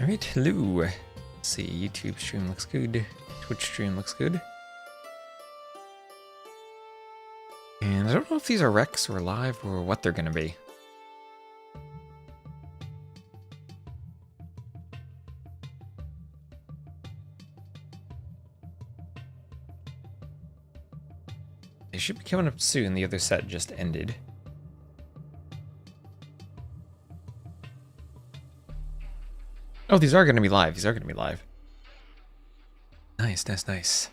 Alright, hello. Let's see, YouTube stream looks good. Twitch stream looks good. And I don't know if these are recs or live or what they're gonna be. They should be coming up soon. The other set just ended. Oh, these are going to be live. These are going to be live. Nice, nice, nice.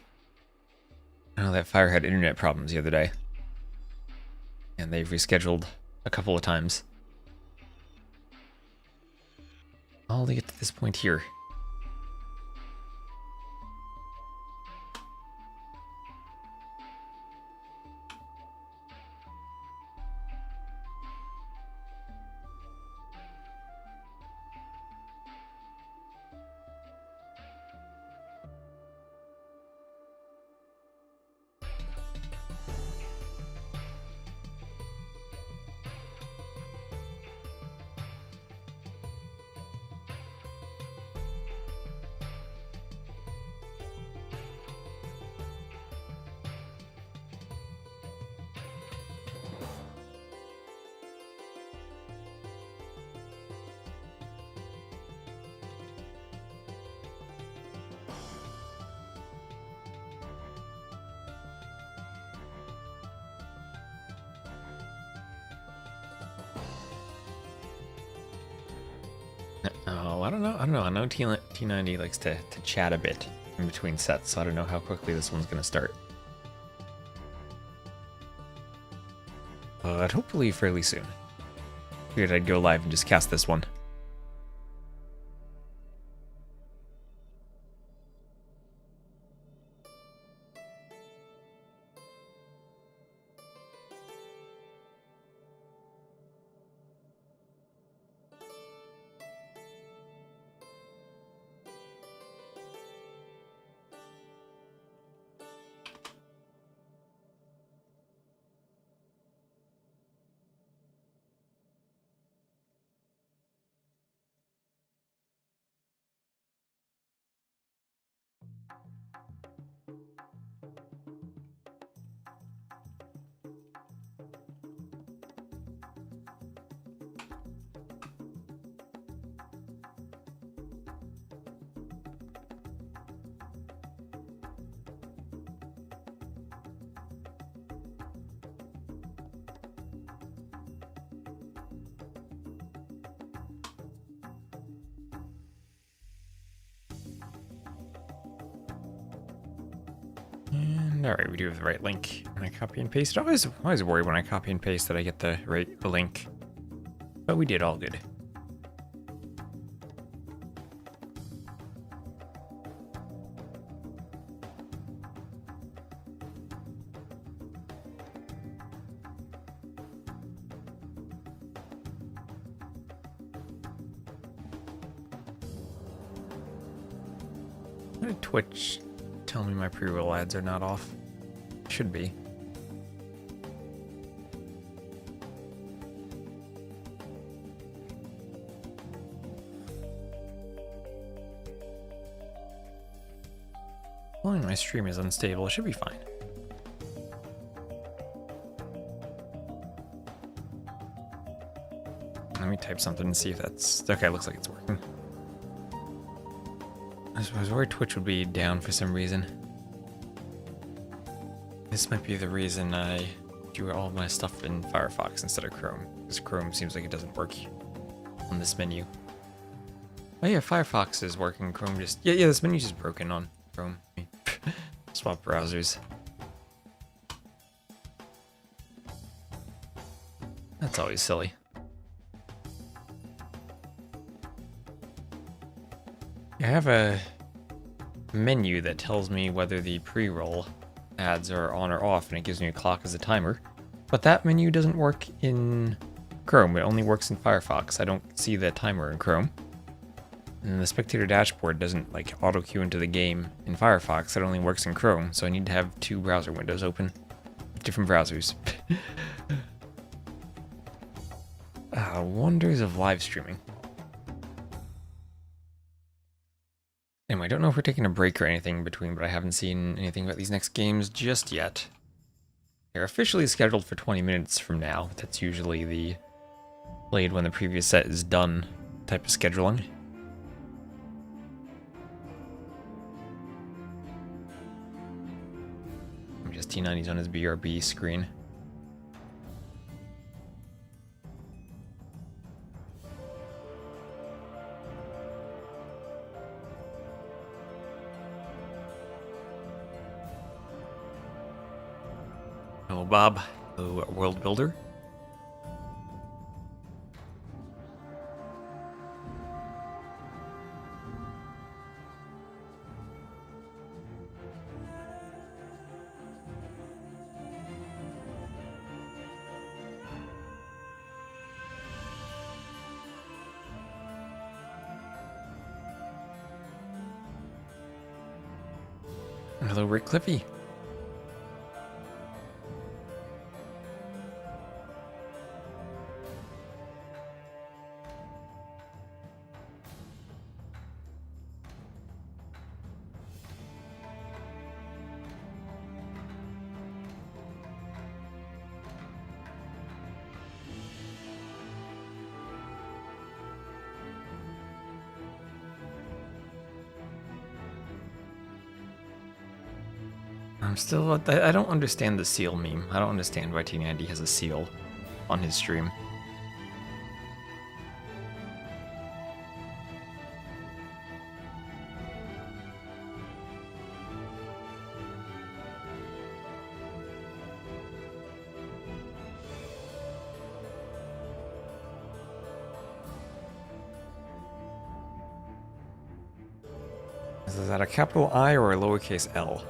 I know that Fire had internet problems the other day. And they've rescheduled a couple of times. All to get to this point here. Oh, I don't know. I know T90 likes to chat a bit in between sets, so I don't know how quickly this one's going to start. But hopefully fairly soon. Figured I'd go live and just cast this one. And alright, we do have the right link when I copy and paste. I always worry when I copy and paste that I get the link. But we did all good. Why did Twitch tell me my pre-roll ads are not off? Should be. Well, my stream is unstable. It should be fine. Let me type something and see if that's... Okay, looks like it's working. I was worried Twitch would be down for some reason. This might be the reason I do all my stuff in Firefox instead of Chrome, because Chrome seems like it doesn't work on this menu. Oh yeah, Firefox is working, Chrome just... Yeah, this menu's just broken on Chrome. Swap browsers. That's always silly. I have a menu that tells me whether the pre-roll ads are on or off, and it gives me a clock as a timer. But that menu doesn't work in Chrome. It only works in Firefox. I don't see the timer in Chrome. And the spectator dashboard doesn't like auto queue into the game in Firefox. It only works in Chrome, so I need to have two browser windows open. Different browsers. Wonders of live streaming. Anyway, I don't know if we're taking a break or anything in between, but I haven't seen anything about these next games just yet. They're officially scheduled for 20 minutes from now. That's usually the played when the previous set is done type of scheduling. Just T90's on his BRB screen. Hello, Bob. Hello, World Builder. Hello, Rick Cliffy. I'm still, I don't understand the seal meme. I don't understand why T90 has a seal on his stream. Is that a capital I or a lowercase L?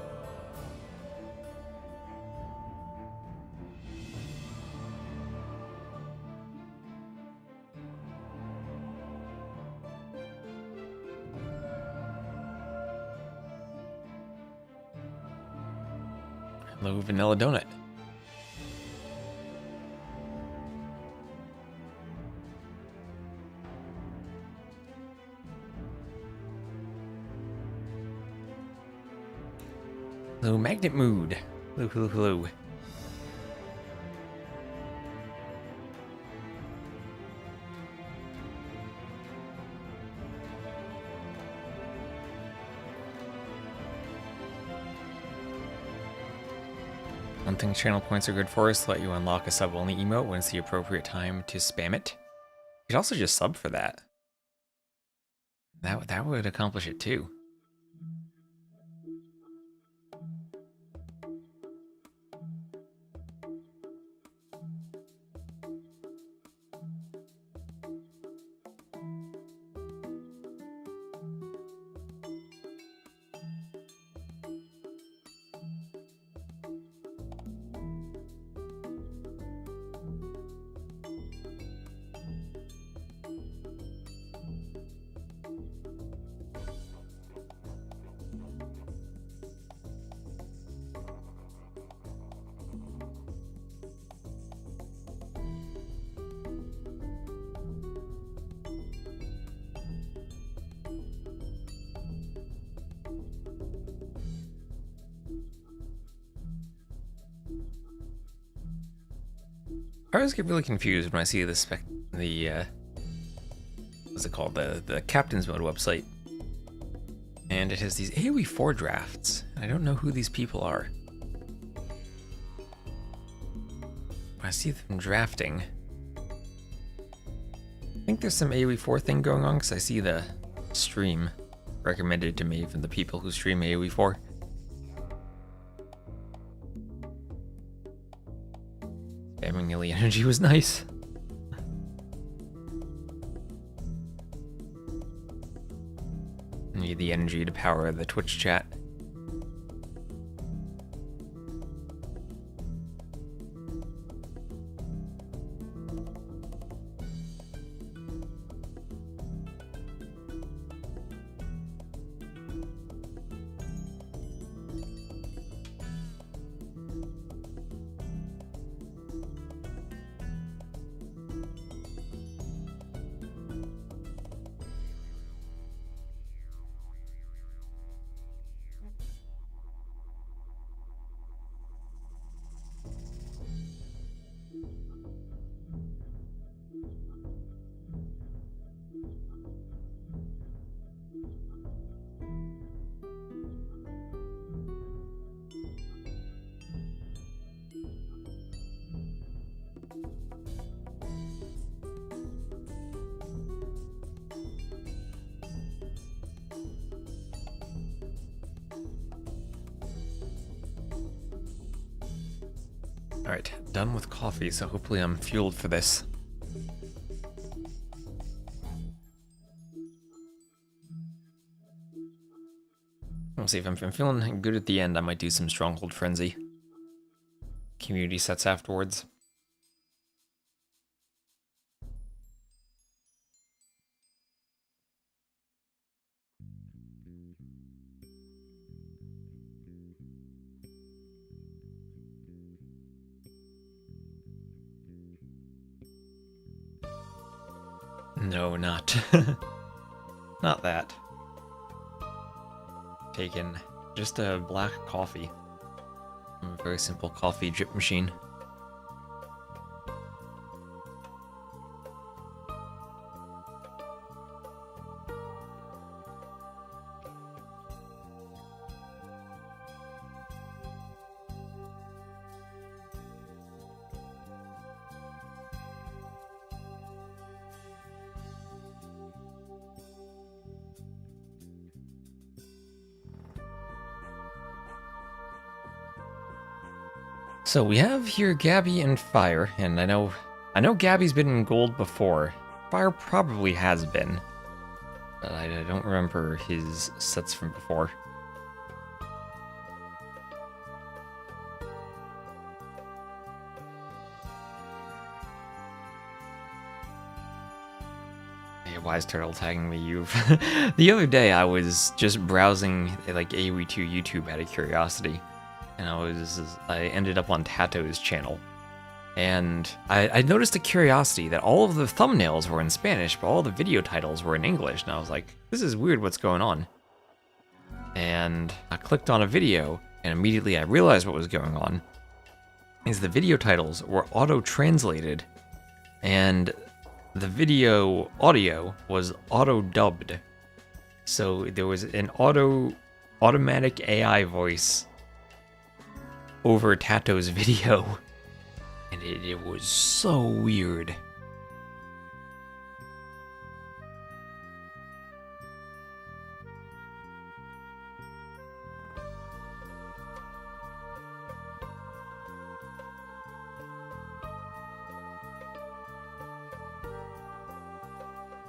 Hello, Vanilla Donut. Hello, Magnet Mood. Hello, hello, hello. One thing channel points are good for is to let you unlock a sub-only emote when it's the appropriate time to spam it. You could also just sub for that. That would accomplish it too. I always get really confused when I see what's it called, the Captain's Mode website, and it has these AoE4 drafts. I don't know who these people are. I see them drafting. I think there's some AoE4 thing going on because I see the stream recommended to me from the people who stream AoE4. Spamming nearly energy was nice. Need the energy to power the Twitch chat. Alright, done with coffee, so hopefully I'm fueled for this. We'll see if I'm feeling good at the end. I might do some Stronghold Frenzy. Community sets afterwards. No, not. Not that. Taken just a black coffee. A very simple coffee drip machine. So we have here Gabi and Fire, and I know Gabi's been in gold before. Fire probably has been, but I don't remember his sets from before. Hey, Wise Turtle tagging me, you've... The other day I was just browsing like AOE2 YouTube out of curiosity. And I ended up on Tato's channel. And I noticed a curiosity that all of the thumbnails were in Spanish, but all the video titles were in English. And I was like, this is weird, what's going on? And I clicked on a video, and immediately I realized what was going on. Is the video titles were auto-translated, and the video audio was auto-dubbed. So there was an automatic AI voice over Tato's video, and it was so weird.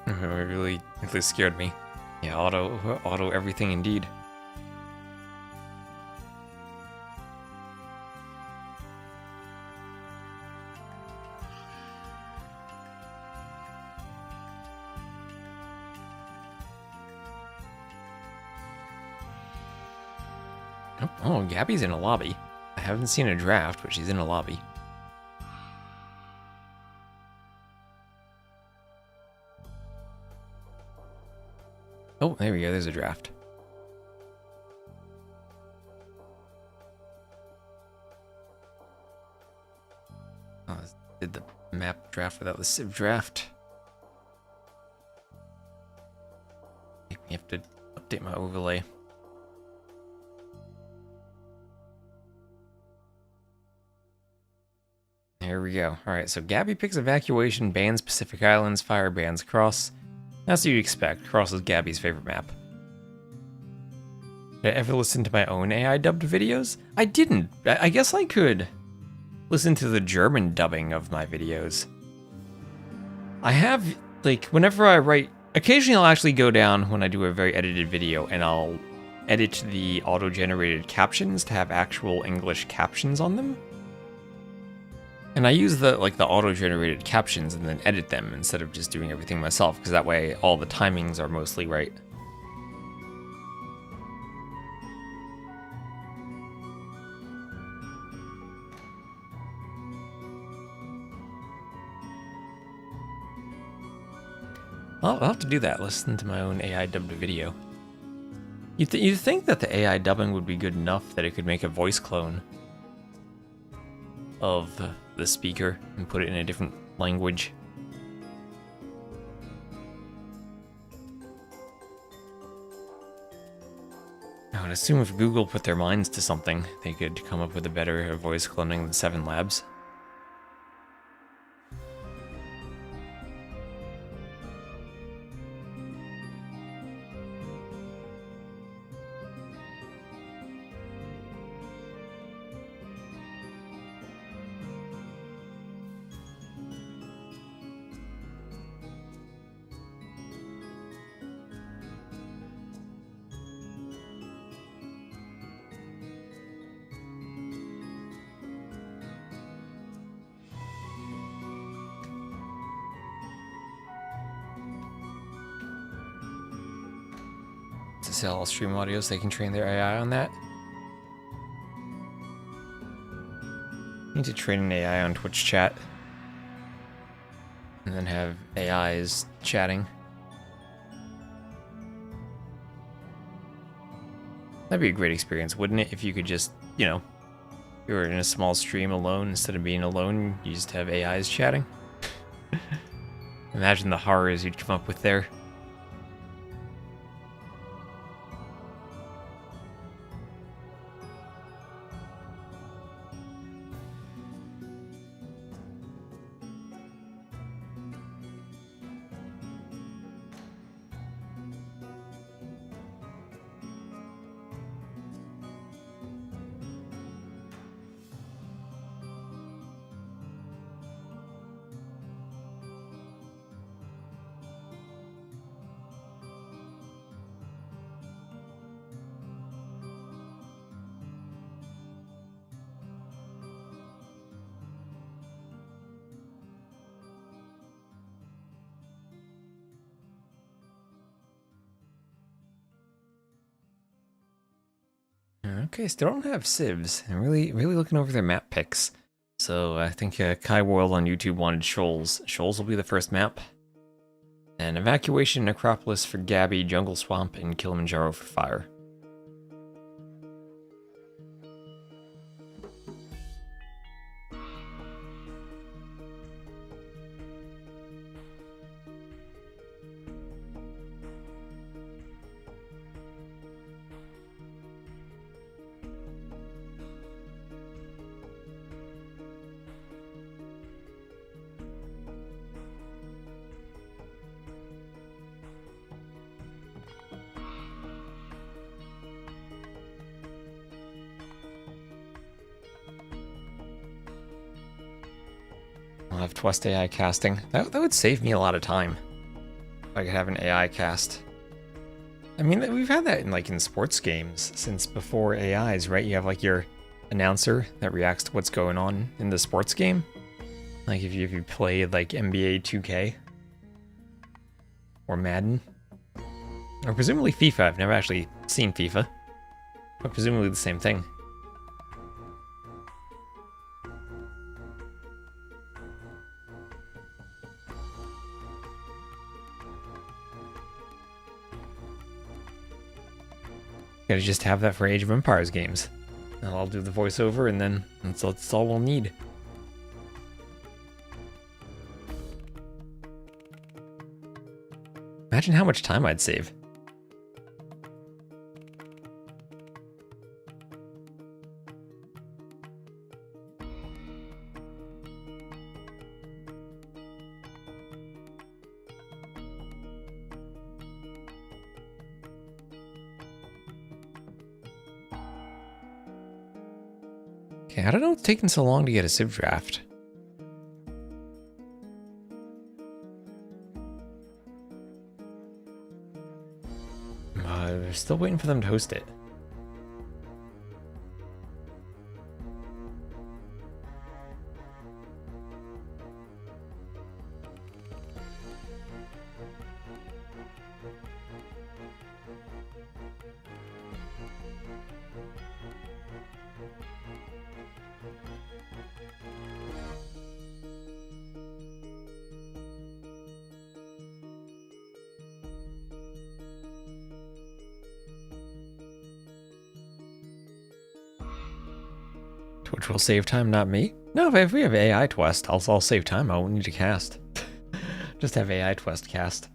It really scared me. Yeah, auto everything indeed. Oh, Gabi's in a lobby. I haven't seen a draft, but she's in a lobby. Oh, there we go, there's a draft. Oh, did the map draft without the civ draft. Make me have to update my overlay. There we go. Alright, so Gabi picks Evacuation, bans Pacific Islands, Fire bans Cross. That's what you'd expect. Cross is Gabi's favorite map. Did I ever listen to my own AI dubbed videos? I didn't. I guess I could listen to the German dubbing of my videos. I have, like, whenever I write... Occasionally I'll actually go down when I do a very edited video and I'll edit the auto-generated captions to have actual English captions on them. And I use the auto-generated captions and then edit them instead of just doing everything myself, because that way all the timings are mostly right. I'll have to do that, listen to my own AI dubbed video. You'd think that the AI dubbing would be good enough that it could make a voice clone of the speaker and put it in a different language. I would assume if Google put their minds to something, they could come up with a better voice cloning than 7 Labs. TTL stream audio so they can train their AI on that. Need to train an AI on Twitch chat. And then have AIs chatting. That'd be a great experience, wouldn't it? If you could just, you know, you were in a small stream alone, instead of being alone, you just have AIs chatting. Imagine the horrors you'd come up with there. Okay, still don't have civs. I'm really looking over their map picks. So I think Kai World on YouTube wanted Shoals. Shoals will be the first map. And Evacuation Necropolis for Gabi, Jungle Swamp, and Kilimanjaro for Fire. I'll have Twist AI casting. That would save me a lot of time. If I could have an AI cast. I mean, we've had that in sports games since before AIs, right? You have like your announcer that reacts to what's going on in the sports game. Like if you played like NBA 2K or Madden. Or presumably FIFA. I've never actually seen FIFA. But presumably the same thing. Gotta just have that for Age of Empires games. And I'll do the voiceover and then that's all we'll need. Imagine how much time I'd save. Okay, I don't know it's taking so long to get a Civ draft. We're still waiting for them to host it. Twitch will save time, not me. No, if we have AI Twist, I'll save time. I won't need to cast. Just have AI Twist cast.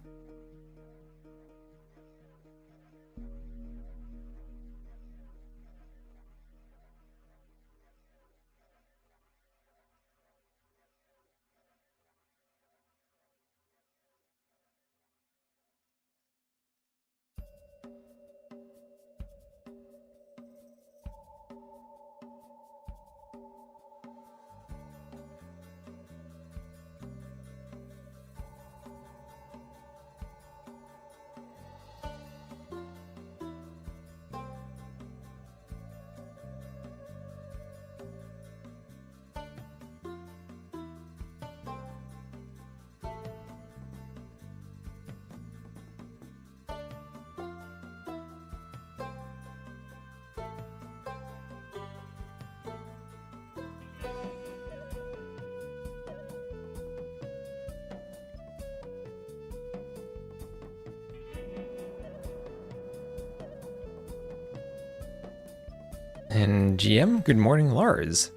And GM, good morning, Lars.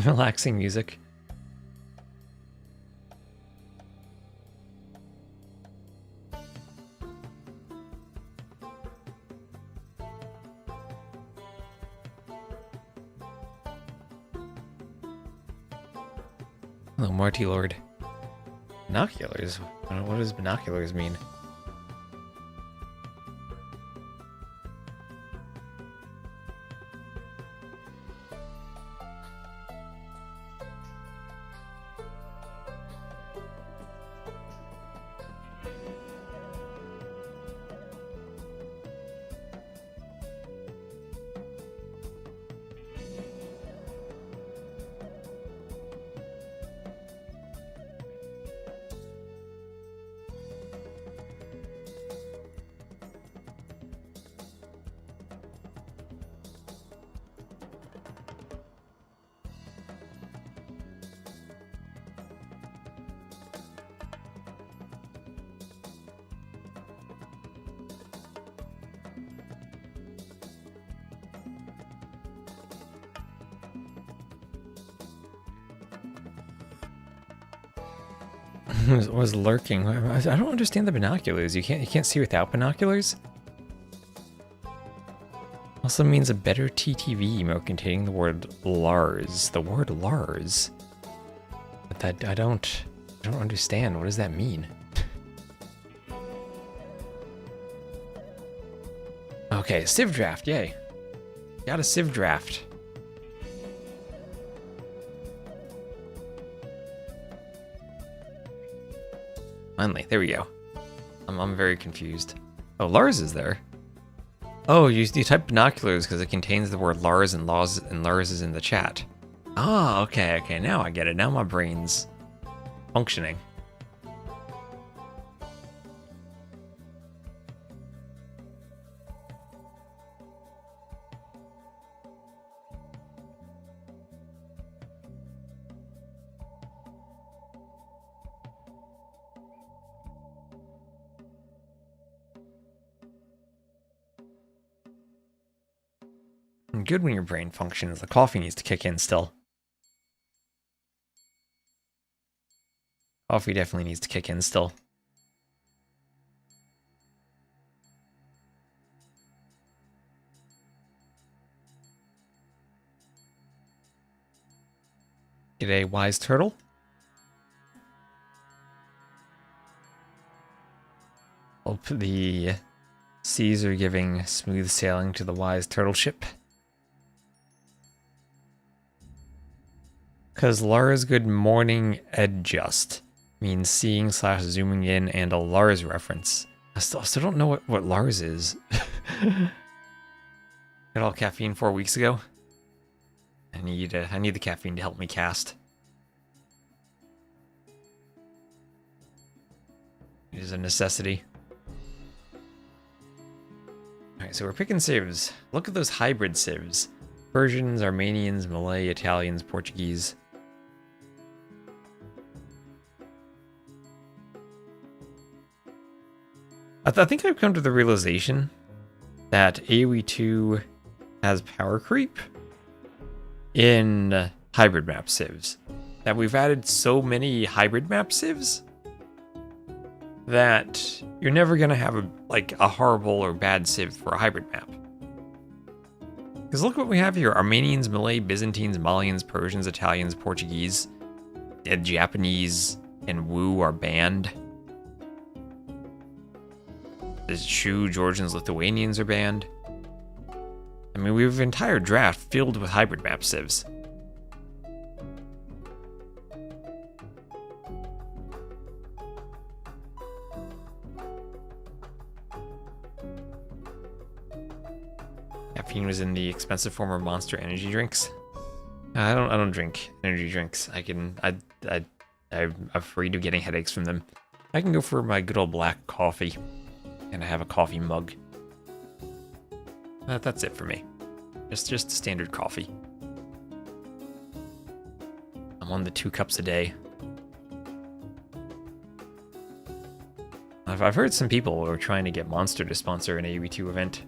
Relaxing music. Hello, Marty Lord. Binoculars? What does binoculars mean? Was lurking. I don't understand the binoculars. You can't see without binoculars. Also means a better TTV emote containing the word Lars. The word Lars. But that I don't understand. What does that mean? Okay, Civ draft. Yay! Got a Civ draft. Finally, there we go. I'm very confused. Oh, Lars is there. Oh, you type binoculars because it contains the word Lars and Lars is in the chat. Ah, okay, now I get it. Now my brain's functioning. Good when your brain functions. The coffee needs to kick in still. Coffee definitely needs to kick in still. G'day, wise turtle. Hope the seas are giving smooth sailing to the wise turtle ship. Because Lars good morning adjust means seeing / zooming in and a Lars reference. I still don't know what Lars is. Got all caffeine 4 weeks ago. I need the caffeine to help me cast. It is a necessity. Alright, so we're picking civs. Look at those hybrid civs. Persians, Armenians, Malay, Italians, Portuguese. I think I've come to the realization that AoE 2 has power creep in hybrid map civs. That we've added so many hybrid map civs that you're never gonna have a horrible or bad civ for a hybrid map. Because look what we have here. Armenians, Malay, Byzantines, Malians, Persians, Italians, Portuguese, Japanese, and Wu are banned. The Shu, Georgians, Lithuanians are banned. I mean, we have an entire draft filled with hybrid map civs. Caffeine was in the expensive form of Monster energy drinks. I don't drink energy drinks. I'm afraid of getting headaches from them. I can go for my good old black coffee. And I have a coffee mug. That's it for me. Just standard coffee. I'm on the 2 cups a day. I've heard some people are trying to get Monster to sponsor an AoE2 event.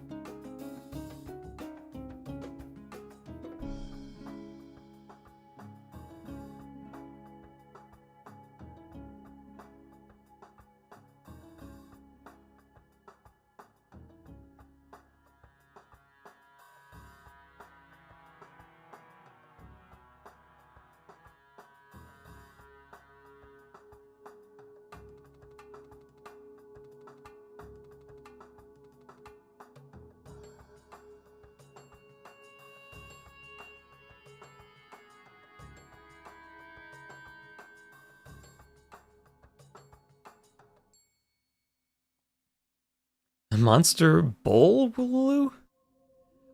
Monster Bowl, Woolaloo?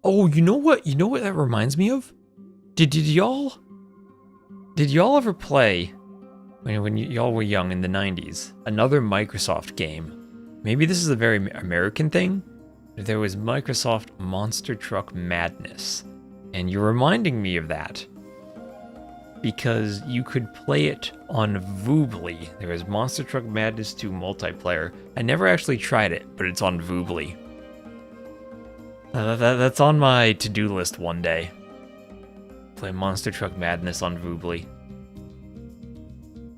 Oh, you know what? You know what that reminds me of? Did y'all ever play when y'all were young in the 90s? Another Microsoft game. Maybe this is a very American thing. There was Microsoft Monster Truck Madness, and you're reminding me of that because you could play it on Voobly. There was Monster Truck Madness 2 multiplayer. I never actually tried it, but it's on Voobly. That's on my to-do list one day. Play Monster Truck Madness on Voobly.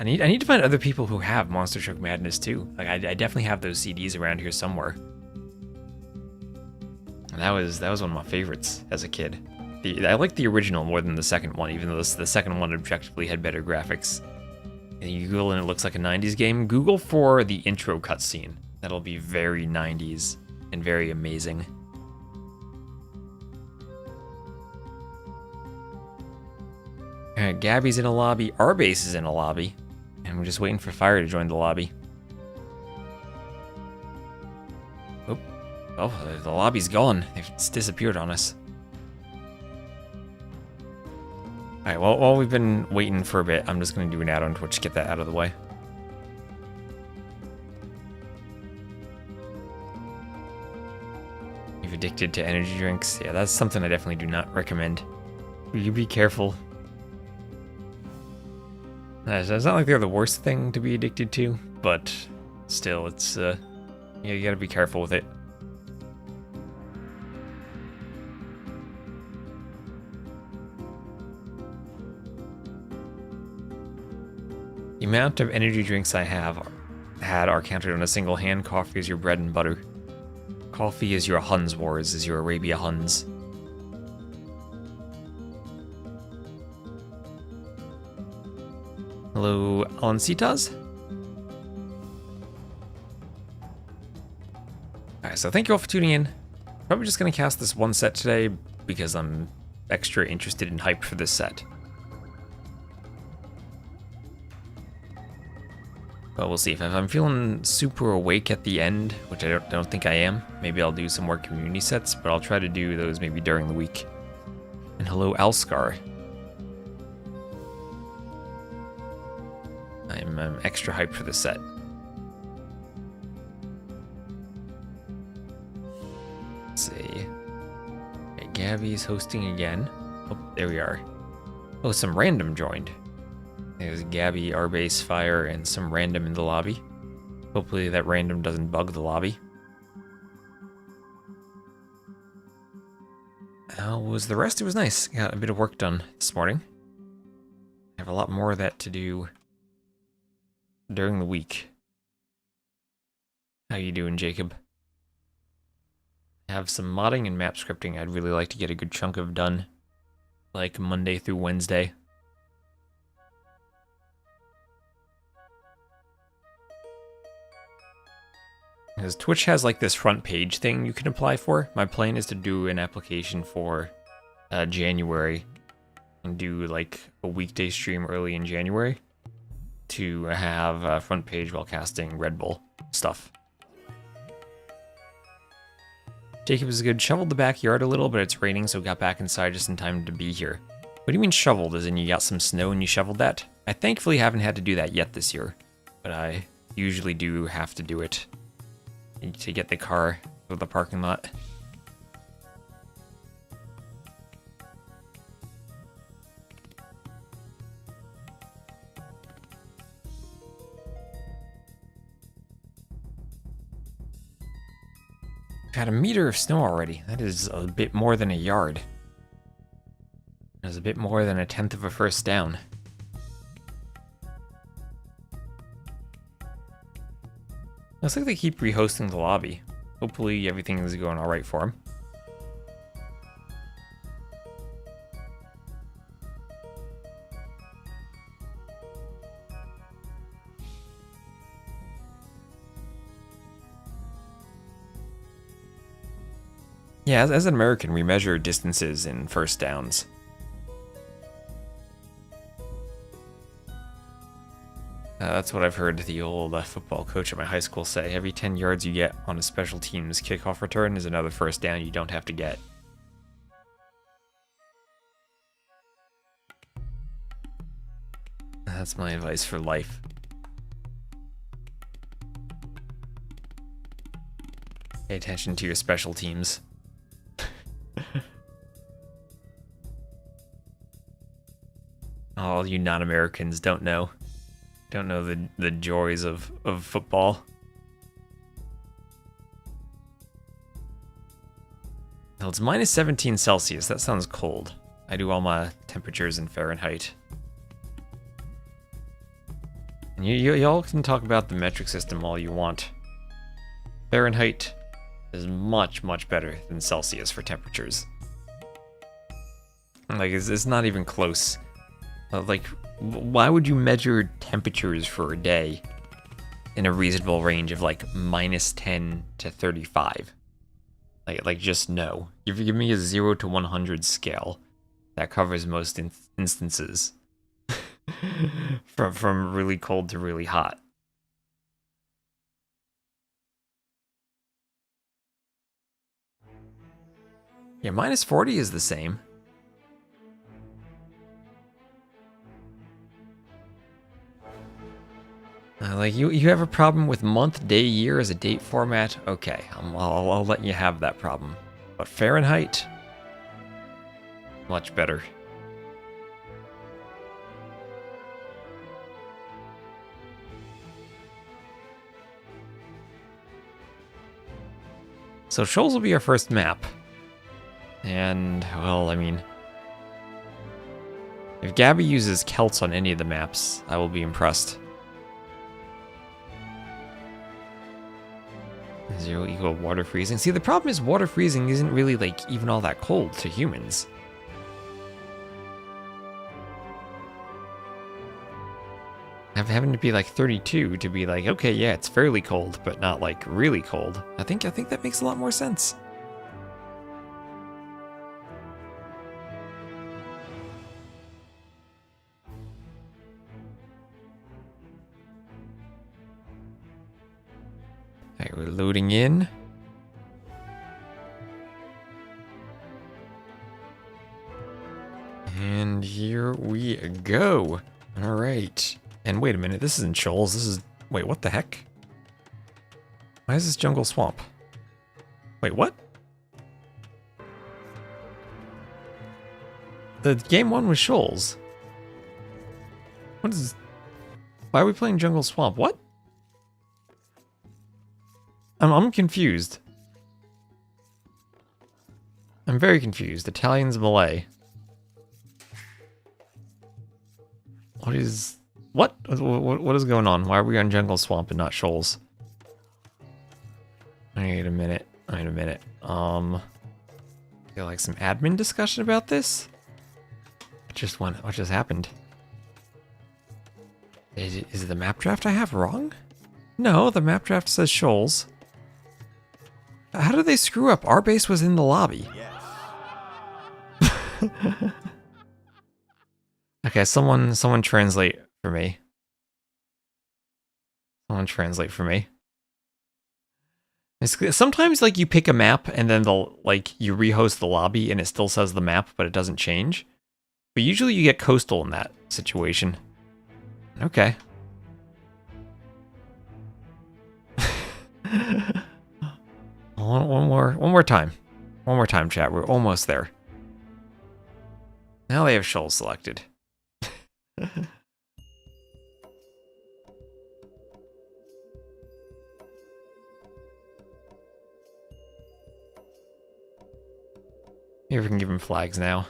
I need to find other people who have Monster Truck Madness too. Like I definitely have those CDs around here somewhere. And that was one of my favorites as a kid. I like the original more than the second one, even though the second one objectively had better graphics. And you Google and it looks like a 90s game. Google for the intro cutscene. That'll be very 90s and very amazing. Alright, Gabi's in a lobby. Our base is in a lobby. And we're just waiting for Fire to join the lobby. Oh, the lobby's gone. It's disappeared on us. Alright, well, while we've been waiting for a bit, I'm just going to do an ad on Twitch to get that out of the way. You've addicted to energy drinks? Yeah, that's something I definitely do not recommend. You be careful. It's not like they're the worst thing to be addicted to, but still, it's, yeah, you gotta be careful with it. The amount of energy drinks I have had are counted on a single hand. Coffee is your bread and butter. Coffee is your Huns wars, is your Arabia Huns. Hello, Alancitas? Alright, so thank you all for tuning in. Probably just gonna cast this one set today because I'm extra interested and hyped for this set. But we'll see. If I'm feeling super awake at the end, which I don't think I am, maybe I'll do some more community sets, but I'll try to do those maybe during the week. And hello, Alscar. I'm extra hyped for this set. Let's see. Okay, Gabi's hosting again. Oh, there we are. Oh, some random joined. There's Gabi, Arbase, Fire, and some random in the lobby. Hopefully that random doesn't bug the lobby. How was the rest? It was nice. Got a bit of work done this morning. I have a lot more of that to do during the week. How you doing, Jacob? I have some modding and map scripting I'd really like to get a good chunk of done. Like Monday through Wednesday. Because Twitch has like this front page thing you can apply for. My plan is to do an application for January and do like a weekday stream early in January to have a front page while casting Red Bull stuff. Jacob is good. Shoveled the backyard a little, but it's raining, so got back inside just in time to be here. What do you mean shoveled? As in you got some snow and you shoveled that? I thankfully haven't had to do that yet this year, but I usually do have to do it to get the car out of the parking lot. We've had a meter of snow already. That is a bit more than a yard. That is a bit more than a tenth of a first down. Looks like they keep rehosting the lobby. Hopefully everything is going alright for them. Yeah, as an American, we measure distances in first downs. That's what I've heard the old football coach at my high school say. Every 10 yards you get on a special teams kickoff return is another first down you don't have to get. That's my advice for life. Pay attention to your special teams. All you non-Americans don't know the joys of football. Well, it's minus 17 Celsius. That sounds cold. I do all my temperatures in Fahrenheit. And y'all can talk about the metric system all you want. Fahrenheit is much, much better than Celsius for temperatures. Like, it's not even close. Like, why would you measure temperatures for a day in a reasonable range of like minus 10 to 35? Like just no. If you give me a 0 to 100 scale, that covers most instances. from really cold to really hot. Yeah, minus 40 is the same. Like, you have a problem with month, day, year as a date format? Okay, I'll let you have that problem. But Fahrenheit? Much better. So Shoals will be our first map. And, well, I mean, if Gabi uses Celts on any of the maps, I will be impressed. 0 equal water freezing. See, the problem is water freezing isn't really, like, even all that cold to humans. Having to be, like, 32 to be like, okay, yeah, it's fairly cold, but not, like, really cold. I think that makes a lot more sense. Alright, we're loading in. And here we go. Alright. And wait a minute, this isn't Shoals, this is... Wait, what the heck? Why is this jungle swamp? Wait, what? The game 1 was Shoals. What is... Why are we playing jungle swamp? What? I'm confused. I'm very confused. Italians, Malay. What is... What is going on? Why are we on Jungle Swamp and not Shoals? Wait a minute. Wait a minute. Feel like some admin discussion about this? What just happened? Is the map draft I have wrong? No, the map draft says Shoals. How did they screw up? Our base was in the lobby. Yes. Okay, someone translate for me. Someone translate for me. Sometimes, like, you pick a map and then you rehost the lobby and it still says the map, but it doesn't change. But usually you get coastal in that situation. Okay. One more time. One more time, chat. We're almost there. Now they have Shoals selected. Maybe we can give him flags now.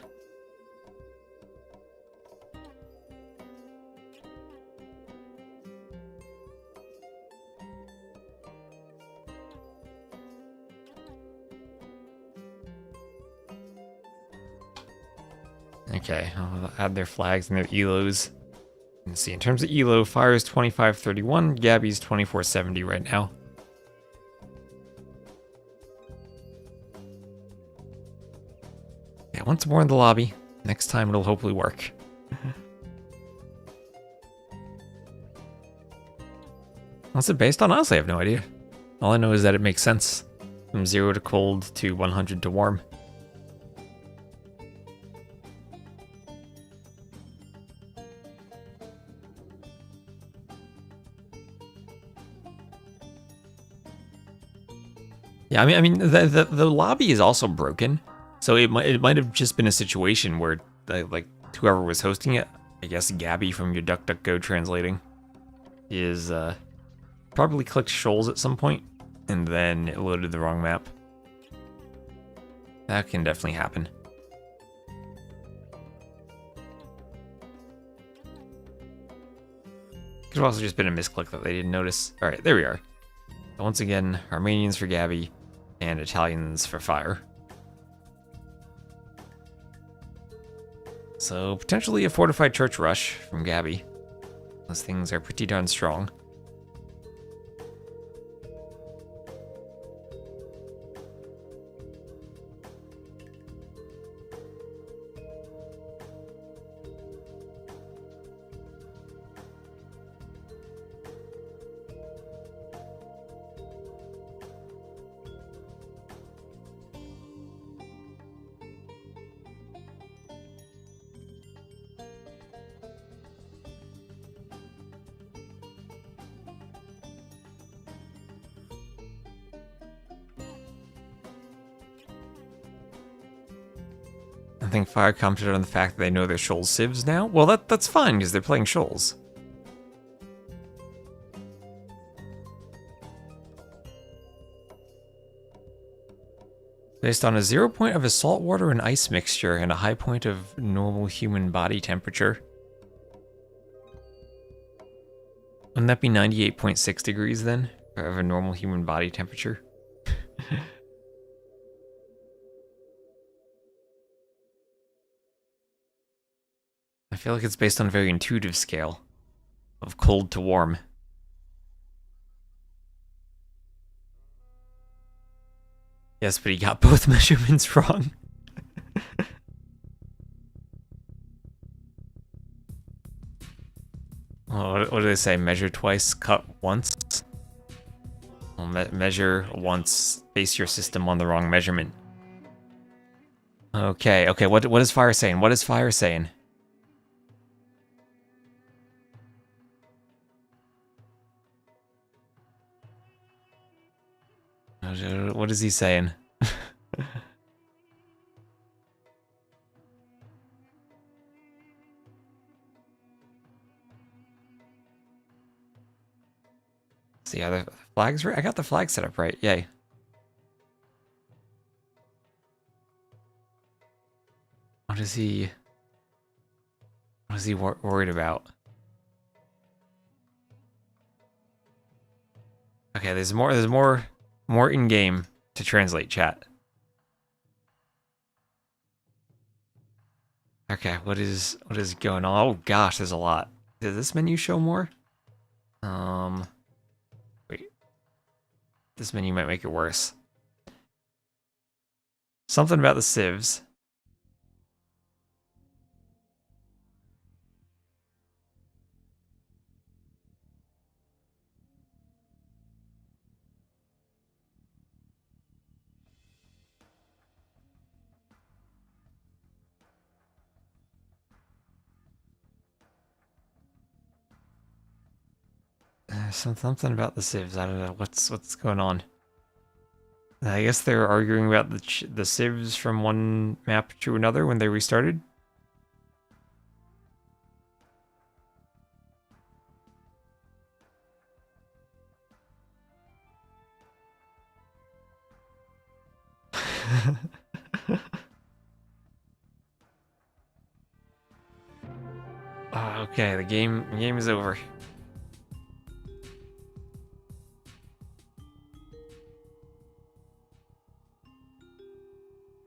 Okay, I'll add their flags and their elos. Let's see, in terms of elo, Fire's 2531, Gabi's 2470 right now. Yeah, once more in the lobby. Next time it'll hopefully work. What's it based on? Honestly, I have no idea. All I know is that it makes sense. From 0 to cold to 100 to warm. Yeah, I mean, the lobby is also broken, so it might have just been a situation where like whoever was hosting it, I guess Gabi from your DuckDuckGo translating, is probably clicked shoals at some point, and then it loaded the wrong map. That can definitely happen. Could have also just been a misclick that they didn't notice. All right, there we are. Once again, Armenians for Gabi, and Italians for fire. So potentially a fortified church rush from Gabi. Those things are pretty darn strong. I think Fire commented on the fact that they know they're Shoals civs now. Well, that's fine, because they're playing Shoals. Based on a 0 point of a saltwater and ice mixture and a high point of normal human body temperature. Wouldn't that be 98.6 degrees then? Of a normal human body temperature? I feel like it's based on a very intuitive scale of cold to warm. Yes, but he got both measurements wrong. What do they say? Measure twice, cut once? Well, measure once, base your system on the wrong measurement. Okay, what is Fire saying? What is Fire saying? What is he saying? See how the flags right? I got the flag set up right. Yay. What is he worried about? Okay, there's more in game to translate, chat. Okay, what is going on? Oh gosh, there's a lot. Does this menu show more? Wait. This menu might make it worse. Something about the civs. Something about the civs. I don't know what's going on. I guess they're arguing about the civs from one map to another when they restarted. Okay, the game is over.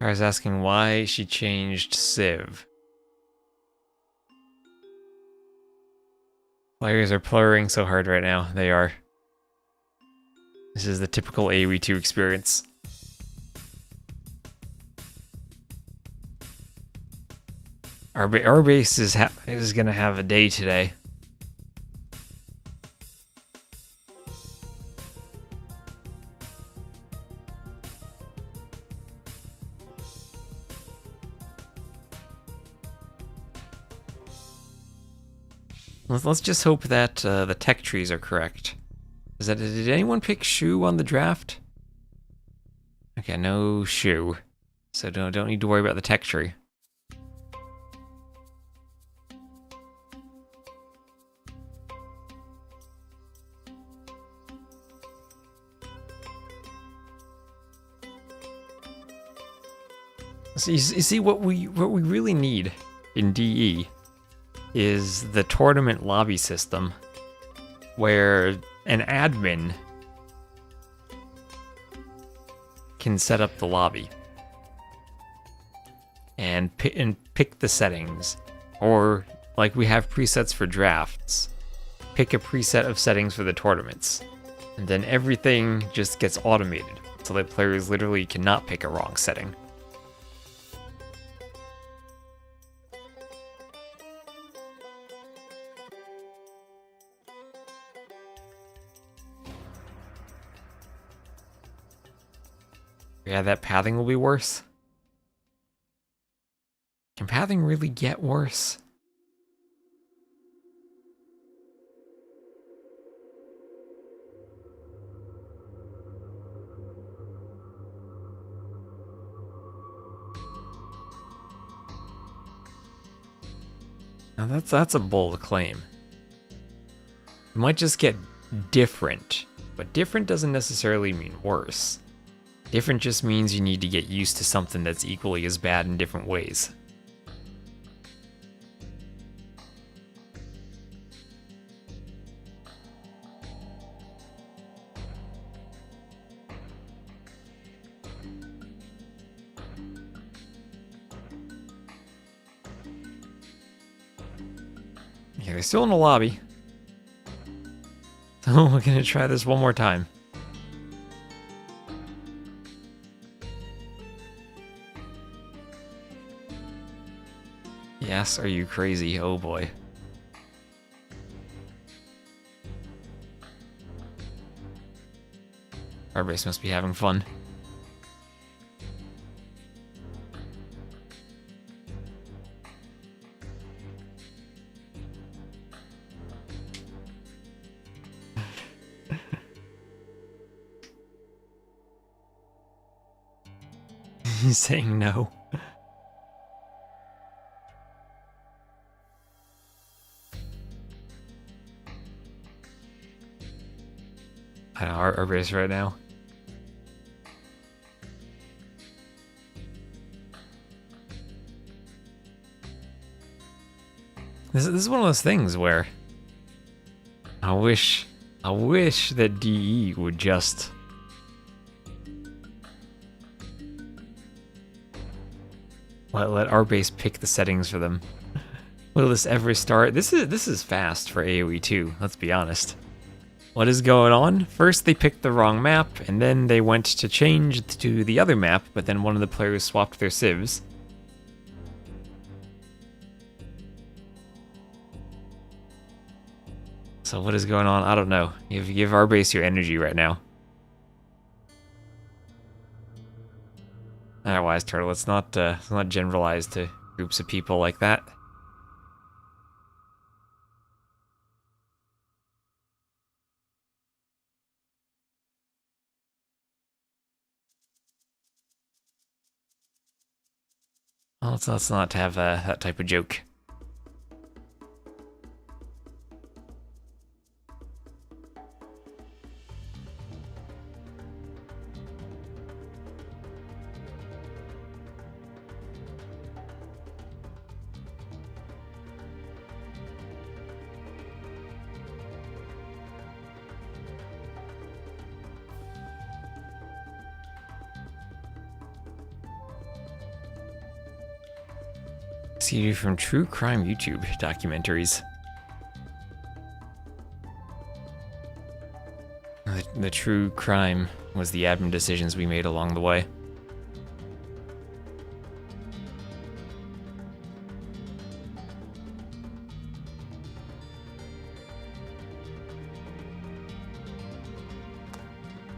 I was asking why she changed Civ. Players are plurring so hard right now. They are. This is the typical AoE 2 experience. Our base is gonna have a day today. Let's just hope that the tech trees are correct. Did anyone pick shoe on the draft? Okay, no shoe. So don't need to worry about the tech tree. So you see what we really need in DE is the tournament lobby system where an admin can set up the lobby and pick the settings, or like we have presets for drafts, pick a preset of settings for the tournaments, and then everything just gets automated so that players literally cannot pick a wrong setting. Yeah, that pathing will be worse. Can pathing really get worse? Now that's a bold claim. It might just get different, but different doesn't necessarily mean worse. Different just means you need to get used to something that's equally as bad in different ways. Yeah, they're still in the lobby. So we're gonna try this one more time. Yes, are you crazy? Oh boy. Our base must be having fun. He's saying no. I know, our base right now. This is one of those things where I wish that DE would just let our base pick the settings for them. Will this ever start? This is fast for AoE 2, let's be honest. What is going on? First they picked the wrong map, and then they went to change to the other map, but then one of the players swapped their civs. So what is going on? I don't know. Give our base your energy right now. Alright, Wise Turtle, let's not generalize to groups of people like that. Well, let's not have that type of joke. See you from true crime YouTube documentaries. The true crime was the admin decisions we made along the way.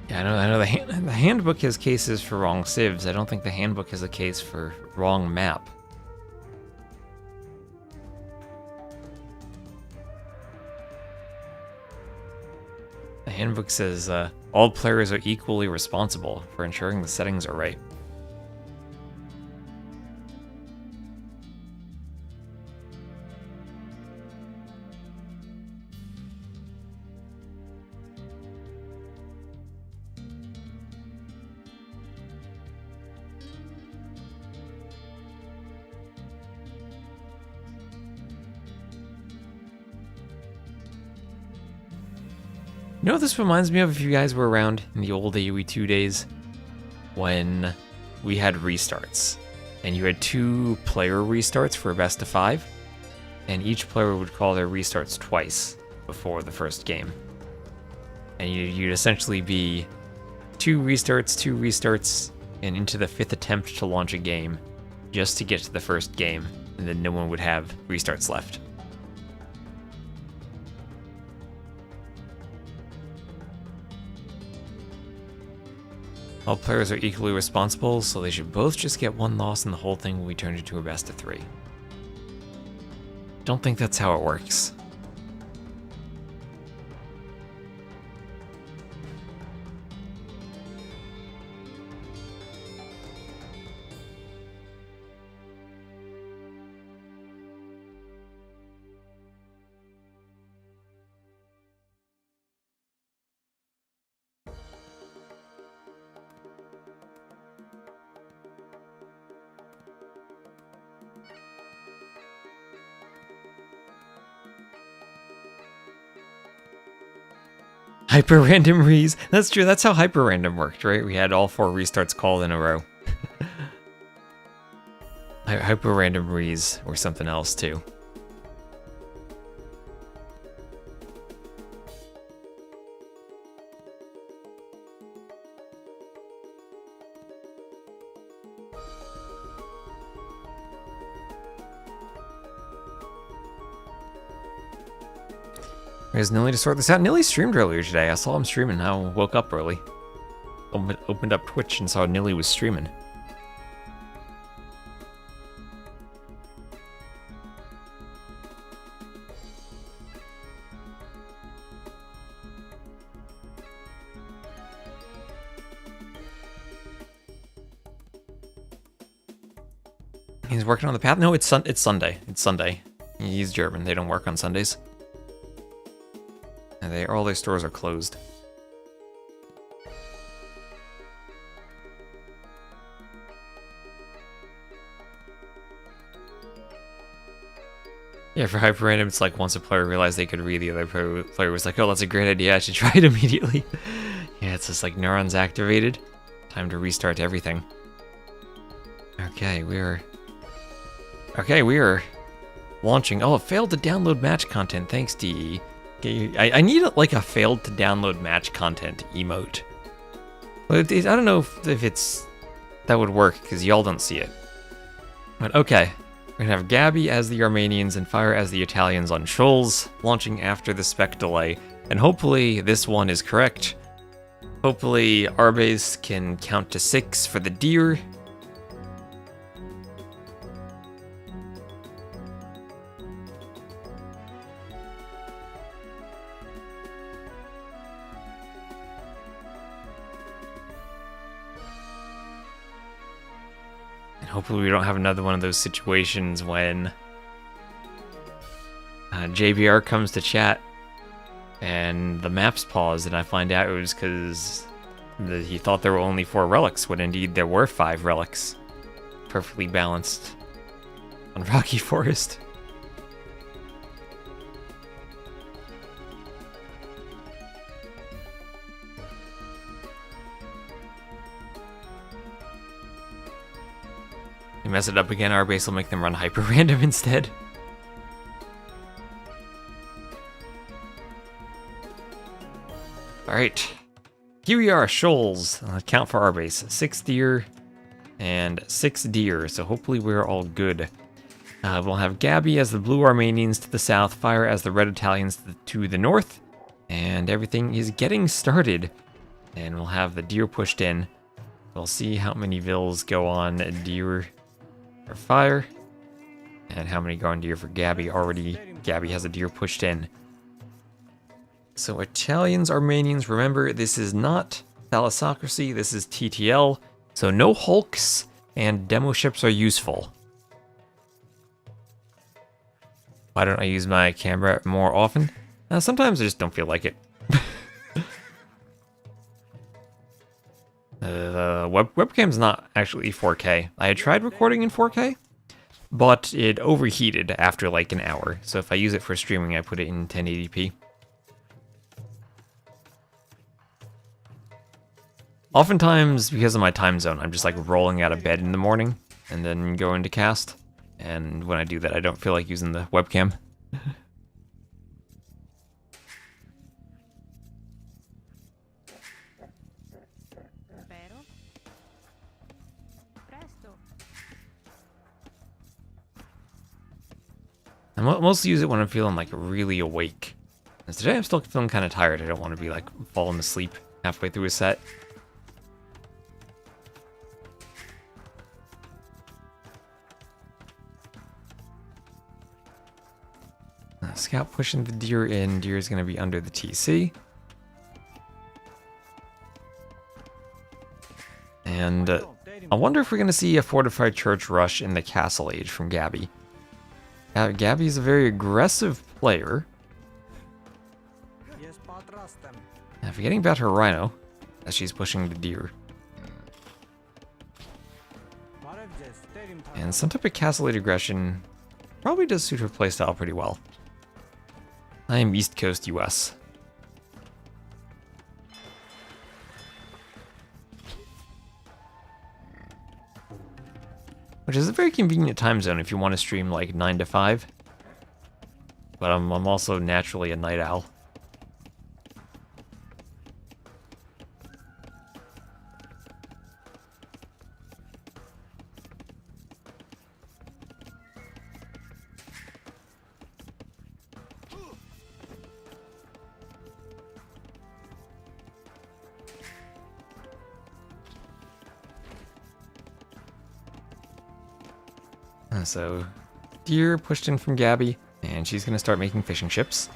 Yeah, I know the handbook has cases for wrong civs. I don't think the handbook has a case for wrong map. handbook says all players are equally responsible for ensuring the settings are right. You know what this reminds me of, if you guys were around in the old AoE 2 days, when we had restarts, and you had 2 player restarts for a best of 5, and each player would call their restarts twice before the first game. And you'd essentially be 2 restarts, and into the 5th attempt to launch a game, just to get to the first game, and then no one would have restarts left. All players are equally responsible, so they should both just get 1 loss and the whole thing will be turned into a best of 3. Don't think that's how it works. Hyper random rees. That's true. That's how hyper random worked, right? We had all 4 restarts called in a row. Hyper random rees or something else too. There's Nilly to sort this out. Nilly streamed earlier today. I saw him streaming. I woke up early. Opened up Twitch and saw Nilly was streaming. He's working on the path. No, it's Sunday. It's Sunday. He's German. They don't work on Sundays. And all their stores are closed. Yeah, for hyper random, it's like once a player realized they could read, the other player was like, "Oh, that's a great idea. I should try it immediately." Yeah, it's just like neurons activated. Time to restart everything. Okay, we are launching. Oh, it failed to download match content. Thanks, DE. Okay, I need like a failed to download match content emote. But I don't know if that would work because y'all don't see it. But okay, we're gonna have Gabi as the Armenians and Fire as the Italians on Shoals, launching after the spec delay. And hopefully this one is correct. Hopefully Arbase can count to 6 for the deer. Hopefully we don't have another one of those situations when JBR comes to chat and the map's paused and I find out it was because he thought there were only 4 relics, when indeed there were 5 relics. Perfectly balanced on Rocky Forest. You mess it up again, our base will make them run hyper random instead. Alright. Here we are, Shoals. Count for our base. 6 deer and 6 deer, so hopefully we're all good. We'll have Gabi as the blue Armenians to the south, Fire as the red Italians to the north, and everything is getting started. And we'll have the deer pushed in. We'll see how many vills go on deer for Fire, and how many go on deer for Gabi. Already, Gabi has a deer pushed in. So Italians, Armenians, remember this is not thalassocracy, this is TTL, so no hulks and demo ships are useful. Why don't I use my camera more often? Sometimes I just don't feel like it. Webcam's not actually 4K. I had tried recording in 4K, but it overheated after like an hour. So if I use it for streaming, I put it in 1080p. Oftentimes, because of my time zone, I'm just like rolling out of bed in the morning and then going to cast. And when I do that, I don't feel like using the webcam. I mostly use it when I'm feeling like really awake. And today I'm still feeling kind of tired. I don't want to be like falling asleep halfway through a set. Scout pushing the deer in. Deer is going to be under the TC. And I wonder if we're going to see a fortified church rush in the castle age from Gabi. Gabi is a very aggressive player. Forgetting about her rhino as she's pushing the deer. And some type of castle age aggression probably does suit her playstyle pretty well. I am East Coast US. Which is a very convenient time zone if you want to stream like 9 to 5. But I'm also naturally a night owl. So, deer pushed in from Gabi, and she's going to start making fishing ships.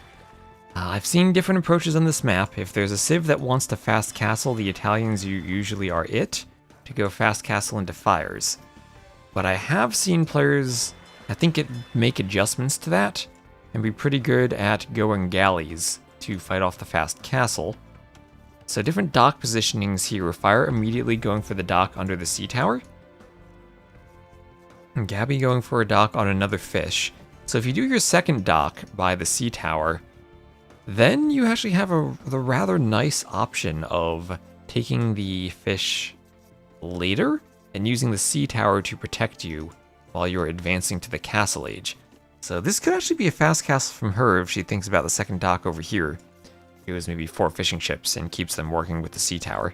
I've seen different approaches on this map. If there's a civ that wants to fast castle, the Italians usually are it, to go fast castle into fires. But I have seen players, I think, make adjustments to that, and be pretty good at going galleys to fight off the fast castle. So different dock positionings here. Fire immediately going for the dock under the sea tower. And Gabi going for a dock on another fish. So if you do your second dock by the sea tower, then you actually have the rather nice option of taking the fish later and using the sea tower to protect you while you're advancing to the castle age. So this could actually be a fast castle from her if she thinks about the second dock over here. It was maybe 4 fishing ships and keeps them working with the sea tower.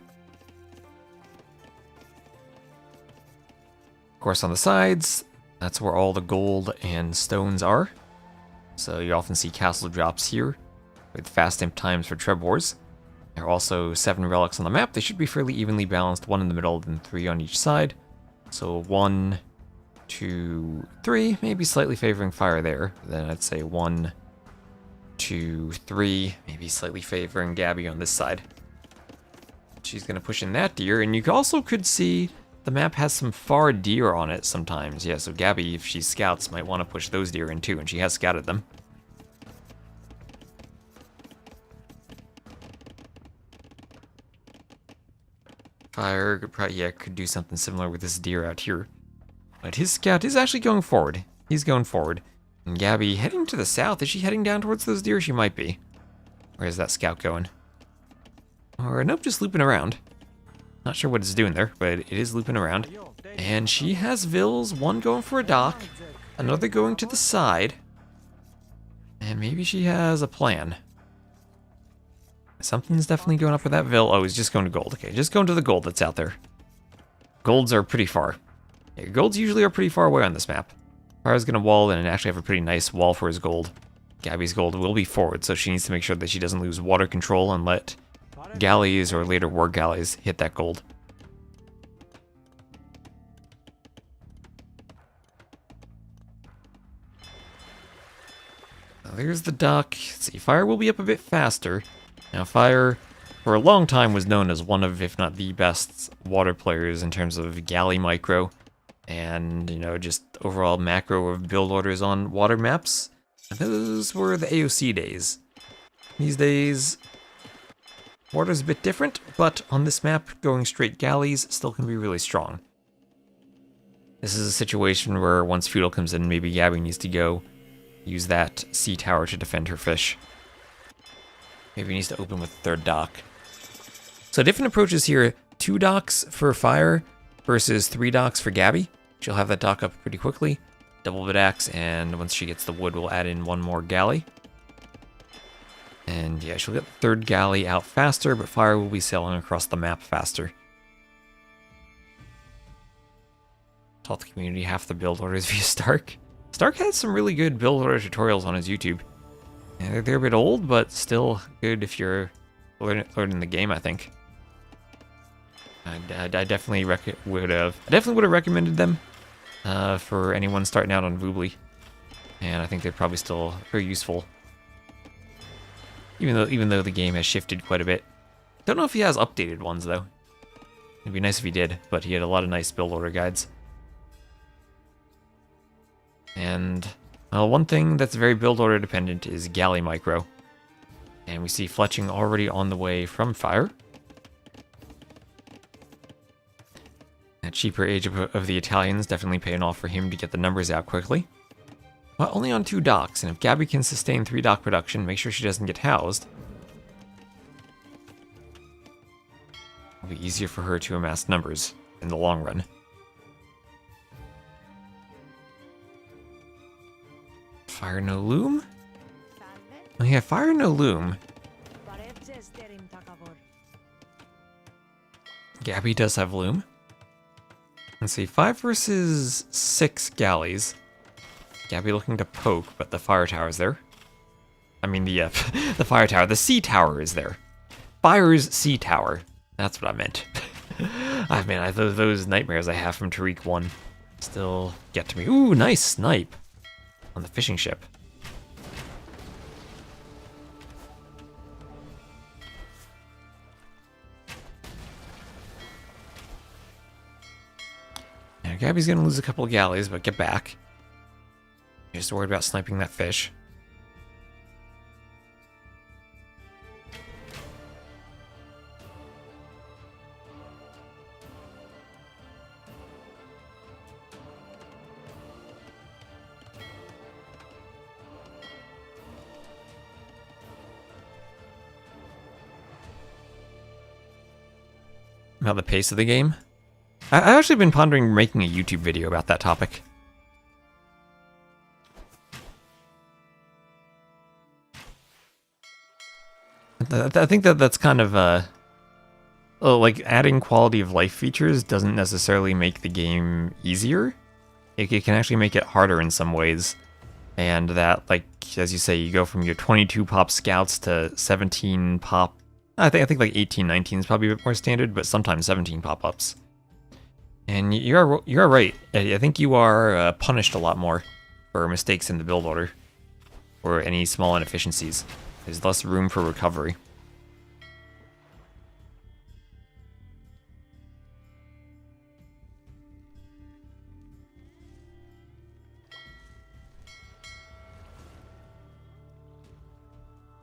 Of course, on the sides, that's where all the gold and stones are. So you often see castle drops here with fast imp times for Trebors. There are also 7 relics on the map. They should be fairly evenly balanced, 1 in the middle and 3 on each side. So 1, 2, 3, maybe slightly favoring fire there. Then I'd say 1, 2, 3, maybe slightly favoring Gabi on this side. She's going to push in that deer, and you also could see the map has some far deer on it sometimes. Yeah, so Gabi, if she scouts, might want to push those deer in too, and she has scouted them. Fire, could do something similar with this deer out here. But his scout is actually going forward. He's going forward. And Gabi heading to the south. Is she heading down towards those deer? She might be. Where is that scout going? Or nope, just looping around. Not sure what it's doing there, but it is looping around. And she has Vills, one going for a dock, another going to the side. And maybe she has a plan. Something's definitely going up with that Vill. Oh, he's just going to gold. Okay, just going to the gold that's out there. Golds are pretty far. Yeah, golds usually are pretty far away on this map. Farah's going to wall in and actually have a pretty nice wall for his gold. Gabi's gold will be forward, so she needs to make sure that she doesn't lose water control and let galleys or later war galleys hit that gold. There's the dock. Let's see, fire will be up a bit faster. Now, fire, for a long time, was known as one of, if not the best, water players in terms of galley micro. And, you know, just overall macro of build orders on water maps. And those were the AOC days. These days, water's a bit different, but on this map, going straight galleys still can be really strong. This is a situation where once Feudal comes in, maybe Gabi needs to go use that sea tower to defend her fish. Maybe he needs to open with the third dock. So different approaches here. 2 docks for fire versus 3 docks for Gabi. She'll have that dock up pretty quickly. Double bit axe, and once she gets the wood, we'll add in 1 more galley. And yeah, she'll get the third galley out faster, but fire will be sailing across the map faster. Taught the community half the build orders via Stark. Stark has some really good build order tutorials on his YouTube. Yeah, they're a bit old, but still good if you're learning the game, I think. I definitely would have recommended them for anyone starting out on Voobly, and I think they're probably still very useful. Even though the game has shifted quite a bit. Don't know if he has updated ones though. It'd be nice if he did, but he had a lot of nice build order guides. And one thing that's very build order dependent is galley micro, and we see fletching already on the way from fire. That cheaper age of the Italians definitely paying off for him to get the numbers out quickly. But only on 2 docks, and if Gabi can sustain 3 dock production, make sure she doesn't get housed. It'll be easier for her to amass numbers in the long run. Fire no loom? Oh yeah, fire no loom. Gabi does have loom. Let's see, 5 versus 6 galleys. Gabi looking to poke, but the fire tower's there. I mean, the the fire tower, the sea tower is there. Fire's sea tower. That's what I meant. Man, those nightmares I have from Tariq 1 still get to me. Ooh, nice snipe on the fishing ship. Now, Gabi's gonna lose a couple of galleys, but get back. Just worried about sniping that fish. About the pace of the game? I've actually been pondering making a YouTube video about that topic. I think that's kind of like adding quality of life features doesn't necessarily make the game easier. It can actually make it harder in some ways. And that, like, as you say, you go from your 22 pop scouts to 17 pop. I think like 18, 19 is probably a bit more standard, but sometimes 17 pop-ups. And you're right. I think you are punished a lot more for mistakes in the build order or any small inefficiencies. There's less room for recovery.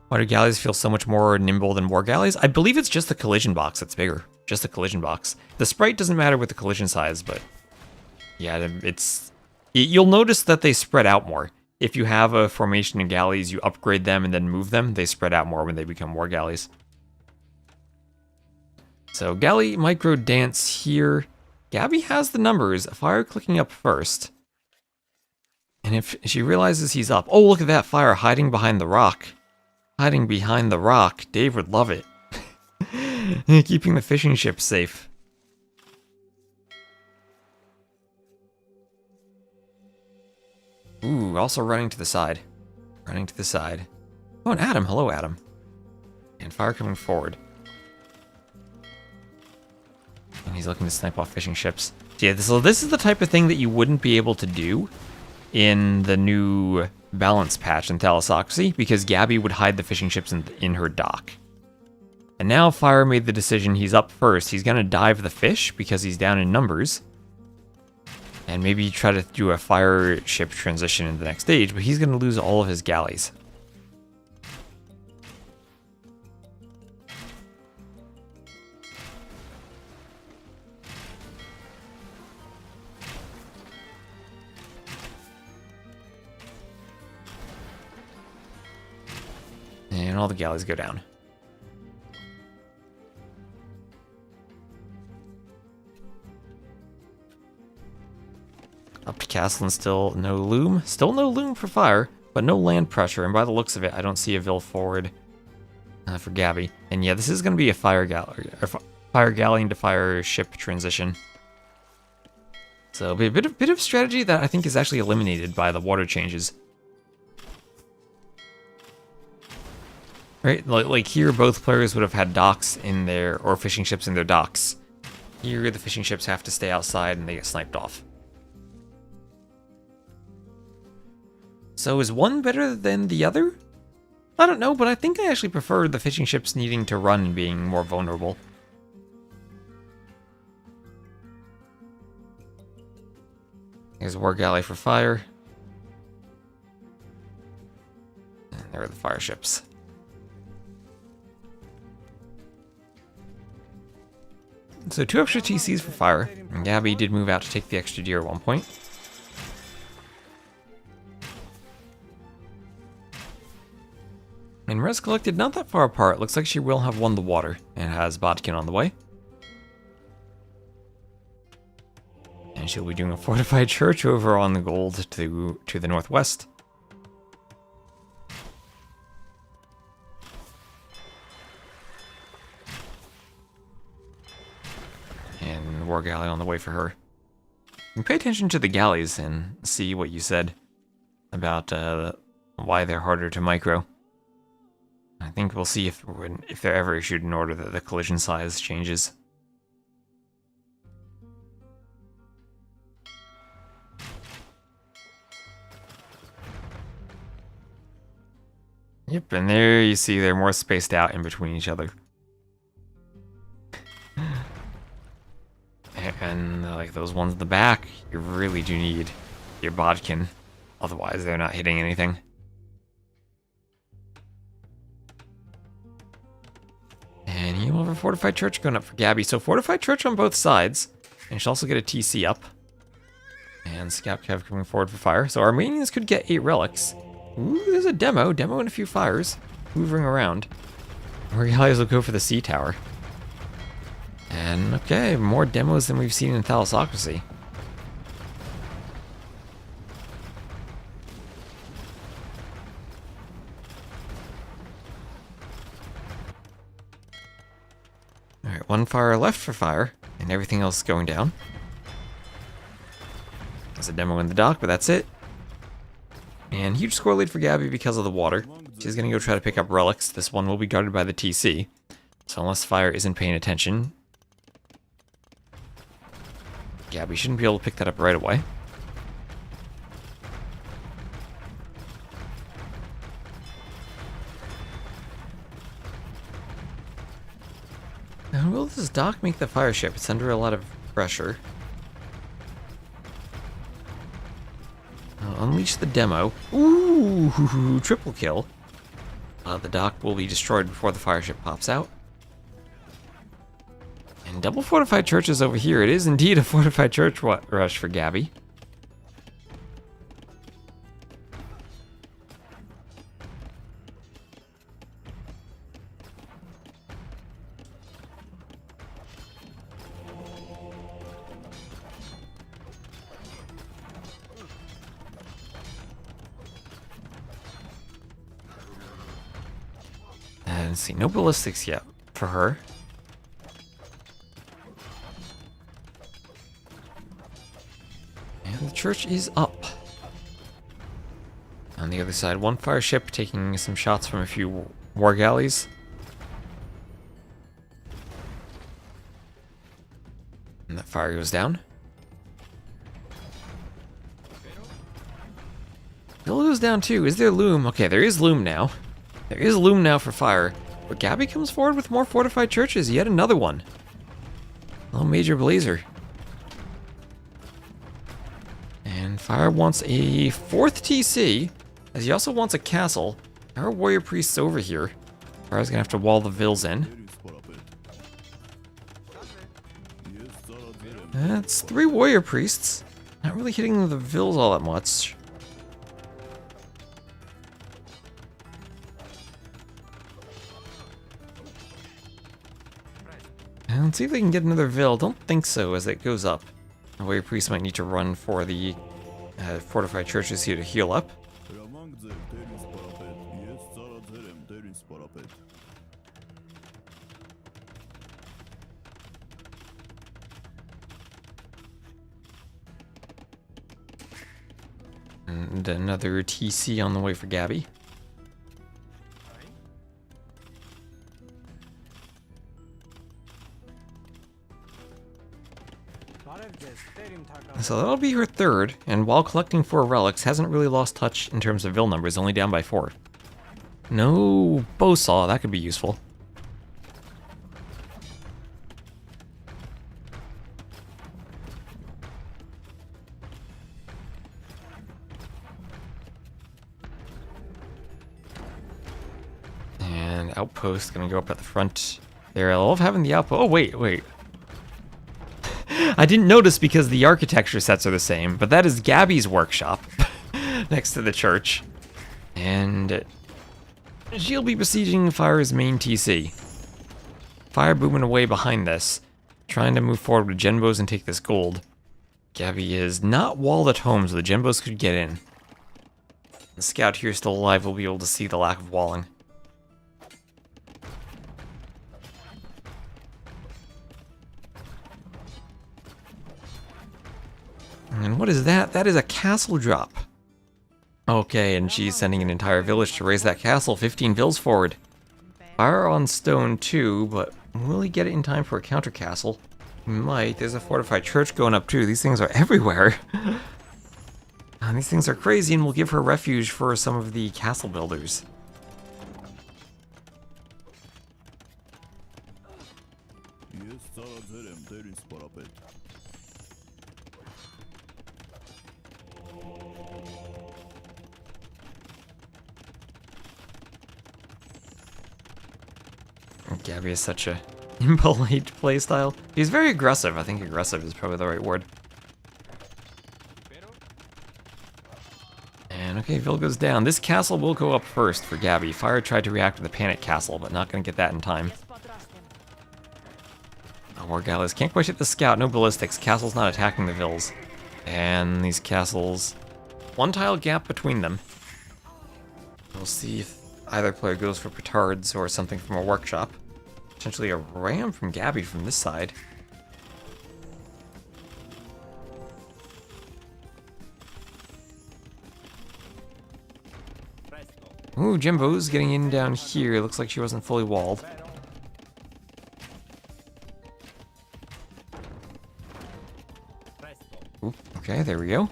Why do galleys feel so much more nimble than war galleys? I believe it's just the collision box that's bigger. Just the collision box. The sprite doesn't matter with the collision size, but yeah, you'll notice that they spread out more. If you have a formation in galleys, you upgrade them and then move them, they spread out more when they become war galleys. So galley micro dance here. Gabi has the numbers. Fire clicking up first. And if she realizes he's up, oh, look at that fire hiding behind the rock. Hiding behind the rock. Dave would love it. Keeping the fishing ship safe. Ooh, also running to the side. Running to the side. Oh, and Adam. Hello, Adam. And fire coming forward. And he's looking to snipe off fishing ships. So yeah, this is the type of thing that you wouldn't be able to do in the new balance patch in Thalassocracy because Gabi would hide the fishing ships in her dock. And now Fire made the decision he's up first. He's going to dive the fish because he's down in numbers. And maybe try to do a fire ship transition in the next stage, but he's going to lose all of his galleys. And all the galleys go down. Up to castle and still no loom. Still no loom for Fire, but no land pressure. And by the looks of it, I don't see a Vil forward for Gabi. And yeah, this is going to be a fire galleon to fire ship transition. So a bit of strategy that I think is actually eliminated by the water changes. Right, like here, both players would have had docks in their, or fishing ships in their docks. Here, the fishing ships have to stay outside and they get sniped off. So is one better than the other? I don't know, but I think I actually prefer the fishing ships needing to run and being more vulnerable. Here's a war galley for Fire. And there are the fire ships. So 2 extra TCs for Fire. And Gabi did move out to take the extra deer at one point. And res collected not that far apart. Looks like she will have won the water and has Bodkin on the way. And she'll be doing a fortified church over on the gold to the northwest. And war galley on the way for her. And pay attention to the galleys and see what you said about why they're harder to micro. I think we'll see if they're ever issued in order that the collision size changes. Yep, and there you see they're more spaced out in between each other. And like those ones in the back, you really do need your bodkin, otherwise they're not hitting anything. And you have a fortified church going up for Gabi. So fortified church on both sides. And she'll also get a TC up. And Scap Cav coming forward for Fire. So Armenians could get 8 relics. Ooh, there's a demo and a few fires. Hovering around. Realize will go for the sea tower. And okay, more demos than we've seen in Thalassocracy. Alright, 1 fire left for Fire, and everything else is going down. There's a demo in the dock, but that's it. And huge score lead for Gabi because of the water. She's gonna go try to pick up relics. This one will be guarded by the TC. So unless Fire isn't paying attention, Gabi shouldn't be able to pick that up right away. Now, will this dock make the fire ship? It's under a lot of pressure. I'll unleash the demo. Ooh, triple kill. The dock will be destroyed before the fire ship pops out. And double fortified churches over here. It is indeed a fortified church rush for Gabi. And let's see, no ballistics yet for her. And the church is up. On the other side, 1 fire ship taking some shots from a few war galleys. And that fire goes down. Bill goes down too. Is there loom? Okay, there is loom now. There is loom now for fire. But Gabi comes forward with more fortified churches. Yet another one. Oh, Major Blazer. And fire wants a 4th TC, as he also wants a castle. Our warrior priests over here. Fire's gonna have to wall the vills in. That's 3 warrior priests. Not really hitting the vills all that much. And let's see if they can get another vill. Don't think so as it goes up. The warrior priests might need to run for the fortified churches here to heal up. And another TC on the way for Gabi. So that'll be her 3rd, and while collecting 4 relics, hasn't really lost touch in terms of vill numbers, only down by 4. No bow saw, that could be useful. And outpost gonna go up at the front there. I love having the outpost. Oh, wait. I didn't notice because the architecture sets are the same, but that is Gabi's workshop next to the church. And she'll be besieging Fire's main TC. Fire booming away behind this, trying to move forward with Genbos and take this gold. Gabi is not walled at home, so the Genbos could get in. The scout here still alive will be able to see the lack of walling. And what is that? That is a castle drop. Okay, and she's sending an entire village to raise that castle 15 vills forward. Fire on stone too, but will he get it in time for a counter castle? He might. There's a fortified church going up too. These things are everywhere. And these things are crazy and will give her refuge for some of the castle builders. Gabi is such a impolite playstyle. He's very aggressive. I think aggressive is probably the right word. And okay, Vil goes down. This castle will go up first for Gabi. Fire tried to react with the panic castle, but not going to get that in time. Oh, War Gallows can't quite hit the scout. No ballistics. Castle's not attacking the Vils. And these castles, 1 tile gap between them. We'll see if either player goes for petards or something from a workshop. Potentially a ram from Gabi from this side. Ooh, Jimbo's getting in down here. Looks like she wasn't fully walled. Ooh, okay, there we go.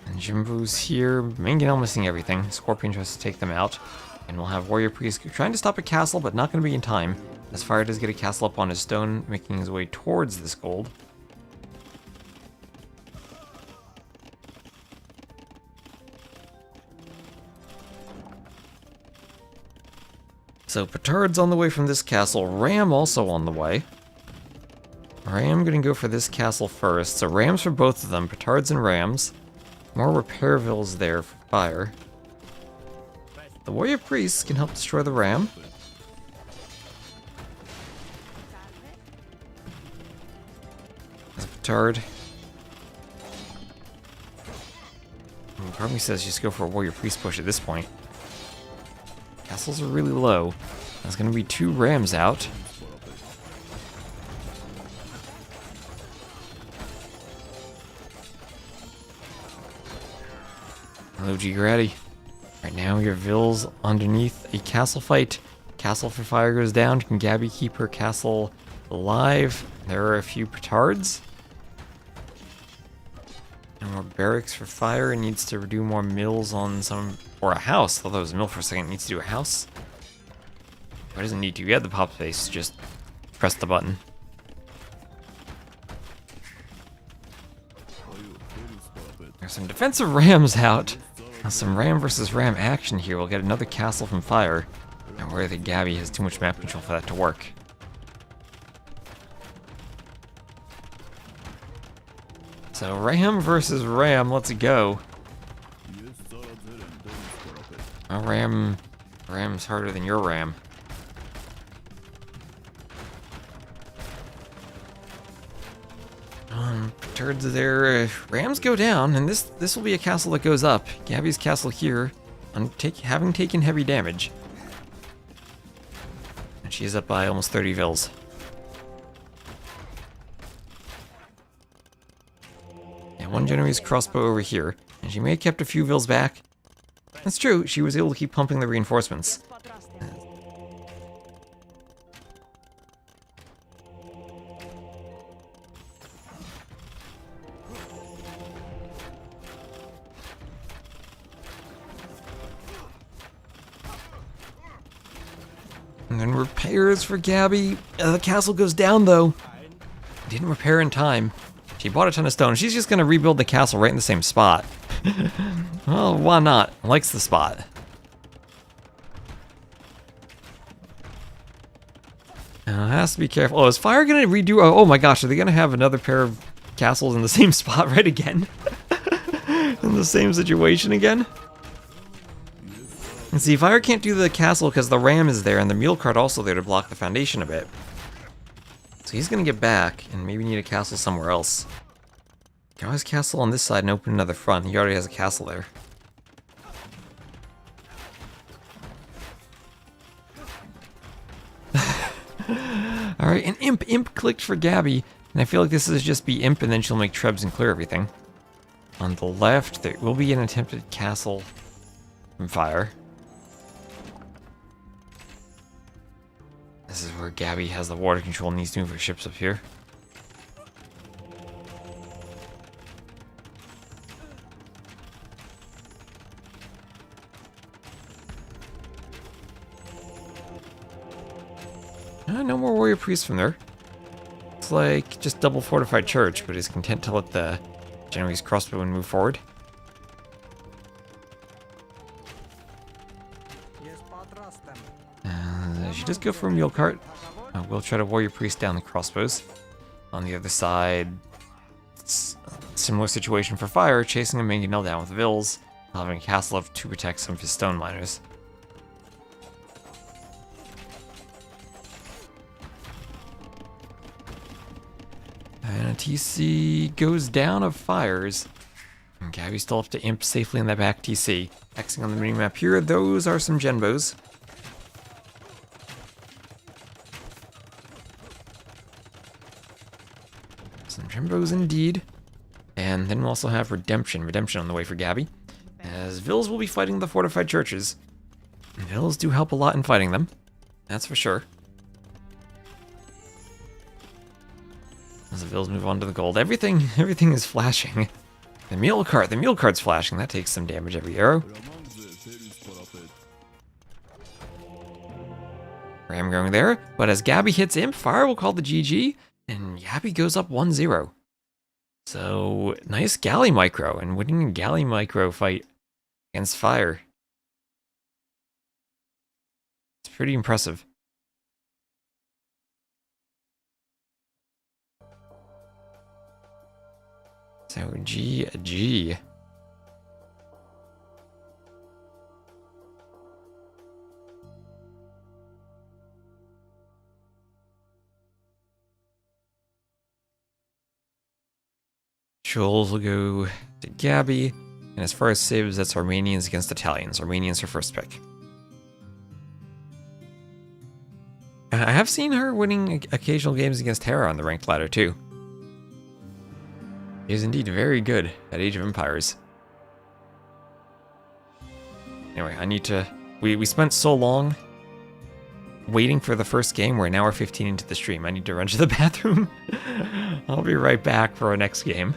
And Jimbo's here. Mangonel missing everything. Scorpion tries to take them out. And we'll have Warrior Priest trying to stop a castle, but not going to be in time. As Fire does get a castle up on his stone, making his way towards this gold. So Petard's on the way from this castle. Ram also on the way. Ram gonna go for this castle first. So Rams for both of them. Petards and Rams. More repair vills there for Fire. The Warrior Priests can help destroy the Ram. Petard. Part of me says just go for a Warrior Priest push at this point. Castles are really low. There's going to be 2 Rams out. Hello, G. Grady. Right now, your Vils underneath a castle fight. Castle for Fire goes down. Can Gabi keep her castle alive? There are a few petards. No more barracks for Fire. It needs to do more mills on some... Or a house. I thought that was a mill for a second. It needs to do a house. Why doesn't need to? You have the pop space. Just press the button. There's some defensive rams out. Now some ram versus ram action here. We'll get another castle from Fire. And where the Gabi has too much map control for that to work. So ram versus ram, let's go. Oh, ram's harder than your ram. Turds there. Rams go down, and this will be a castle that goes up. Gabi's castle here, having taken heavy damage. And she's up by almost 30 vills. Yeah, one Genoese crossbow over here, and she may have kept a few vills back. That's true, she was able to keep pumping the reinforcements. And then repairs for Gabi. The castle goes down though. Didn't repair in time. She bought a ton of stone. She's just gonna rebuild the castle right in the same spot. Well, why not? Likes the spot. Has to be careful. Oh, is Fire gonna redo? Oh my gosh, are they gonna have another pair of castles in the same spot right again? In the same situation again? And see, Fire can't do the castle because the ram is there and the mule cart also there to block the foundation a bit. So he's gonna get back and maybe need a castle somewhere else. Go his castle on this side and open another front. He already has a castle there. Alright, and Imp clicked for Gabi. And I feel like this is just be Imp and then she'll make trebs and clear everything. On the left, there will be an attempted castle from Fire. This is where Gabi has the water control and needs to move her ships up here. No more warrior priests from there. It's like just double fortified church, but is content to let the Genoese crossbowman move forward. She does go for a mule cart. We'll try to warrior priest down the crossbows. On the other side, it's a similar situation for Fire, chasing a mangonel down with vills, having a castle up to protect some of his stone miners. And a TC goes down of Fires. And Gabi's still up to Imp safely in that back TC. Xing on the minimap here, those are some Genbos. Some Genbos indeed. And then we'll also have Redemption on the way for Gabi. As Vills will be fighting the fortified churches. Vills do help a lot in fighting them. That's for sure. As the Vills move on to the gold, everything is flashing. The mule cart's flashing. That takes some damage every arrow. Ram going there, but as Gabi hits Imp, Fire will call the GG, and Gabi goes up 1-0. So, nice galley micro, and winning a galley micro fight against Fire. It's pretty impressive. So, GG. Shoals will go to Gabi, and as far as saves, that's Armenians against Italians. Armenians her first pick. I have seen her winning occasional games against Hera on the ranked ladder too. She is indeed very good at Age of Empires. Anyway, I need to... We spent so long waiting for the first game. We're an hour 15 into the stream. I need to run to the bathroom. I'll be right back for our next game.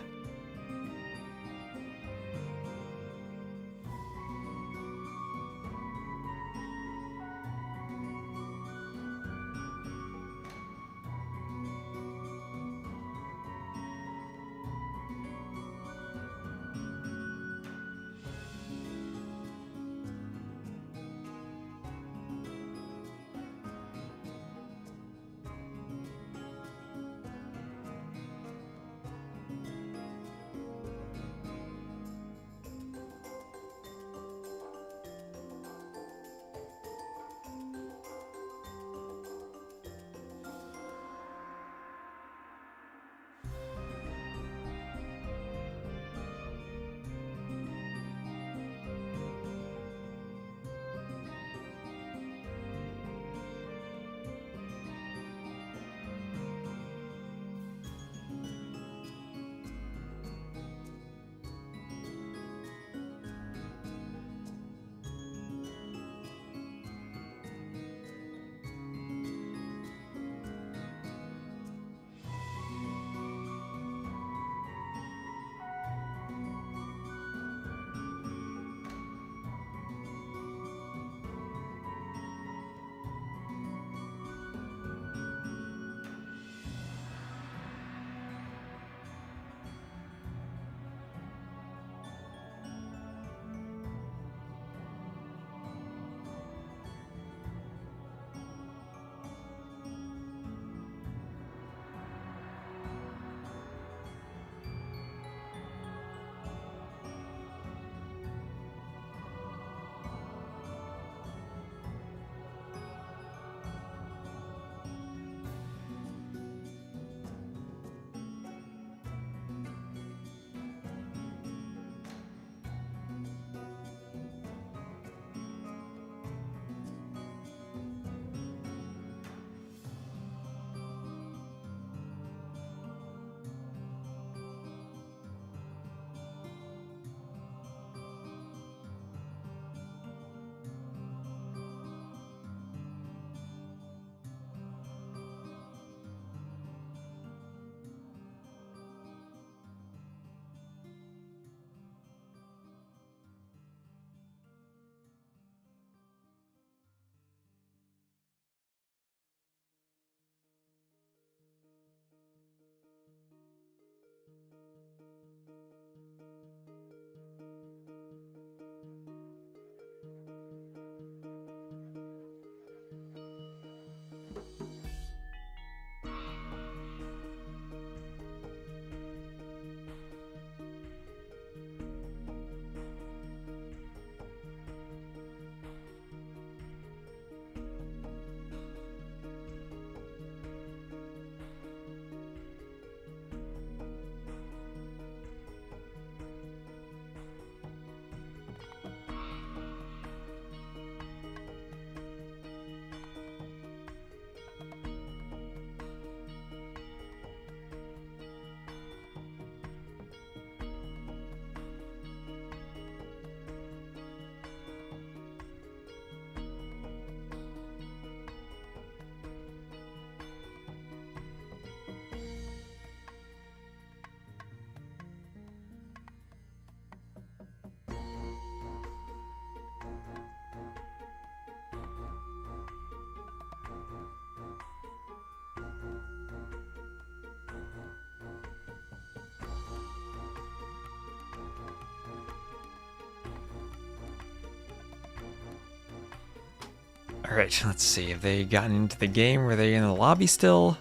Alright, let's see. Have they gotten into the game? Were they in the lobby still?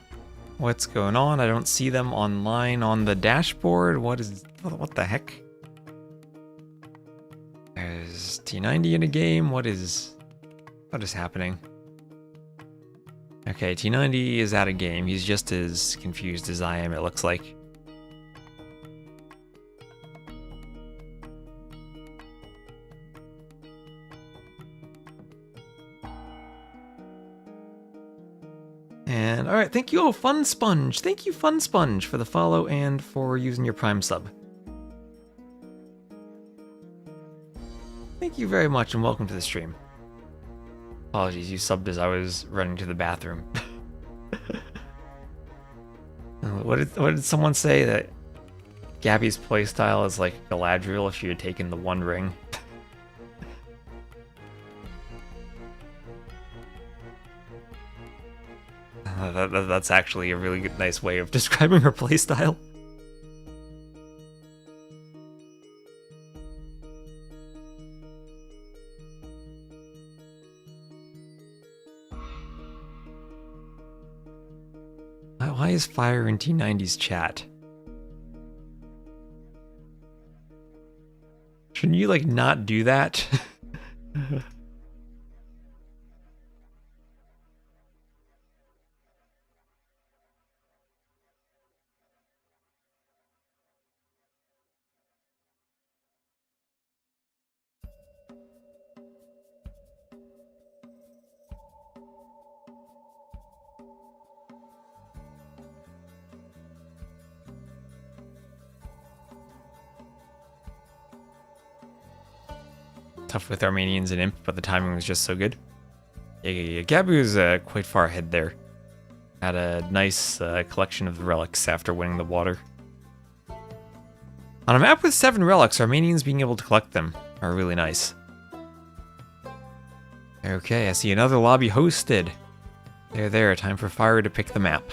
What's going on? I don't see them online on the dashboard. What the heck? There's T90 in a game. What is happening? Okay, T90 is at a game. He's just as confused as I am, it looks like. And alright, thank you, Fun Sponge. Thank you, Fun Sponge, for the follow and for using your Prime sub. Thank you very much and welcome to the stream. Apologies, you subbed as I was running to the bathroom. What did someone say? That Gabi's playstyle is like Galadriel if she had taken the One Ring. That's actually a really good, nice way of describing her playstyle. Why is fire in T90's chat? Shouldn't you, like, not do that? Tough with Armenians and Imp, but the timing was just so good. Yeah. Gabi was quite far ahead there. Had a nice collection of the relics after winning the water. On a map with 7 relics, Armenians being able to collect them are really nice. Okay, I see another lobby hosted. There, time for Fire to pick the map.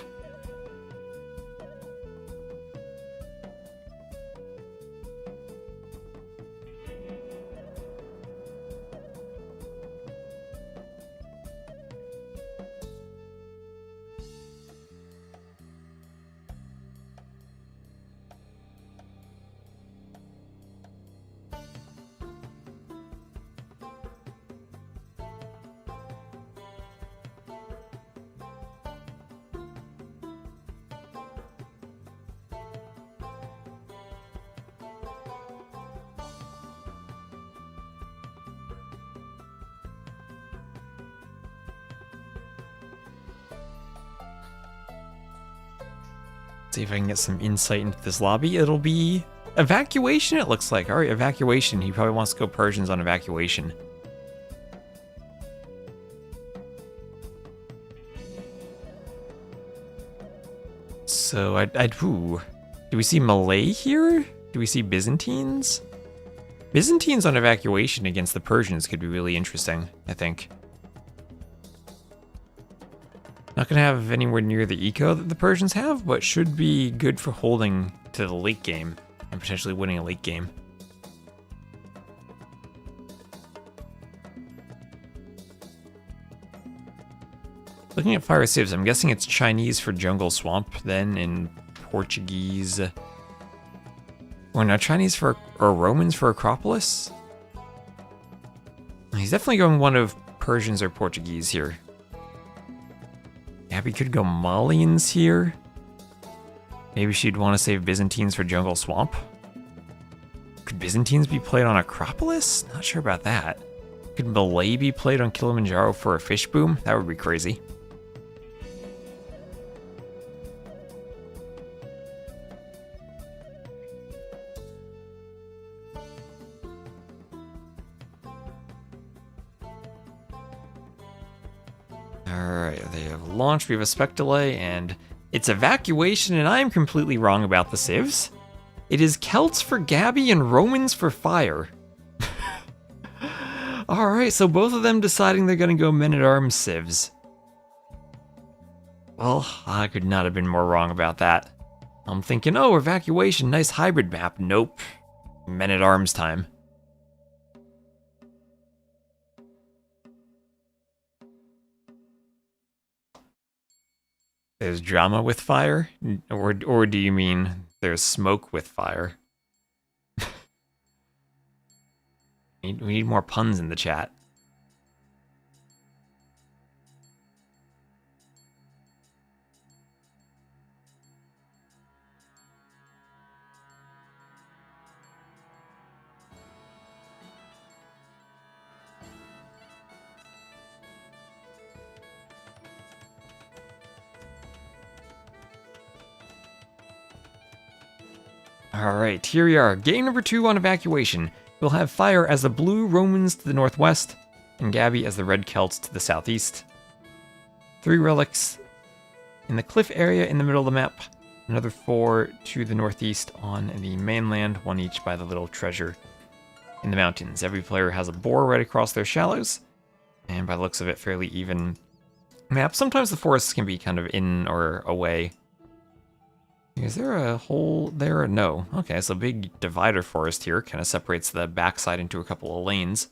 See if I can get some insight into this lobby. It'll be evacuation, it looks like. Alright, evacuation. He probably wants to go Persians on evacuation. So, do we see Malay here? Do we see Byzantines? Byzantines on evacuation against the Persians could be really interesting, I think. Not going to have anywhere near the eco that the Persians have, but should be good for holding to the late game and potentially winning a late game. Looking at fire civs, I'm guessing it's Chinese for jungle swamp, then in Portuguese. Or no, Chinese for, or Romans for Acropolis? He's definitely going one of Persians or Portuguese here. Gabi could go Malians here. Maybe she'd want to save Byzantines for jungle swamp. Could Byzantines be played on Acropolis? Not sure about that. Could Malay be played on Kilimanjaro for a fish boom? That would be crazy. Alright, they have launched, we have a spec delay, and it's evacuation, and I am completely wrong about the civs. It is Celts for Gabi and Romans for fire. Alright, so both of them deciding they're gonna go men-at-arms civs. Well, I could not have been more wrong about that. I'm thinking, oh, evacuation, nice hybrid map. Nope. Men-at-arms time. There's drama with fire? Or do you mean there's smoke with fire? We need more puns in the chat. Alright, here we are. Game number 2 on evacuation. We'll have fire as the blue Romans to the northwest, and Gabi as the red Celts to the southeast. 3 relics in the cliff area in the middle of the map. Another 4 to the northeast on the mainland, 1 each by the little treasure in the mountains. Every player has a boar right across their shallows, and by the looks of it, fairly even map. Sometimes the forests can be kind of in or away. Is there a hole there? No. Okay, so big divider forest here. Kind of separates the backside into a couple of lanes.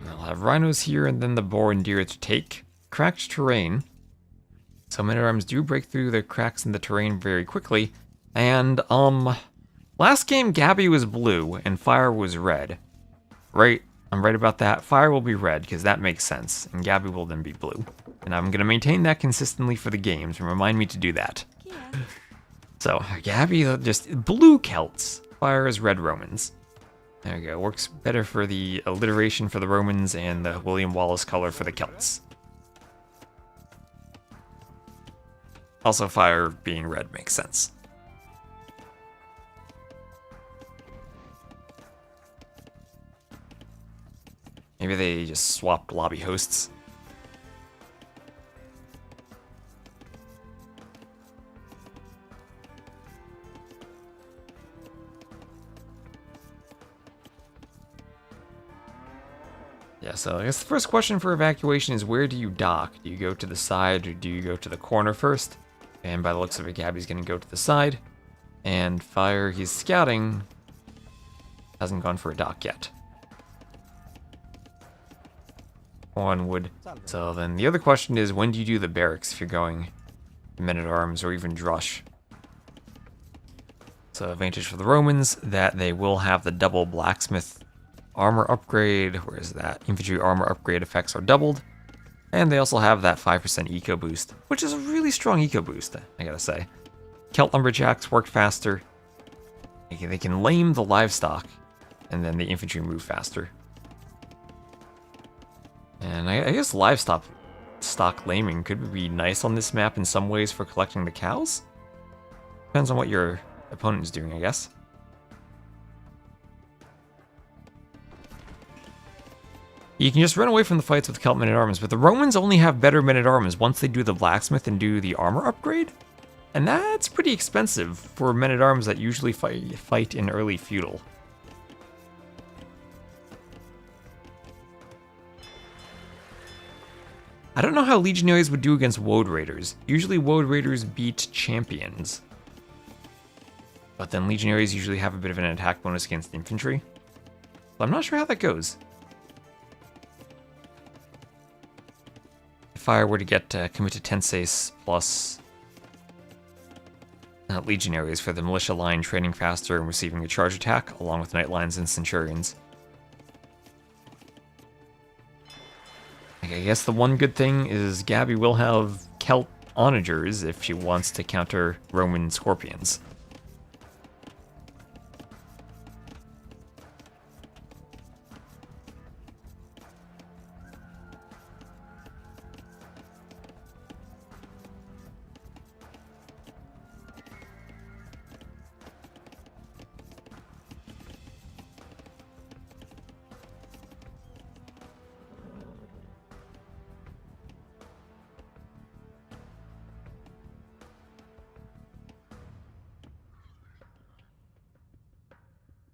I'll have rhinos here and then the boar and deer to take. Cracked terrain. So men-at-arms do break through the cracks in the terrain very quickly. And, last game Gabi was blue and fire was red. Right? I'm right about that. Fire will be red because that makes sense. And Gabi will then be blue. And I'm going to maintain that consistently for the games and remind me to do that. Yeah. So, Gabi, just blue Celts. Fire is red Romans. There you go. Works better for the alliteration for the Romans and the William Wallace color for the Celts. Also, fire being red makes sense. Maybe they just swapped lobby hosts. Yeah, so I guess the first question for evacuation is where do you dock? Do you go to the side or do you go to the corner first? And by the looks of it, Gabi's going to go to the side. And Fire, he's scouting, hasn't gone for a dock yet. One would. So then the other question is when do you do the barracks if you're going men-at-arms or even drush? So advantage for the Romans that they will have the double blacksmith armor upgrade. Where is that? Infantry armor upgrade effects are doubled. And they also have that 5% eco boost, which is a really strong eco boost, I gotta say. Celt lumberjacks work faster. They can lame the livestock, and then the infantry move faster. And I guess livestock laming could be nice on this map in some ways for collecting the cows. Depends on what your opponent is doing, I guess. You can just run away from the fights with Celt men-at-arms, but the Romans only have better men-at-arms once they do the blacksmith and do the armor upgrade. And that's pretty expensive for men-at-arms that usually fight in early feudal. I don't know how legionaries would do against woad raiders. Usually woad raiders beat champions. But then legionaries usually have a bit of an attack bonus against infantry. So I'm not sure how that goes. If I were to get committed tenses plus legionaries for the militia line training faster and receiving a charge attack, along with knight lines and centurions. I guess the one good thing is Gabi will have Celt onagers if she wants to counter Roman scorpions.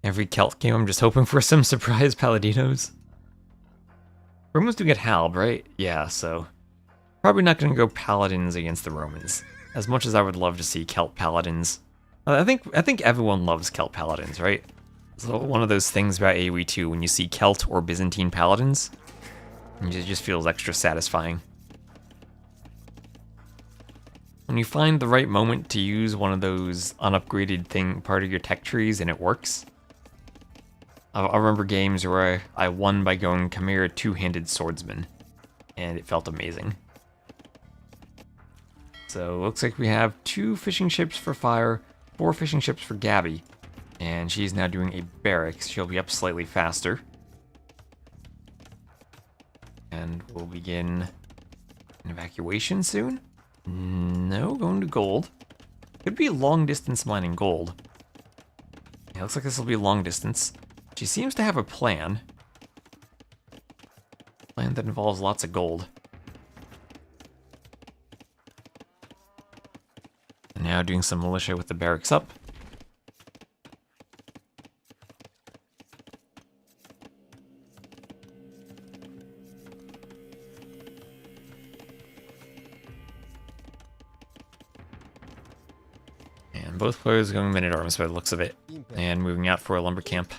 Every Celt game, I'm just hoping for some surprise Paladinos. Romans do get Halb, right? Yeah, so probably not going to go Paladins against the Romans. As much as I would love to see Celt Paladins. I think everyone loves Celt Paladins, right? So one of those things about AoE 2, when you see Celt or Byzantine Paladins, it just feels extra satisfying. When you find the right moment to use one of those unupgraded part of your tech trees and it works. I remember games where I won by going Chimera two-handed swordsman, and it felt amazing. So looks like we have 2 fishing ships for Fire, 4 fishing ships for Gabi, and she's now doing a barracks. She'll be up slightly faster. And we'll begin an evacuation soon? No, going to gold. Could be long distance mining gold. Yeah, looks like this will be long distance. She seems to have a plan. Plan that involves lots of gold. And now doing some militia with the barracks up. And both players going men-at-arms by the looks of it. And moving out for a lumber camp.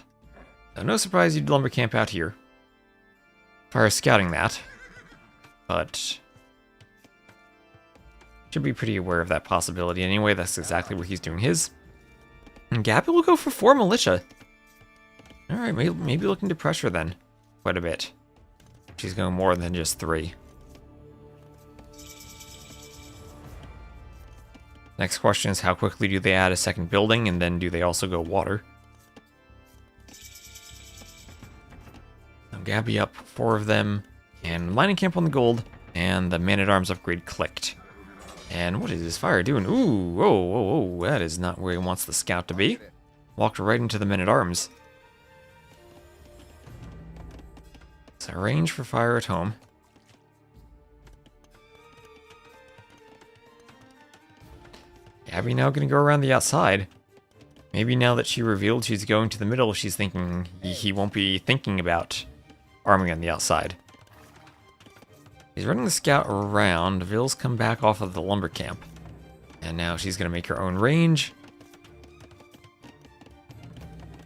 So no surprise you'd lumber camp out here. Fire scouting that. But should be pretty aware of that possibility anyway. That's exactly where he's doing his. And Gabi will go for 4 militia. Alright, maybe looking to pressure then. Quite a bit. She's going more than just 3. Next question is how quickly do they add a second building, and then do they also go water? Now Gabi up 4 of them, and mining camp on the gold, and the man-at-arms upgrade clicked. And what is this fire doing? Ooh, whoa, whoa, whoa, that is not where he wants the scout to be. Walked right into the men-at-arms. So range for fire at home. Gabi now going to go around the outside. Maybe now that she revealed she's going to the middle, she's thinking he won't be thinking about arming on the outside. He's running the scout around. Ville's come back off of the lumber camp. And now she's going to make her own range.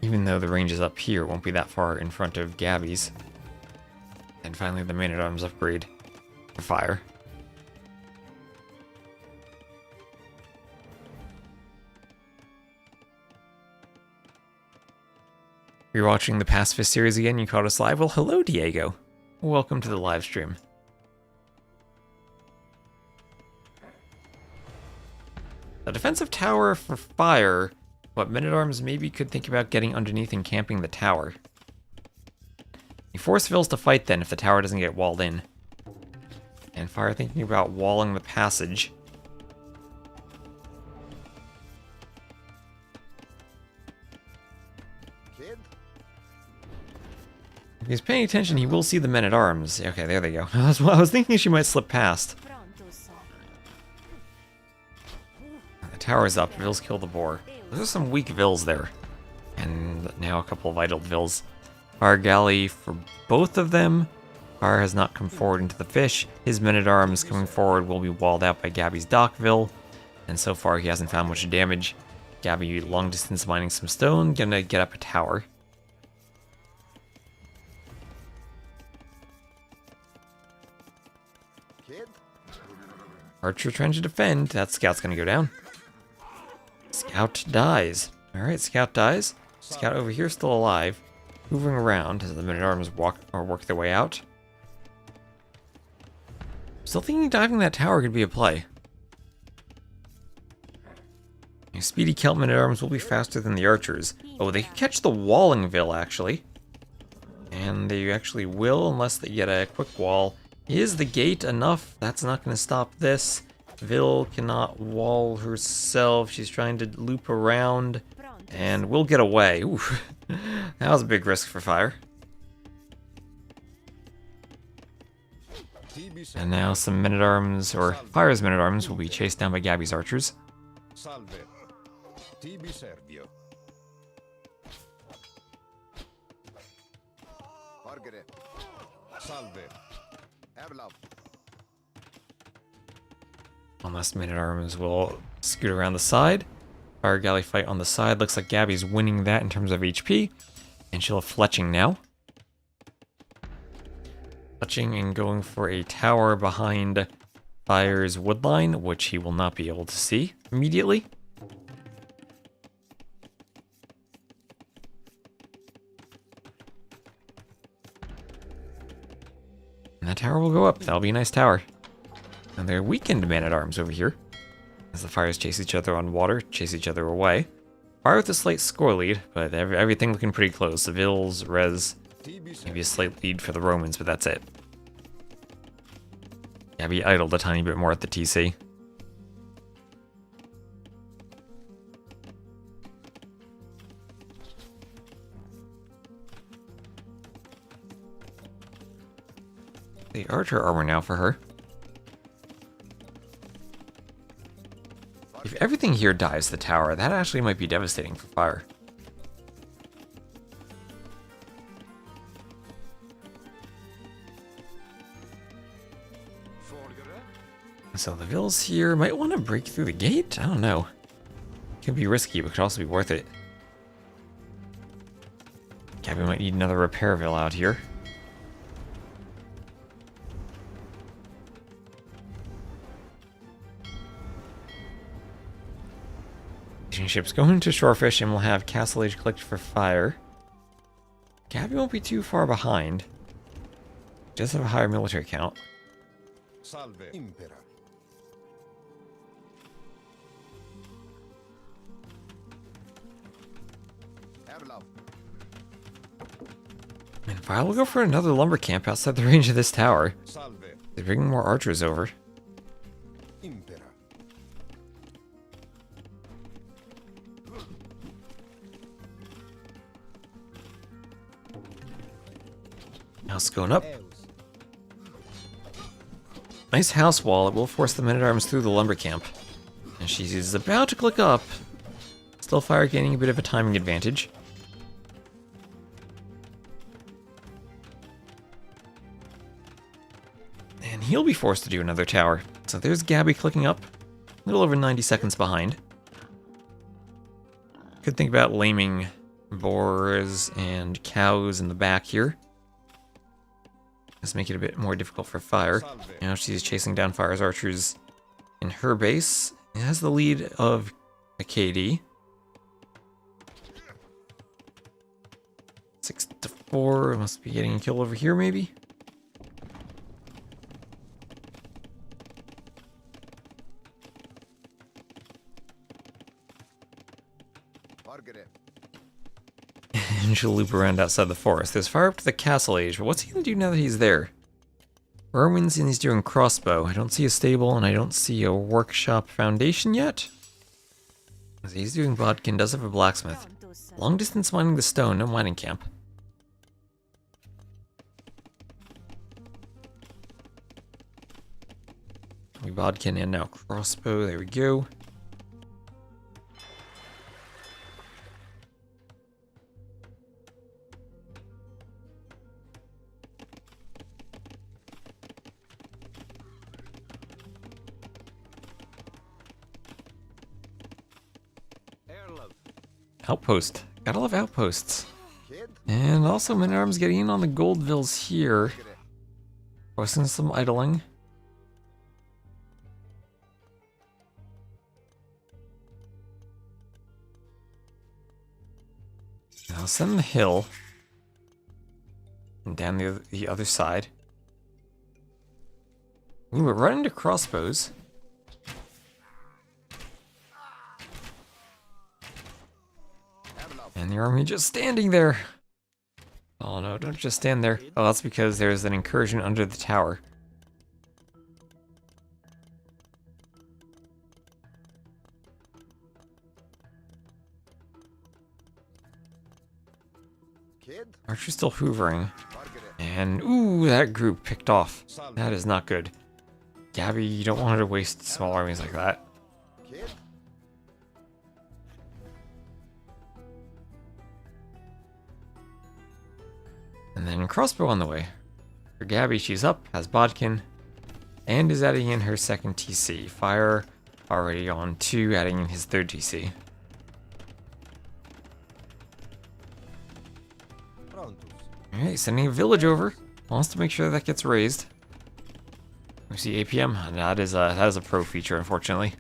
Even though the range is up here, it won't be that far in front of Gabi's. And finally the man-at-arms upgrade for fire. If you're watching the Pacifist series again, you caught us live. Well, hello, Diego. Welcome to the live stream. A defensive tower for fire. What men-at-arms maybe could think about getting underneath and camping the tower. You force Vils to fight then if the tower doesn't get walled in. And fire thinking about walling the passage. If he's paying attention, he will see the men-at-arms. Okay, there they go. I was thinking she might slip past. The tower's up. Vils kill the boar. Those are some weak Vils there. And now a couple of idled Vils. Fire galley for both of them. Fire has not come forward into the fish. His men-at-arms coming forward will be walled out by Gabi's Dockville. And so far he hasn't found much damage. Gabi long distance mining some stone. Gonna get up a tower. Archer trying to defend. That scout's gonna go down. Scout dies. Alright, scout dies. Scout over here still alive. Moving around as the men-at-arms work their way out. Still thinking diving that tower could be a play. Speedy Celt men-at-arms will be faster than the archers. Oh, they could catch the walling Ville actually. And they actually will unless they get a quick wall. Is the gate enough? That's not going to stop this. Ville cannot wall herself. She's trying to loop around. And will get away. Ooh. That was a big risk for fire. And now some men-at-arms, or fire's men-at-arms, will be chased down by Gabi's archers. One last men-at-arms will scoot around the side. Fire galley fight on the side. Looks like Gabi's winning that in terms of HP. And she'll have fletching now. Fletching and going for a tower behind Fire's woodline, which he will not be able to see immediately. And that tower will go up. That'll be a nice tower. And they're weakened man-at-arms over here. As the fires chase each other on water, chase each other away. Fire with a slight score lead, but everything looking pretty close. Seville's, Res, maybe a slight lead for the Romans, but that's it. Gabi idled a tiny bit more at the TC. the archer armor now for her. If everything here dies to the tower, that actually might be devastating for fire. So the vills here might want to break through the gate? I don't know. Could be risky, but could also be worth it. Gabi might need another repair vill out here. Ships go into Shorefish and we'll have Castle Age collected for fire. Gabi won't be too far behind. Does have a higher military count. Salve Impera. And Fire will go for another lumber camp outside the range of this tower. They're bringing more archers over. Impera. House going up. Nice house wall. It will force the men-at-arms through the lumber camp. And she's about to click up. Still Fire gaining a bit of a timing advantage. And he'll be forced to do another tower. So there's Gabi clicking up. A little over 90 seconds behind. Could think about laming boars and cows in the back here. Let's make it a bit more difficult for Fire. Now she's chasing down Fire's archers in her base. It has the lead of a KD. 6-4, must be getting a kill over here maybe? And she'll loop around outside the forest. There's Fire up to the Castle Age, but what's he gonna do now that he's there? Romans and he's doing crossbow. I don't see a stable and I don't see a workshop foundation yet. He's doing Bodkin, does have a blacksmith. Long distance mining the stone, no mining camp. We Bodkin and now crossbow, there we go. Outpost. Gotta love outposts. And also men-at-arms getting in on the gold vills here. Forcing some idling. Now send the hill. And down the other side. Ooh, we're running into crossbows. And the army just standing there. Oh no, don't just stand there. Oh, that's because there's an incursion under the tower. Archer's still hoovering. And ooh, that group picked off. That is not good. Gabi, you don't want her to waste small armies like that. And then crossbow on the way. For Gabi, she's up, has Bodkin, and is adding in her second TC. Fire already on 2, adding in his third TC. Alright, sending a village over. Wants to make sure that gets raised. We see APM. That is a pro feature, unfortunately.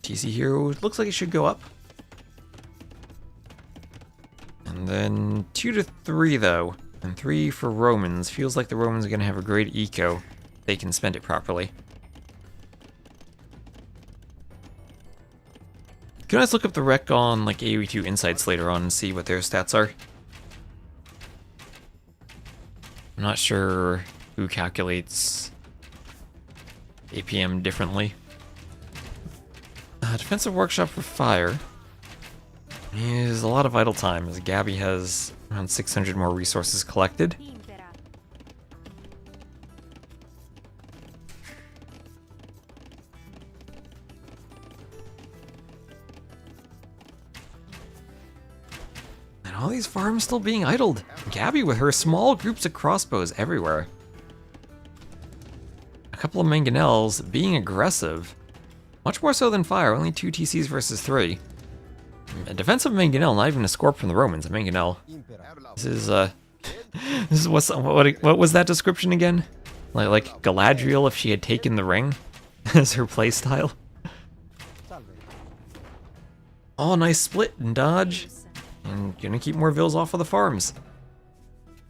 TC here looks like it should go up. And then 2 to 3 though. And 3 for Romans. Feels like the Romans are going to have a great eco. They can spend it properly. Can I just look up the rec on like AoE2 Insights later on and see what their stats are? I'm not sure who calculates APM differently. Defensive Workshop for Fire. is a lot of idle time, as Gabi has around 600 more resources collected. And all these farms still being idled. Gabi with her small groups of crossbows everywhere. A couple of mangonels being aggressive. Much more so than fire, only 2 TCs versus 3. A defensive mangonel, not even a scorp from the Romans, a mangonel. This is, this is what was that description again? Like Galadriel if she had taken the ring as her playstyle. Oh, nice split and dodge. And gonna keep more vills off of the farms.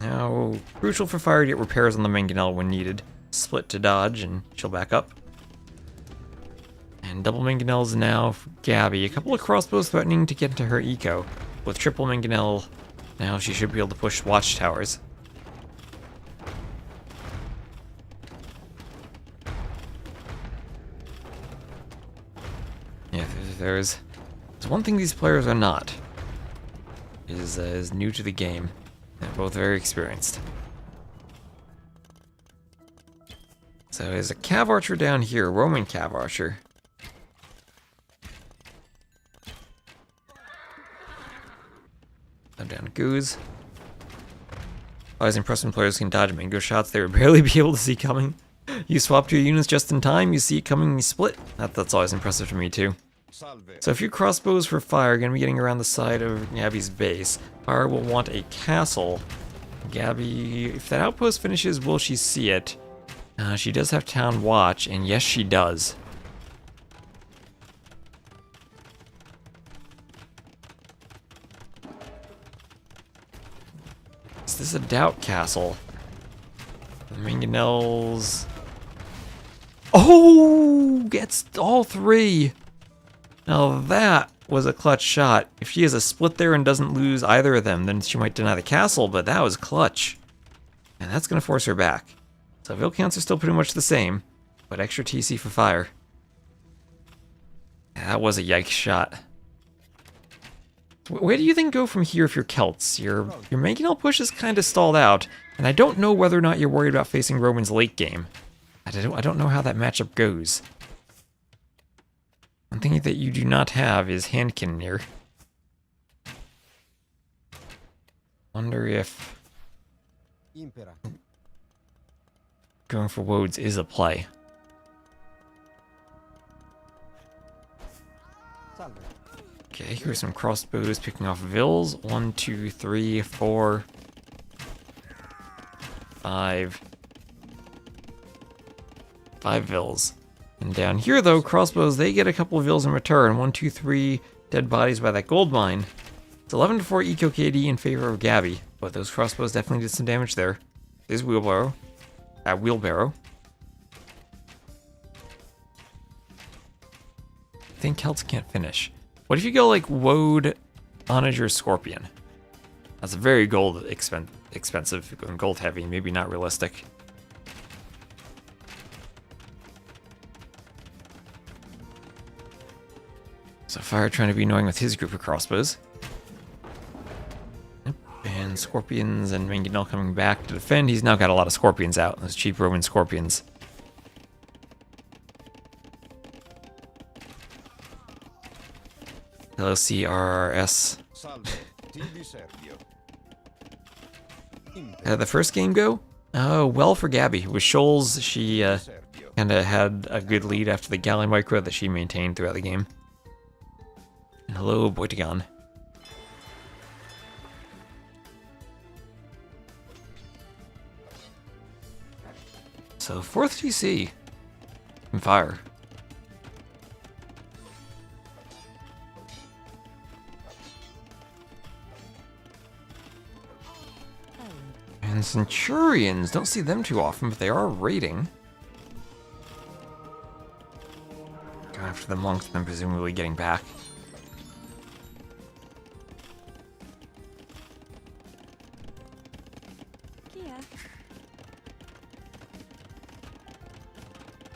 Now, crucial for fire to get repairs on the mangonel when needed. Split to dodge and she'll back up. And double mangonels now for Gabi. A couple of crossbows threatening to get into her eco. With triple mangonel, now she should be able to push watchtowers. Yeah, there's one thing these players are not. Is new to the game. They're both very experienced. So there's a cav archer down here, Roman cav archer. I'm down goose. Always impressed when players can dodge mango shots they would barely be able to see coming. You swap your units just in time, you see it coming and you split. That's always impressive for me too. So a few crossbows for fire are going to be getting around the side of Gabi's base. Fire will want a castle. Gabi, if that outpost finishes, will she see it? She does have town watch, and yes she does. Is this a doubt castle? The mangonels... Oh! Gets all 3! Now that was a clutch shot. If she has a split there and doesn't lose either of them, then she might deny the castle, but that was clutch. And that's going to force her back. So Vil counts are still pretty much the same, but extra TC for fire. Yeah, that was a yikes shot. Where do you think go from here if you're Celts? Your mangonel push is kind of stalled out, and I don't know whether or not you're worried about facing Romans late game. I don't know how that matchup goes. One thing that you do not have is hand cannoneer. Wonder if going for woads is a play. Okay, here's some crossbows picking off vills. 1, 2, 3, 4, 5. 5 vills. And down here, though, crossbows, they get a couple of vills in return. 1, 2, 3 dead bodies by that gold mine. It's 11 to 4 eco KD in favor of Gabi, but those crossbows definitely did some damage there. There's wheelbarrow. Wheelbarrow. I think Celts can't finish. What if you go like Woad, Onager, Scorpion? That's very gold expensive. If you're going gold heavy, maybe not realistic. So Fire trying to be annoying with his group of crossbows. Yep. And Scorpions and Mangonel coming back to defend. He's now got a lot of Scorpions out. Those cheap Roman Scorpions. LCRRS. How did the first game go? Oh, well for Gabi. With Shoals, she kind of had a good lead after the Galley Micro that she maintained throughout the game. And hello, Boytagon. So, 4th GC. And Fire. And Centurions, don't see them too often, but they are raiding. Go after the monks, then presumably getting back.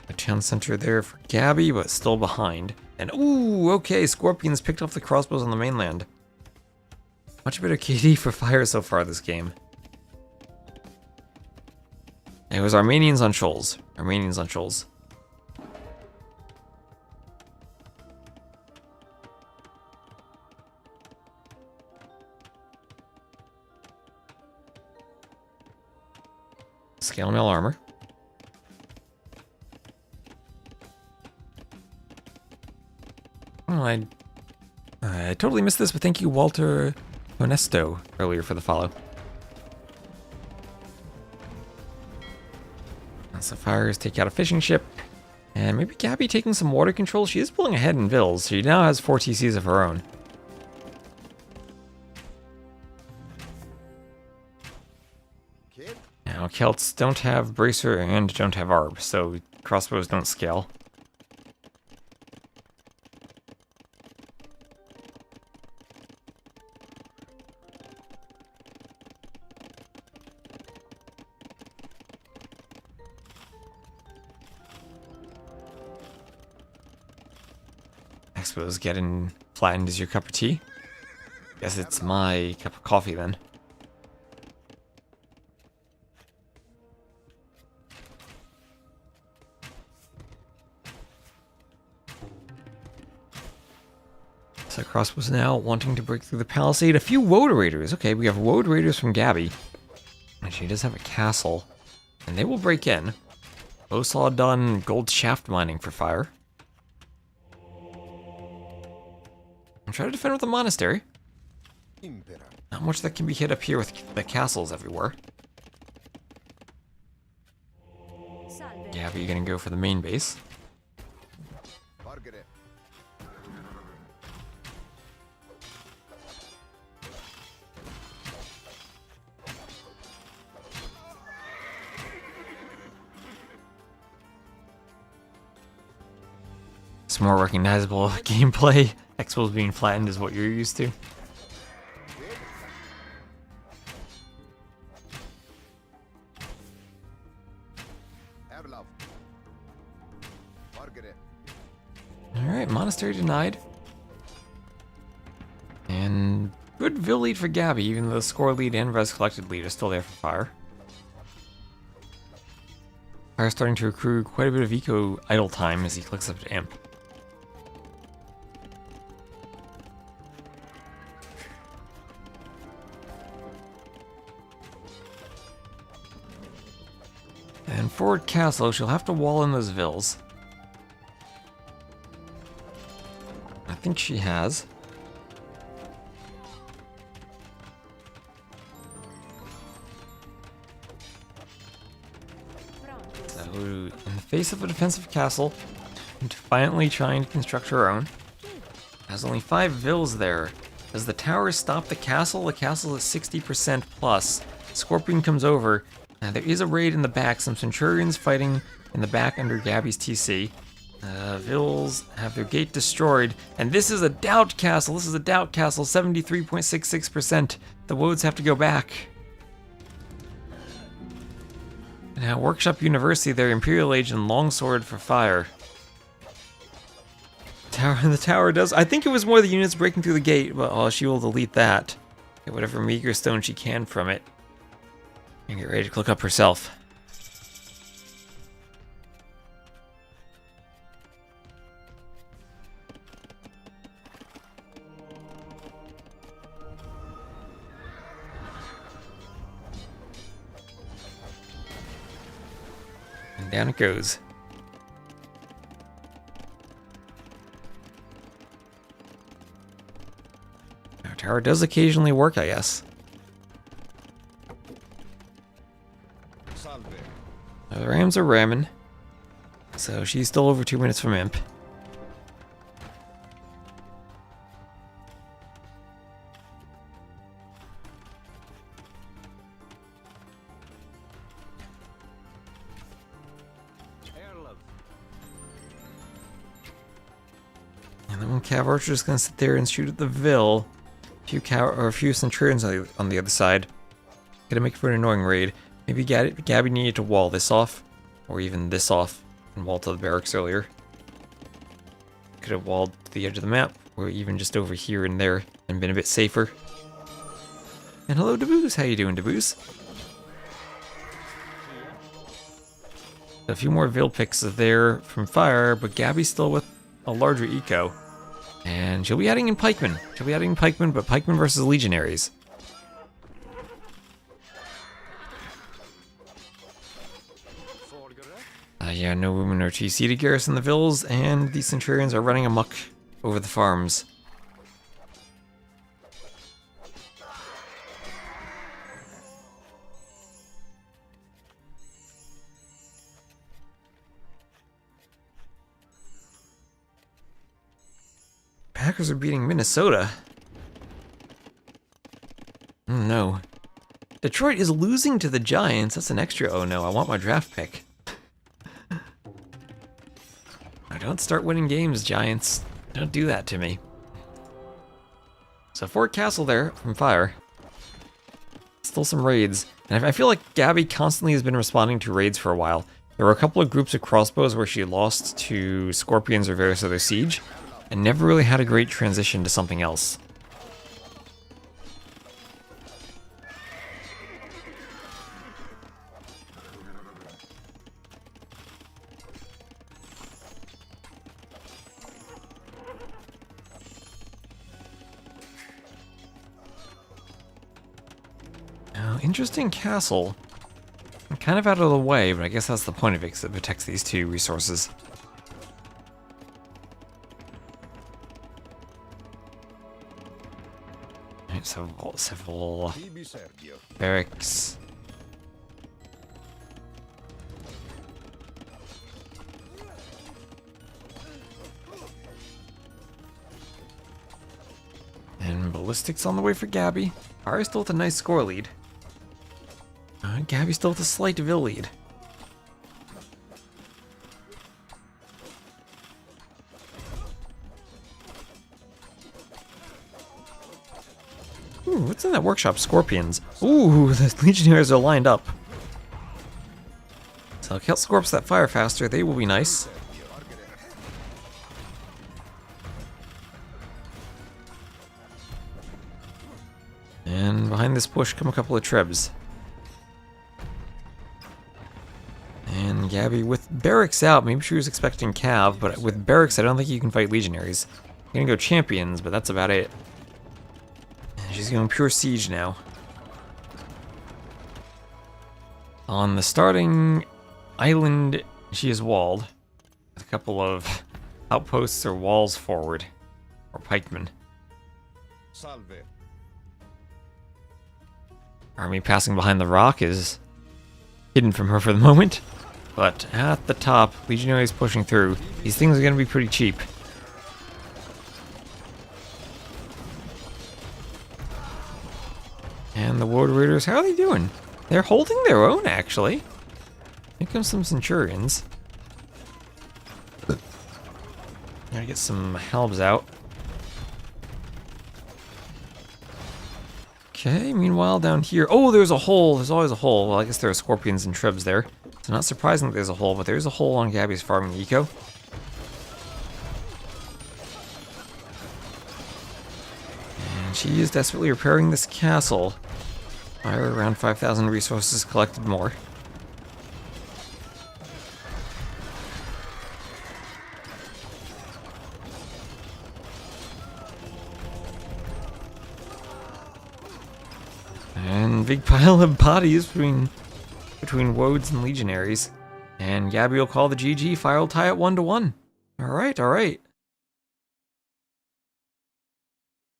A town center there for Gabi, but still behind. And ooh, okay, Scorpions picked off the crossbows on the mainland. Much better KD for fire so far this game. It was Armenians on shoals. Armenians on shoals. Scale mail armor. Oh, I totally missed this, but thank you, Walter Honesto, earlier for the follow. So fires take out a fishing ship. And maybe Gabi taking some water control. She is pulling ahead in Vils. She now has 4 TCs of her own. Now, Celts don't have Bracer and don't have Arb, so crossbows don't scale. I suppose getting flattened is your cup of tea? Guess it's my cup of coffee then. So crossbows now wanting to break through the palisade. A few Woad Raiders. Okay, we have Woad Raiders from Gabi. And she does have a castle. And they will break in. Bowsaw done gold shaft mining for fire. And try to defend with a monastery. Not much that can be hit up here with the castles everywhere. Gabi gonna go for the main base. Some more recognizable gameplay. Expos being flattened is what you're used to. Alright, monastery denied. And good Vil lead for Gabi, even though the score lead and res collected lead are still there for fire. Fire starting to accrue quite a bit of eco idle time as he clicks up to imp. And forward castle, she'll have to wall in those Vils. I think she has. So, in the face of a defensive castle, defiantly trying to construct her own. Has only 5 Vils there. As the towers stop the castle is 60% plus. Scorpion comes over. There is a raid in the back, some Centurions fighting in the back under Gabi's TC. Vils have their gate destroyed, and this is a doubt castle. 73.66%. The Woads have to go back. Now, Workshop University, their Imperial Age and Longsword for fire. The tower does. I think it was more the units breaking through the gate, but she will delete that. Get whatever meager stone she can from it. And get ready to click up herself. And down it goes. Our tower does occasionally work, I guess. The Rams are ramming, so she's still over 2 minutes from imp. And then one Cav Archer is going to sit there and shoot at the Vil. A few Centurions on the other side. Gonna make for an annoying raid. Maybe Gabi needed to wall this off, or even this off, and wall to the barracks earlier. Could have walled to the edge of the map, or even just over here and there, and been a bit safer. And hello, Daboose. How you doing, Daboose? A few more Vil picks there from Fire, but Gabi's still with a larger eco. And she'll be adding in Pikemen. But Pikemen versus Legionaries. Yeah, no room in our TC to garrison the Vils, and the Centurions are running amok over the farms. Packers are beating Minnesota. Oh no. Detroit is losing to the Giants. That's an extra oh no. I want my draft pick. Don't start winning games, Giants. Don't do that to me. So Fort Castle there from Fire. Still some raids. And I feel like Gabi constantly has been responding to raids for a while. There were a couple of groups of crossbows where she lost to Scorpions or various other siege, and never really had a great transition to something else. Interesting castle. I'm kind of out of the way, but I guess that's the point of it, because it protects these two resources. Alright, so several barracks. And ballistics on the way for Gabi. Ari's still with a nice score lead. Gabi's still with a slight Vil lead. Ooh, what's in that workshop? Scorpions. Ooh, the Legionnaires are lined up. So kill Scorps that fire faster. They will be nice. And behind this bush come a couple of Trebs. And Gabi with barracks out. Maybe she was expecting Cav, but with barracks I don't think you can fight Legionaries. You're gonna go Champions, but that's about it. And she's going pure siege now. On the starting island, she is walled. With a couple of outposts or walls forward. Or pikemen. Salve. Army passing behind the rock is hidden from her for the moment. But at the top, Legionaries pushing through. These things are going to be pretty cheap. And the Wood Raiders, how are they doing? They're holding their own, actually. Here comes some Centurions. Gotta get some Halbs out. Okay, meanwhile down here... Oh, there's a hole! There's always a hole. Well, I guess there are Scorpions and Trebs there. So not surprising that there's a hole, but there's a hole on Gabi's farming eco. And she is desperately repairing this castle. Fire around 5,000 resources collected more. And big pile of bodies between Woads and Legionaries. And Gabi will call the GG. Fire will tie it 1-1. Alright, alright.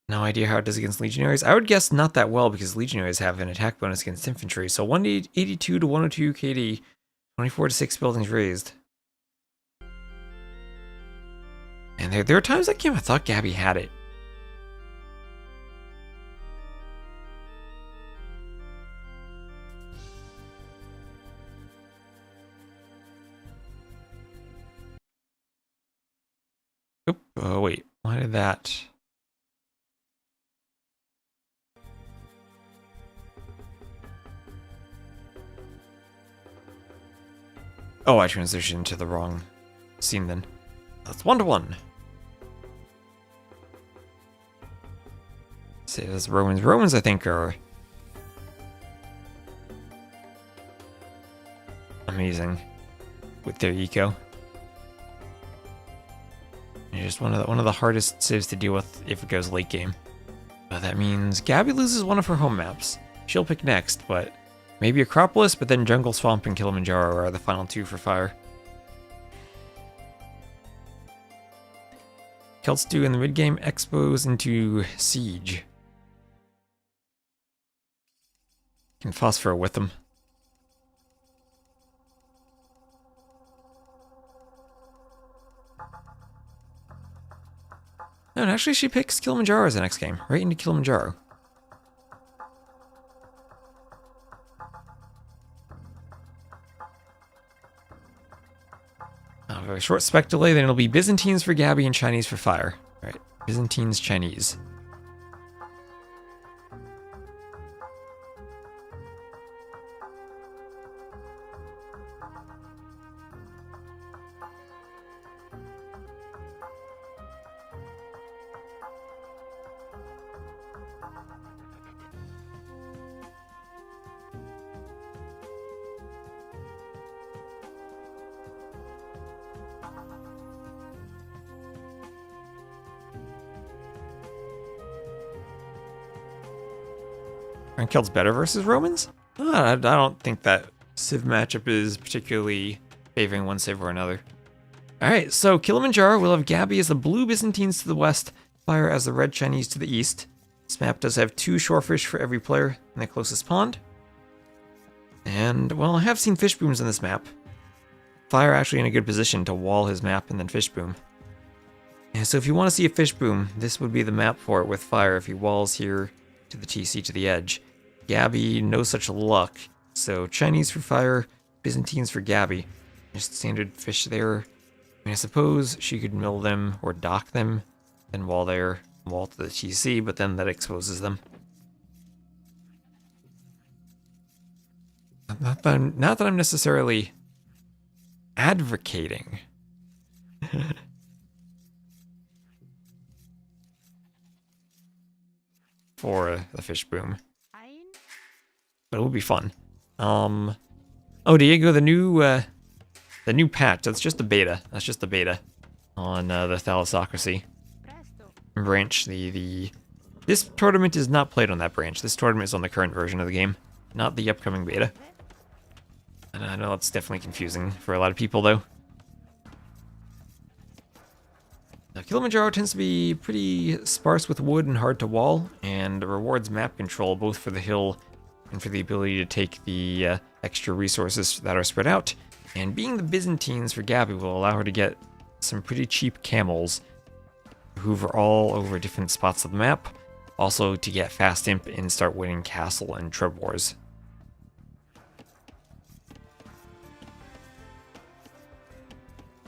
No idea how it does against Legionaries. I would guess not that well because Legionaries have an attack bonus against infantry. So 182 to 102 KD. 24 to 6 buildings raised. And there are times that game I thought Gabi had it. Oop, oh wait, why did that? Oh, I transitioned to the wrong scene then. That's 1-1. See, that's Romans. Romans, I think, are amazing with their eco. And just one of the hardest civs to deal with if it goes late game. But that means Gabi loses one of her home maps. She'll pick next, but maybe Acropolis, but then Jungle Swamp and Kilimanjaro are the final two for fire. Celts do in the mid game, Expos into Siege. Can Phosphor with them. No, and actually she picks Kilimanjaro as the next game. Right into Kilimanjaro. Oh, very short spec delay, then it'll be Byzantines for Gabi and Chinese for fire. Alright, Byzantines, Chinese. Aren't Celts better versus Romans? I don't think that Civ matchup is particularly favoring one Civ or another. Alright, so Kilimanjaro will have Gabi as the blue Byzantines to the west, fire as the red Chinese to the east. This map does have 2 shorefish for every player in the closest pond. And, well, I have seen fish booms in this map. Fire actually in a good position to wall his map and then fish boom. And so if you want to see a fish boom, this would be the map for it with fire if he walls here to the TC to the edge. Gabi, no such luck. So Chinese for fire, Byzantines for Gabi. Just standard fish there. I mean, I suppose she could mill them or dock them, then wall there, wall to the TC, but then that exposes them. Not that I'm necessarily advocating. For the fish boom. But it will be fun. Oh, Diego, the new patch. That's just a beta. That's just a beta on the Thalassocracy branch. This tournament is not played on that branch. This tournament is on the current version of the game, not the upcoming beta. And I know it's definitely confusing for a lot of people, though. Now, Kilimanjaro tends to be pretty sparse with wood and hard to wall, and rewards map control both for the hill and for the ability to take the extra resources that are spread out. And being the Byzantines for Gabi will allow her to get some pretty cheap camels, hoover all over different spots of the map, also to get fast imp and start winning castle and trib wars.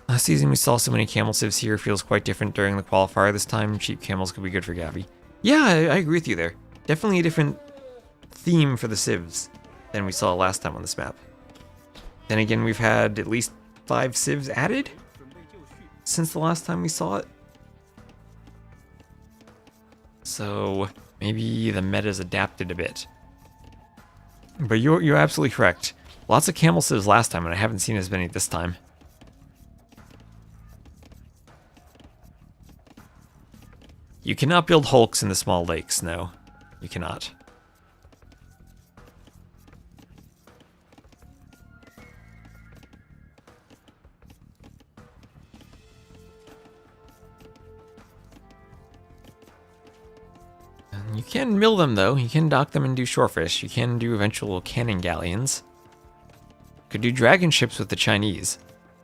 Last season we saw so many camel civs here, feels quite different during the qualifier this time. Cheap camels could be good for Gabi. Yeah, I agree with you there. Definitely a different theme for the civs than we saw last time on this map. Then again, we've had at least 5 civs added since the last time we saw it. So maybe the meta's adapted a bit. But you're absolutely correct. Lots of camel civs last time, and I haven't seen as many this time. You cannot build hulks in the small lakes, no. You cannot. And you can mill them, though. You can dock them and do shorefish. You can do eventual cannon galleons. Could do dragon ships with the Chinese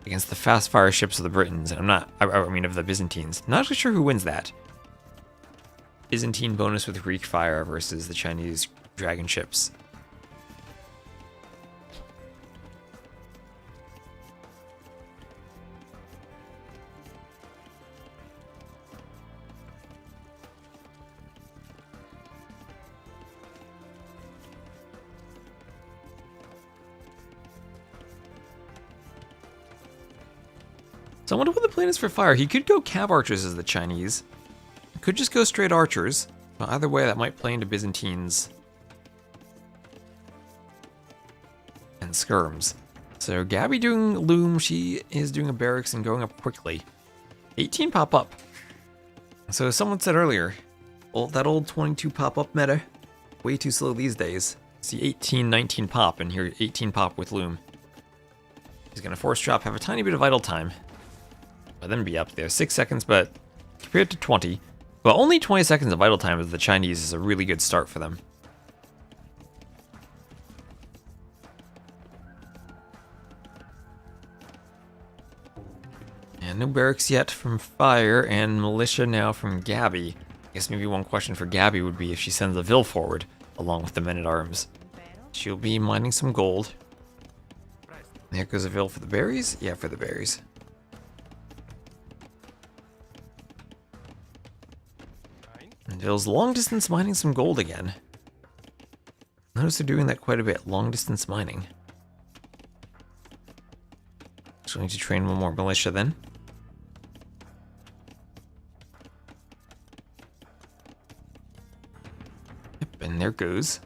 against the fast fire ships of the Britons. And I mean of the Byzantines. I'm not actually sure who wins that. Byzantine bonus with Greek fire versus the Chinese dragon ships. So I wonder what the plan is for fire. He could go cav archers as the Chinese. Could just go straight archers, but either way that might play into Byzantines and skirms. So Gabi doing loom, she is doing a barracks and going up quickly. 18 pop up. So as someone said earlier, that old 22 pop up meta, way too slow these days. See 18, 19 pop, and here 18 pop with loom. He's gonna force drop, have a tiny bit of idle time, but then be up there. 6 seconds, but compared to 20, well, only 20 seconds of idle time as the Chinese is a really good start for them. And no barracks yet from Fire, and militia now from Gabi. I guess maybe one question for Gabi would be if she sends a Vil forward, along with the men-at-arms. She'll be mining some gold. There goes a Vil for the berries? Yeah, for the berries. And Vil's long distance mining some gold again. Notice they're doing that quite a bit, long distance mining. So we need to train one more militia then. Yep, and there goes.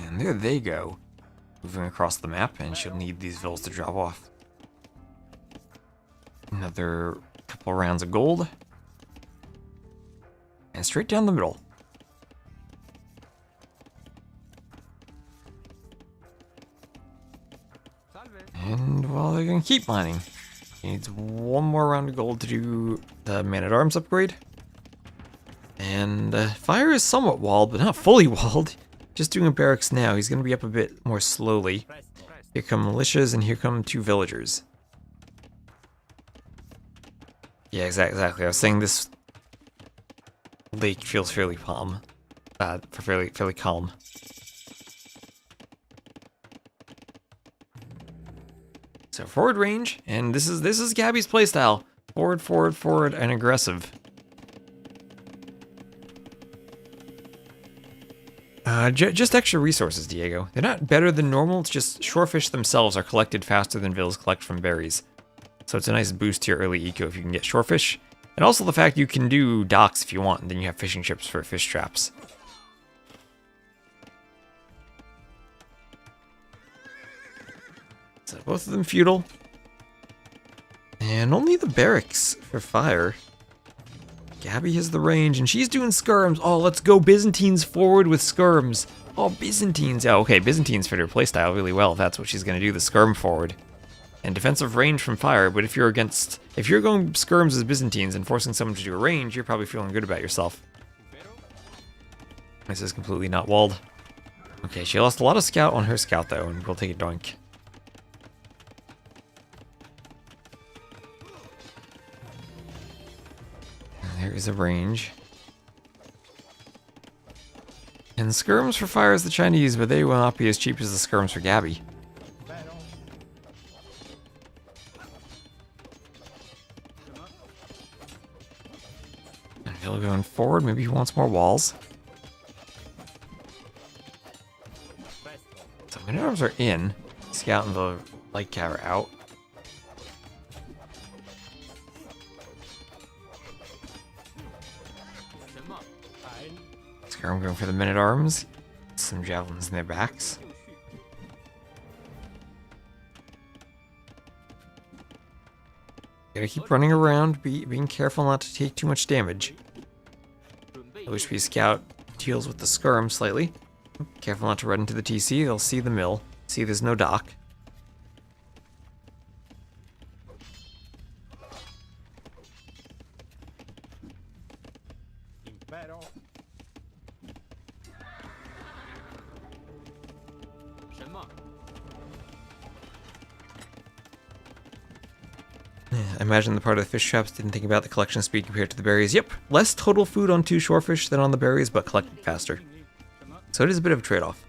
And there they go. Moving across the map, and she'll need these vills to drop off. Another couple rounds of gold. And straight down the middle. And well, they're gonna keep mining. He needs one more round of gold to do the man-at-arms upgrade. And Fire is somewhat walled, but not fully walled. Just doing a barracks now. He's gonna be up a bit more slowly. Here come militias, and here come 2 villagers. Yeah, exactly. I was saying this lake feels fairly calm. Fairly calm. So forward range, and this is Gabi's playstyle. Forward, and aggressive. Just extra resources, Diego. They're not better than normal, it's just shorefish themselves are collected faster than vills collect from berries. So it's a nice boost to your early eco if you can get shorefish. And also the fact you can do docks if you want, and then you have fishing chips for fish traps. So both of them feudal. And only the barracks for Fire. Gabi has the range, and she's doing skirms. Oh, let's go Byzantines forward with skirms. Oh, Byzantines. Oh, okay, Byzantines fit her playstyle really well if that's what she's going to do, the skirm forward. And defensive range from Fire, but if you're going skirms as Byzantines and forcing someone to do a range, you're probably feeling good about yourself. This is completely not walled. Okay, she lost a lot of scout on her scout, though, and we'll take a doink. There is a range. And skirms for Fire is the Chinese, but they will not be as cheap as the skirms for Gabi. And Vil going forward, maybe he wants more walls. So men-at-arms are in. Scout and the light cav are out. I'm going for the men-at-arms. Some javelins in their backs. Gotta keep running around, being careful not to take too much damage. OHP Scout deals with the skirm slightly. Careful not to run into the TC, they'll see the mill. See there's no dock. I imagine the part of the fish traps didn't think about the collection speed compared to the berries. Yep, less total food on 2 shorefish than on the berries, but collected faster. So it is a bit of a trade-off.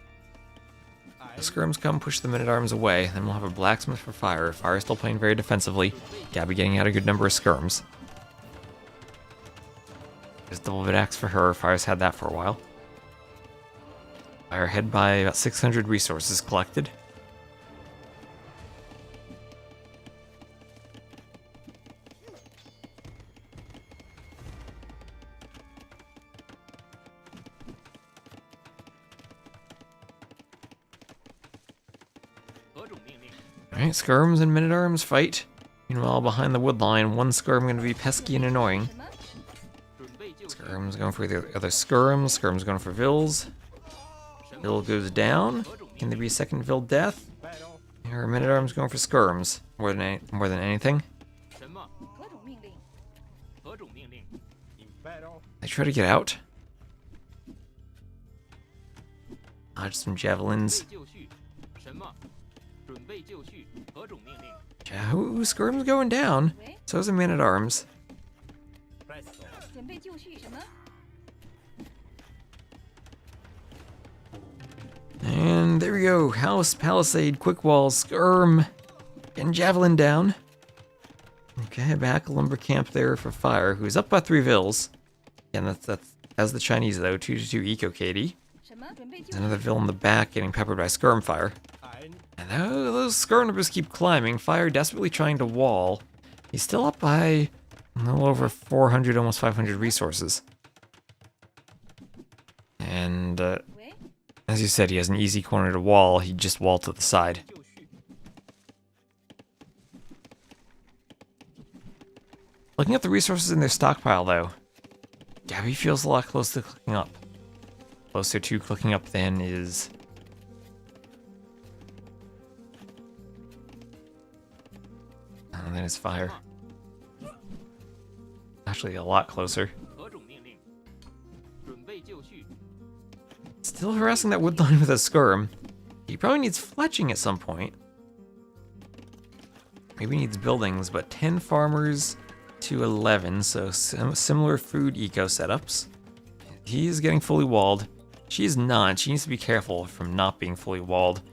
The skirms come, push the men-at-arms away, then we'll have a blacksmith for Fire. Fire still playing very defensively. Gabi getting out a good number of skirms. There's double bit axe for her. Fire's had that for a while. Fire ahead by about 600 resources collected. Alright, skirms and men-at-arms fight. Meanwhile, behind the wood line, one skirm going to be pesky and annoying. Skirm's going for the other skirms. Skirm's going for Vils. Vil goes down. Can there be a second Vil death? Or men-at-arms going for skirms more than anything. I try to get out. Dodge some javelins. Ooh, skirm's going down. So is a man-at-arms. And there we go. House, palisade, quick wall, skirm, and javelin down. Okay, back lumber camp there for fire, who's up by 3 Vils. Again, that's the Chinese though. 2-2 eco KD. There's another Vil in the back getting peppered by skirm fire. And those skirm numbers keep climbing. Fire desperately trying to wall. He's still up by a little over 400, almost 500 resources. And as you said, he has an easy corner to wall. He just walled to the side. Looking at the resources in their stockpile, though, Gabi feels a lot closer to clicking up. Closer to clicking up than is... And then his fire. Actually, a lot closer. Still harassing that wood line with a skirm. He probably needs fletching at some point. Maybe needs buildings, but 10 farmers to 11, so similar food eco setups. He's getting fully walled. She is not. She needs to be careful from not being fully walled.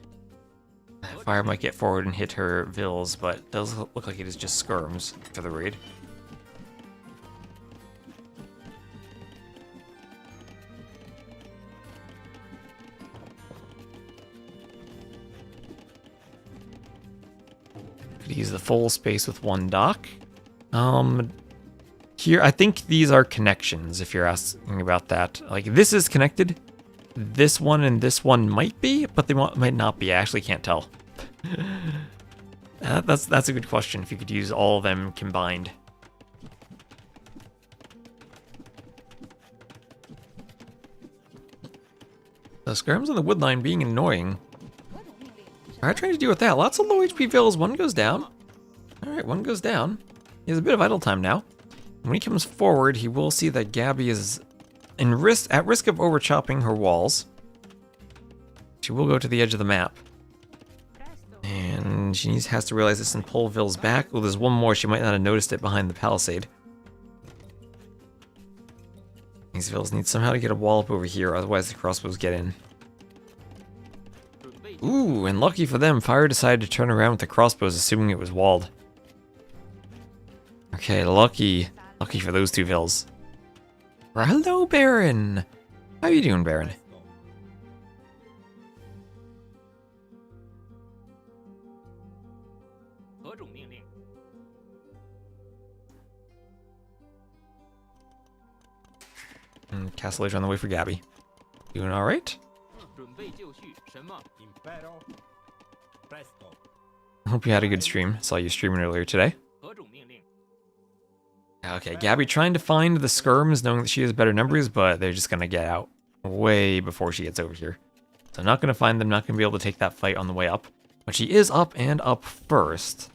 Fire might get forward and hit her Vils, but it does look like it is just skirms for the raid. Could use the full space with 1 dock. Here, I think these are connections, if you're asking about that. Like, this is connected. This one and this one might be, but they might not be. I actually can't tell. That's a good question, if you could use all of them combined. The skirms on the wood line being annoying. Alright, trying to deal with that. Lots of low HP Vils. 1 goes down. Alright, 1 goes down. He has a bit of idle time now. When he comes forward, he will see that Gabi is at risk of overchopping her walls. She will go to the edge of the map. And she has to realize this and pull Vils back. Well, there's one more. She might not have noticed it behind the palisade. These Vils need somehow to get a wall up over here, otherwise the crossbows get in. Ooh, and lucky for them, Fire decided to turn around with the crossbows, assuming it was walled. Okay, lucky for those 2 Vils. Hello, Baron! How you doing, Baron? And Castle Age on the way for Gabi. Doing alright? Hope you had a good stream. Saw you streaming earlier today. Okay, Gabi trying to find the skirms, knowing that she has better numbers, but they're just gonna get out way before she gets over here. So not gonna find them, not gonna be able to take that fight on the way up. But she is up and up first.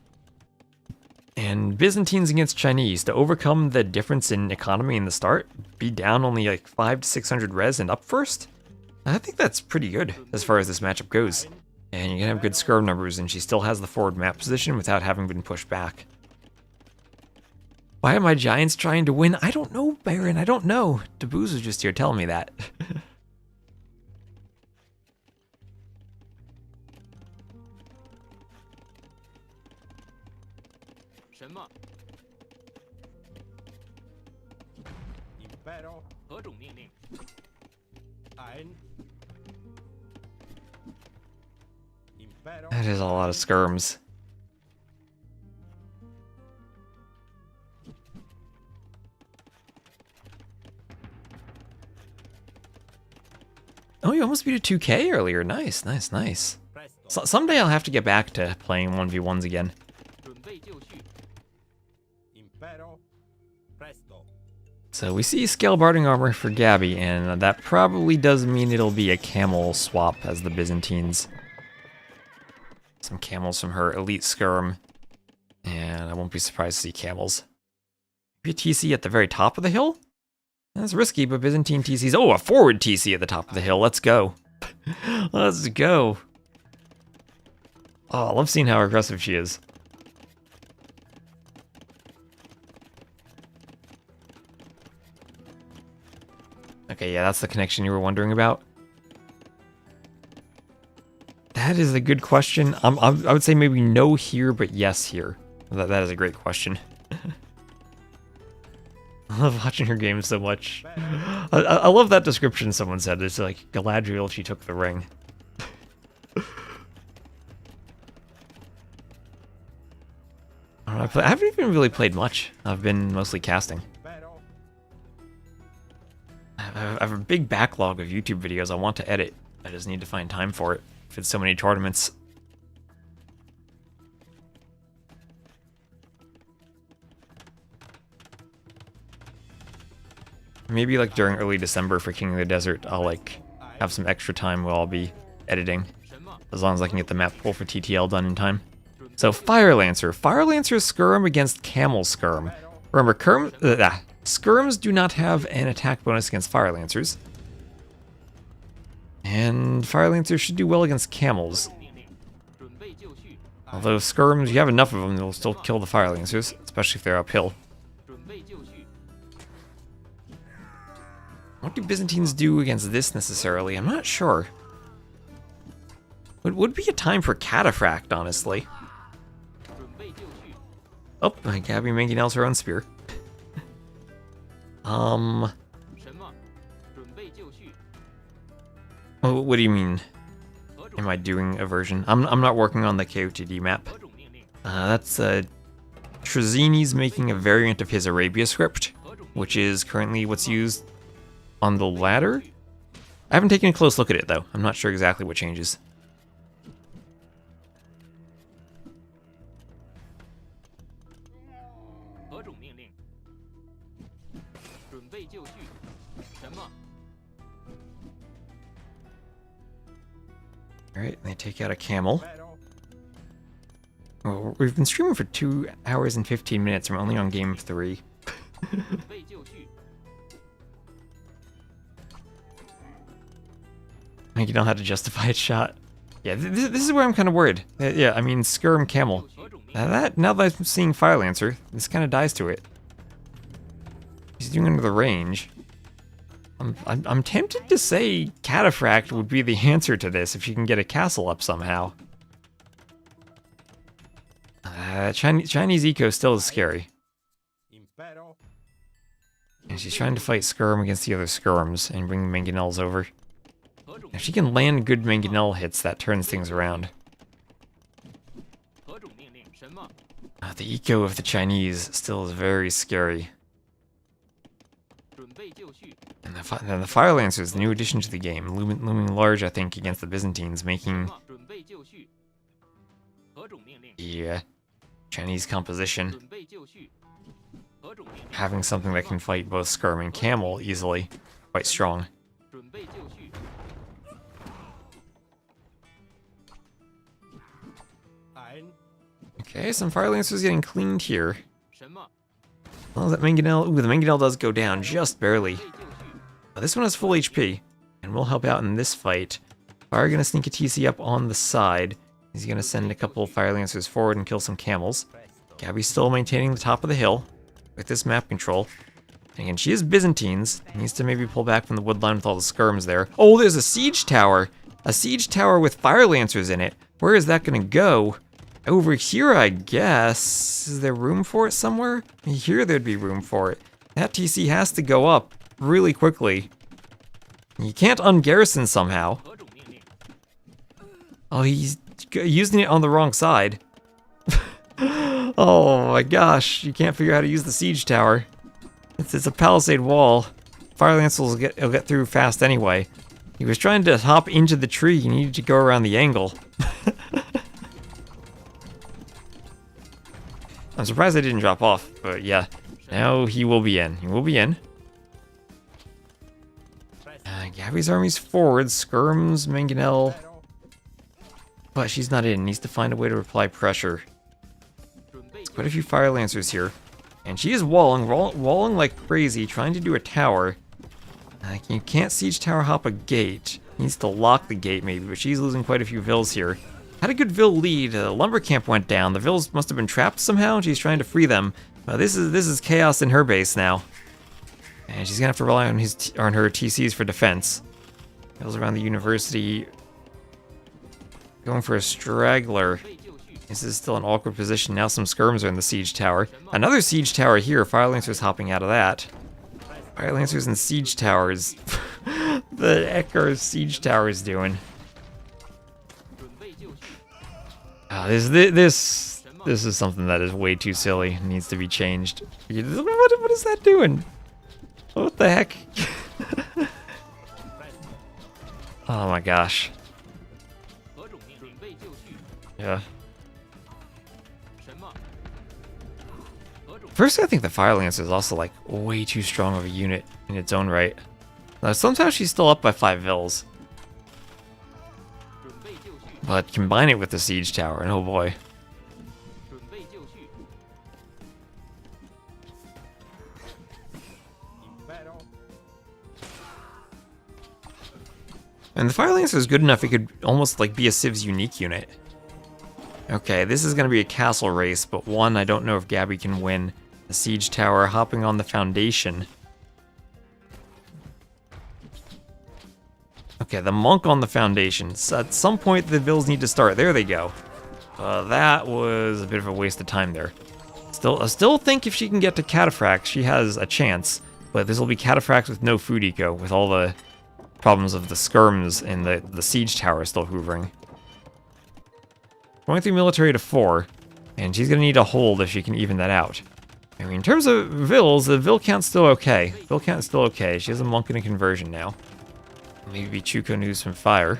And Byzantines against Chinese, to overcome the difference in economy in the start, be down only like 500 to 600 res and up first? I think that's pretty good as far as this matchup goes. And you can have good skirm numbers, and she still has the forward map position without having been pushed back. Why are my giants trying to win? I don't know, Baron, I don't know. Dabooz was just here telling me that. That is a lot of skirms. Oh, you almost beat a 2K earlier. Nice, nice, nice. Someday I'll have to get back to playing 1v1s again. Impero. Presto. So we see scale barding armor for Gabi, and that probably does mean it'll be a camel swap as the Byzantines. Some camels from her elite skirm, and I won't be surprised to see camels. Maybe a TC at the very top of the hill? That's risky, but Byzantine TCs. Oh, a forward TC at the top of the hill. Let's go. Let's go. Oh, I love seeing how aggressive she is. Okay, yeah, that's the connection you were wondering about. That is a good question. I would say maybe no here, but yes here. That is a great question. I love watching her game so much. I love that description someone said. It's like Galadriel, she took the ring. I haven't even really played much. I've been mostly casting. I have a big backlog of YouTube videos I want to edit. I just need to find time for it. If it's so many tournaments. Maybe like during early December for King of the Desert, I'll like have some extra time while I'll be editing. As long as I can get the map pool for TTL done in time. So Fire Lancer. Fire Lancer's skirm against Camel skirm. Remember, skirms do not have an attack bonus against Fire Lancers. And Fire Lancers should do well against camels. Although skirms, you have enough of them, they'll still kill the Fire Lancers, especially if they're uphill. What do Byzantines do against this necessarily? I'm not sure. It would be a time for Cataphract, honestly. Oh, Gabi mangonels her own spear. Oh, what do you mean? Am I doing a version? I'm not working on the KOTD map. That's Trezini's making a variant of his Arabia script, which is currently what's used on the ladder. I haven't taken a close look at it though. I'm not sure exactly what changes. Alright, they take out a camel. Well, we've been streaming for 2 hours and 15 minutes. I'm only on game 3. You don't have to justify a shot. Yeah, this is where I'm kind of worried. Yeah, I mean, skirm camel. Now that I'm seeing Fire Lancer, this kind of dies to it. He's doing under the range. I'm tempted to say Cataphract would be the answer to this if she can get a castle up somehow. Chinese eco still is scary. And she's trying to fight skirm against the other skirms and bring mangonels over. If she can land good mangonel hits, that turns things around. The eco of the Chinese still is very scary. And the Fire Lancer is the new addition to the game, looming large, I think, against the Byzantines, making the Chinese composition. Having something that can fight both skirm and camel easily, quite strong. Okay, some Fire Lancers getting cleaned here. Oh, that mangonel. Ooh, the mangonel does go down just barely. This one has full HP, and will help out in this fight. Fire gonna sneak a TC up on the side. He's gonna send a couple of Fire Lancers forward and kill some camels. Gabi's still maintaining the top of the hill with this map control. And again, she is Byzantines. Needs to maybe pull back from the woodline with all the skirms there. Oh, there's a siege tower! A siege tower with Fire Lancers in it. Where is that gonna go? Over here, I guess. Is there room for it somewhere? Here there'd be room for it. That TC has to go up really quickly. You can't ungarrison somehow. Oh, he's using it on the wrong side. Oh my gosh, you can't figure out how to use the siege tower. It's a palisade wall. Fire Lance will get through fast anyway. He was trying to hop into the tree, he needed to go around the angle. I'm surprised I didn't drop off, but yeah. Now he will be in. He will be in. Gabi's army's forward. Skirms, Mangonel. But she's not in. Needs to find a way to apply pressure. There's quite a few Fire Lancers here. And she is walling like crazy, trying to do a tower. You can't siege tower hop a gate. Needs to lock the gate maybe, but she's losing quite a few vills here. Had a good vill lead. Lumber camp went down. The vills must have been trapped somehow. She's trying to free them. This is chaos in her base now. And she's gonna have to rely on her TCs for defense. Vills around the university. Going for a straggler. This is still an awkward position. Now some skirms are in the siege tower. Another siege tower here. Fire Lancers hopping out of that. Fire Lancers and siege towers. The heck are siege towers doing? This is something that is way too silly. It needs to be changed. What is that doing? What the heck? Oh my gosh. Yeah. First, I think the Fire Lance is also like way too strong of a unit in its own right. Sometimes she's still up by 5 vills. But combine it with the siege tower, and oh boy. And the Fire Lancer is good enough, it could almost like be a Civ's unique unit. Okay, this is going to be a castle race, but one, I don't know if Gabi can win. The siege tower hopping on the foundation. Okay, the monk on the foundation. So at some point, the vills need to start. There they go. That was a bit of a waste of time there. I still think if she can get to Cataphrax, she has a chance. But this will be Cataphrax with no food eco, with all the problems of the skirms and the siege tower still hoovering. Going through military to 4, and she's going to need a hold if she can even that out. I mean, in terms of vills, the vill count's still okay. Vill count is still okay. She has a monk and a conversion now. Maybe Chuko news from fire.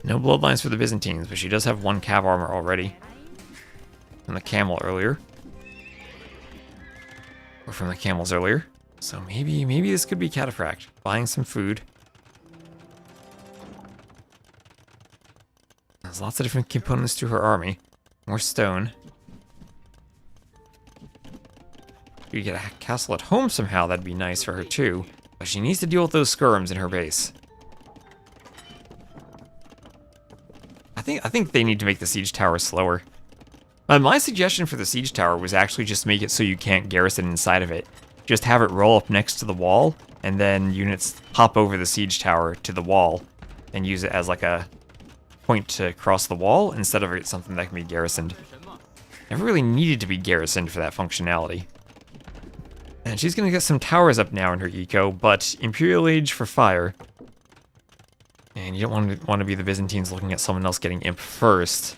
No bloodlines for the Byzantines, but she does have 1 cav armor already. From the camel earlier. Or from the camels earlier. So maybe this could be Cataphract. Buying some food. There's lots of different components to her army. More stone. If you get a castle at home somehow, that'd be nice for her too. But she needs to deal with those skirms in her base. I think they need to make the siege tower slower. My suggestion for the siege tower was actually just make it so you can't garrison inside of it. Just have it roll up next to the wall, and then units hop over the siege tower to the wall, and use it as like a point to cross the wall, instead of something that can be garrisoned. Never really needed to be garrisoned for that functionality. And she's gonna get some towers up now in her eco, but Imperial Age for fire. And you don't want to be the Byzantines looking at someone else getting imp first.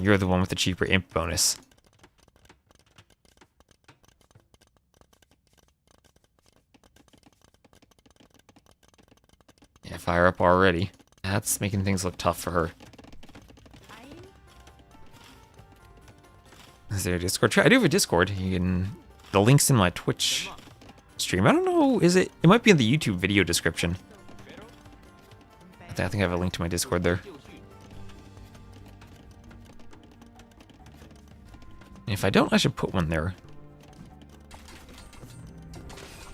You're the one with the cheaper imp bonus. Yeah, fire up already. That's making things look tough for her. Is there a Discord chat? I do have a Discord. The link's in my Twitch stream. I don't know, it might be in the YouTube video description. I think I have a link to my Discord there. And if I don't, I should put one there.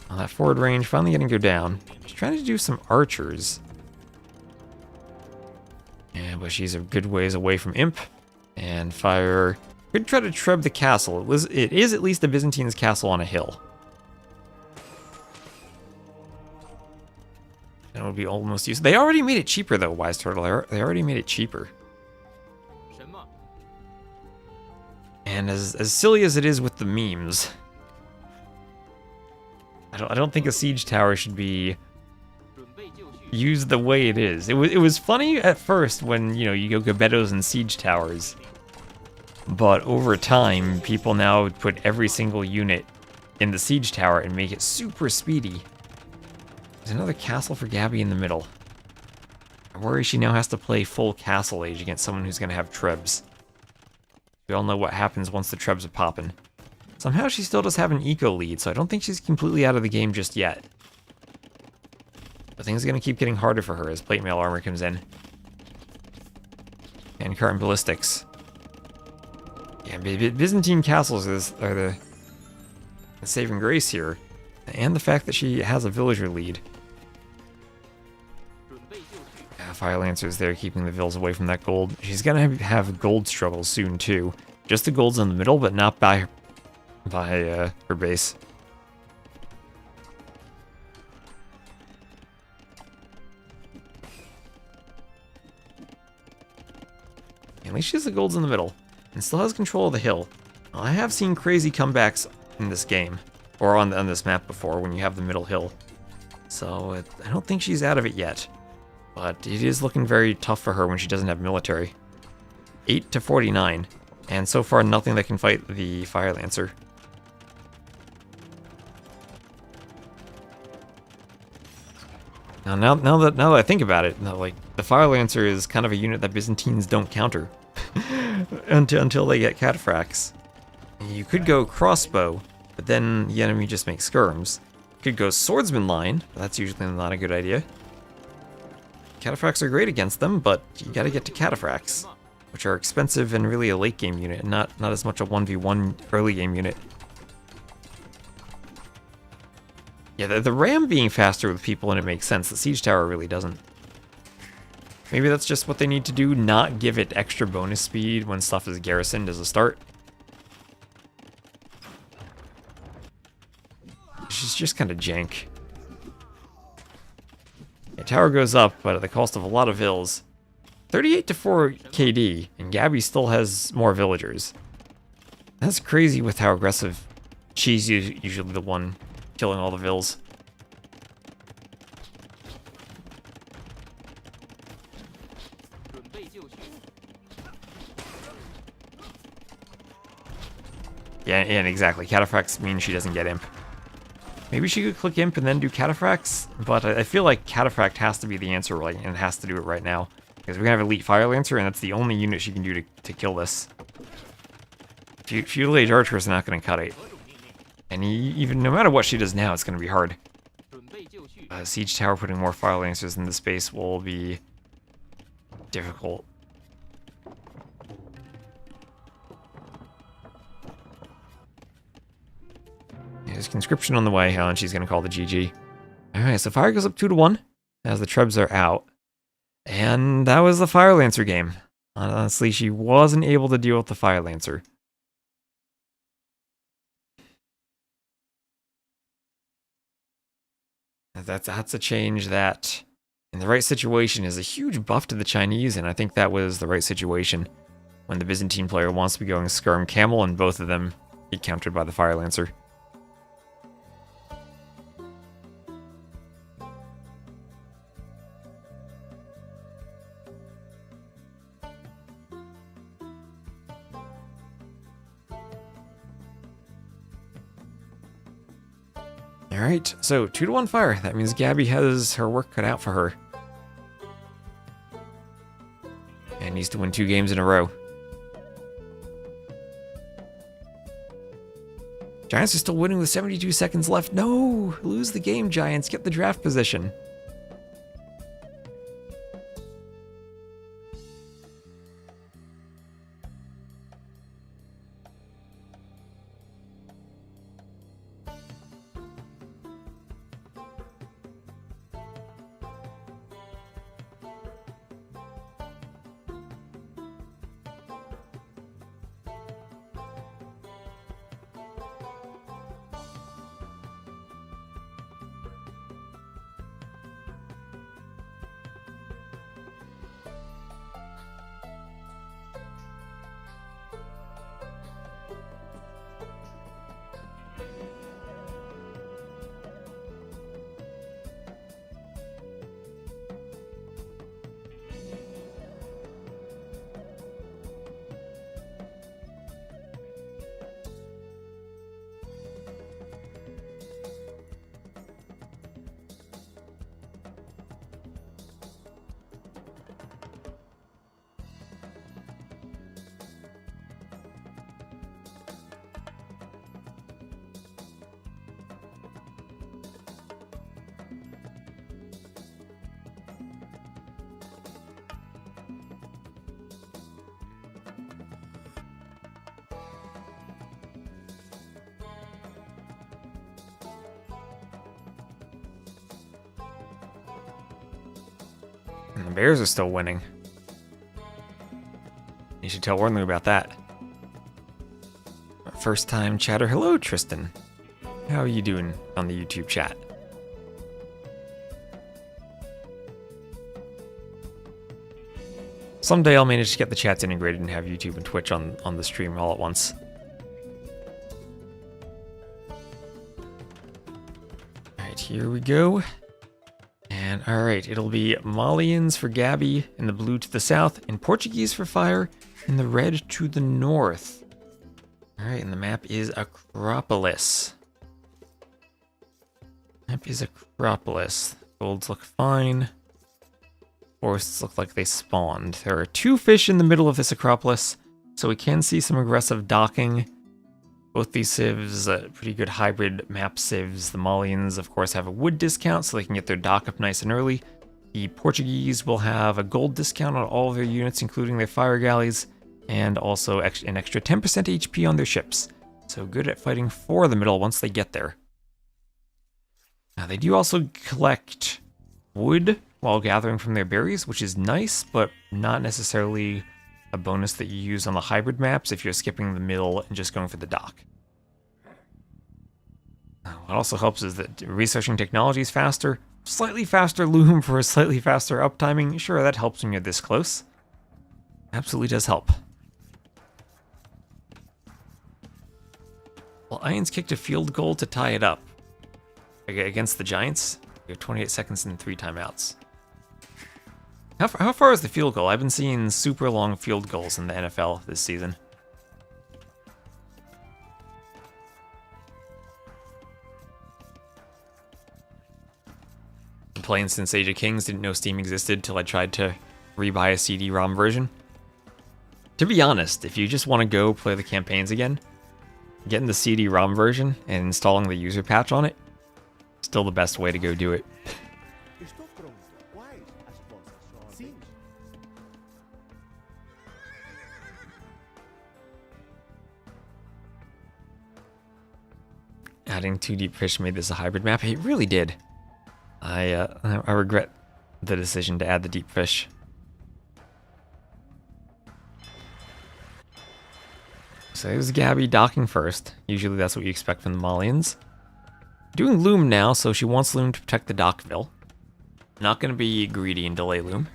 Well, that forward range finally getting go down. She's trying to do some archers. Yeah, but she's a good ways away from imp. And fire. Could try to treb the castle. It is at least the Byzantines' castle on a hill. That would be almost used. They already made it cheaper though, Wise Turtle. They already made it cheaper. And as silly as it is with the memes, I don't think a siege tower should be used the way it is. It was funny at first when, you go Gebettos and siege towers. But over time, people now put every single unit in the siege tower and make it super speedy. There's another castle for Gabi in the middle. I worry she now has to play full castle age against someone who's going to have trebs. We all know what happens once the trebs are popping. Somehow she still does have an eco lead, so I don't think she's completely out of the game just yet. But things are going to keep getting harder for her as plate mail armor comes in. And current ballistics. Yeah, Byzantine castles are the saving grace here. And the fact that she has a villager lead. Fire Lancer's there keeping the vills away from that gold. She's going to have gold struggles soon too. Just the gold's in the middle, but not by her base. At least she has the golds in the middle, and still has control of the hill. Now, I have seen crazy comebacks in this game, or on this map before, when you have the middle hill. So I don't think she's out of it yet. But it is looking very tough for her when she doesn't have military. 8 to 49, and so far nothing that can fight the Fire Lancer. Now that I think about it, like the Fire Lancer is kind of a unit that Byzantines don't counter until they get cataphracts. You could go crossbow, but then the enemy just makes skirms. You could go swordsman line, but that's usually not a good idea. Cataphracts are great against them, but you gotta get to cataphracts, which are expensive and really a late game unit, and not as much a 1v1 early game unit. Yeah, the ram being faster with people and it makes sense. The siege tower really doesn't. Maybe that's just what they need to do, not give it extra bonus speed when stuff is garrisoned as a start. She's just kind of jank. Yeah, tower goes up, but at the cost of a lot of vills. 38 to 4 KD, and Gabi still has more villagers. That's crazy with how aggressive she's usually the one killing all the vills. Yeah, and exactly. Cataphracts mean she doesn't get imp. Maybe she could click imp and then do cataphracts, but I feel like cataphract has to be the answer, right, and it has to do it right now. Because we're gonna have Elite Fire Lancer, and that's the only unit she can do to kill this. Feudal Age Archer is not gonna cut it. And even no matter what she does now, it's gonna be hard. Siege Tower putting more Fire Lancers in the space will be difficult. There's conscription on the way, and she's going to call the GG. Alright, so fire goes up 2 to 1 as the trebs are out. And that was the Fire Lancer game. Honestly, she wasn't able to deal with the Fire Lancer. That's a change that, in the right situation, is a huge buff to the Chinese, and I think that was the right situation. When the Byzantine player wants to be going Skirm Camel, and both of them get countered by the Fire Lancer. Alright, so 2 to 1 fire. That means Gabi has her work cut out for her. And needs to win 2 games in a row. Giants are still winning with 72 seconds left. No! Lose the game, Giants. Get the draft position. And the Bears are still winning. You should tell Warnley about that. First time chatter. Hello, Tristan. How are you doing on the YouTube chat? Someday I'll manage to get the chats integrated and have YouTube and Twitch on the stream all at once. Alright, here we go. And alright, it'll be Malians for Gabi in the blue to the south, and Portuguese for fire in the red to the north. Alright, and the map is Acropolis. Map is Acropolis. Golds look fine. Forests look like they spawned. There are 2 fish in the middle of this Acropolis, so we can see some aggressive docking. Both these civs, pretty good hybrid map civs. The Malians, of course, have a wood discount, so they can get their dock up nice and early. The Portuguese will have a gold discount on all of their units, including their fire galleys, and also an extra 10% HP on their ships. So good at fighting for the middle once they get there. Now, they do also collect wood while gathering from their berries, which is nice, but not necessarily a bonus that you use on the hybrid maps if you're skipping the middle and just going for the dock. What also helps is that researching technology is faster. Slightly faster loom for a slightly faster uptiming. Sure, that helps when you're this close. Absolutely does help. Well, Ions kicked a field goal to tie it up. Against the Giants, you have 28 seconds and 3 timeouts. How far is the field goal? I've been seeing super long field goals in the NFL this season. Been playing since Age of Kings, didn't know Steam existed till I tried to rebuy a CD-ROM version. To be honest, if you just want to go play the campaigns again, getting the CD-ROM version and installing the user patch on it, still the best way to go do it. Adding 2 deep fish made this a hybrid map. It really did. I regret the decision to add the deep fish. So there's Gabi docking first. Usually that's what you expect from the Malians. Doing loom now, so she wants loom to protect the dockville. Not going to be greedy and delay loom.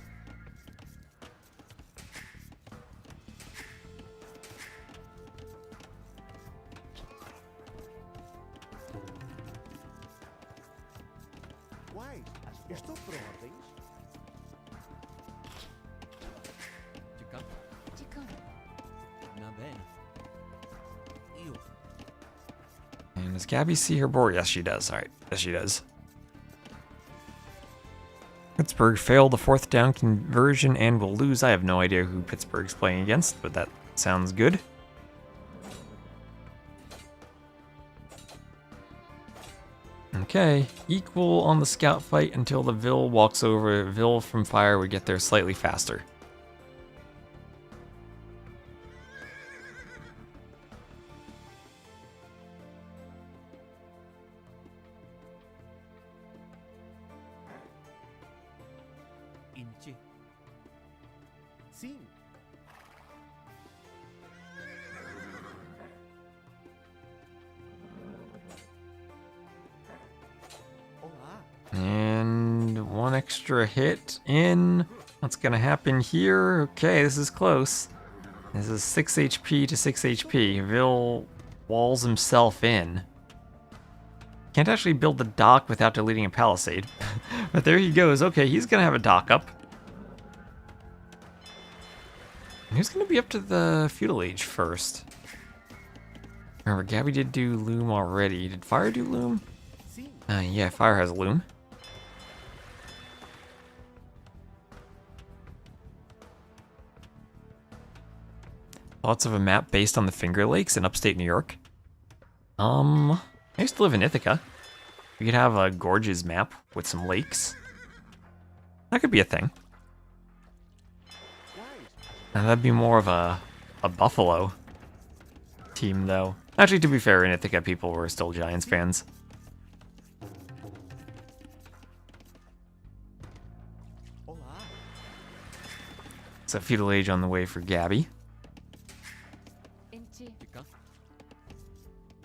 And does Gabi see her board? Yes, she does. Alright, yes, she does. Pittsburgh failed the 4th down conversion and will lose. I have no idea who Pittsburgh's playing against, but that sounds good. Okay, equal on the scout fight until the Vil walks over. Vil from fire would get there slightly faster. And 1 extra hit in. What's gonna happen here? Okay, this is close. This is 6 HP to 6 HP. Vil walls himself in. Can't actually build the dock without deleting a palisade. But there he goes. Okay, he's gonna have a dock up. And who's gonna be up to the feudal age first? Remember, Gabi did do loom already. Did fire do loom? Yeah, fire has loom. Thoughts of a map based on the Finger Lakes in upstate New York? I used to live in Ithaca. We could have a Gorges map with some lakes. That could be a thing. Now, that'd be more of a Buffalo team, though. Actually, to be fair, in Ithaca, people were still Giants fans. So feudal age on the way for Gabi.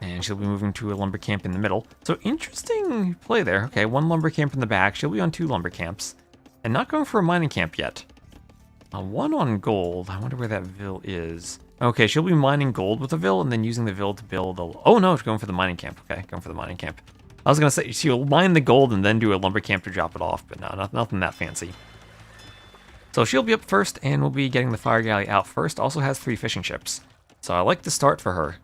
And she'll be moving to a lumber camp in the middle. So interesting play there. Okay, 1 lumber camp in the back. She'll be on 2 lumber camps. And not going for a mining camp yet. 1 on gold. I wonder where that vill is. Okay, she'll be mining gold with a vill and then using the vill to build a... Oh no, she's going for the mining camp. Okay, going for the mining camp. I was going to say she'll mine the gold and then do a lumber camp to drop it off, but no, nothing that fancy. So she'll be up first and we'll be getting the fire galley out first. Also has 3 fishing ships. So I like the start for her.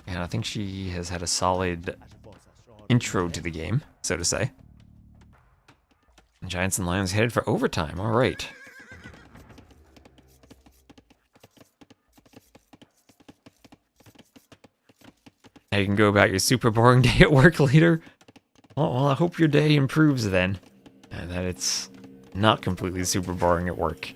And I think she has had a solid intro to the game, so to say. Giants and Lions headed for overtime. All right. Now you can go about your super boring day at work later. Well, I hope your day improves then. And that it's not completely super boring at work.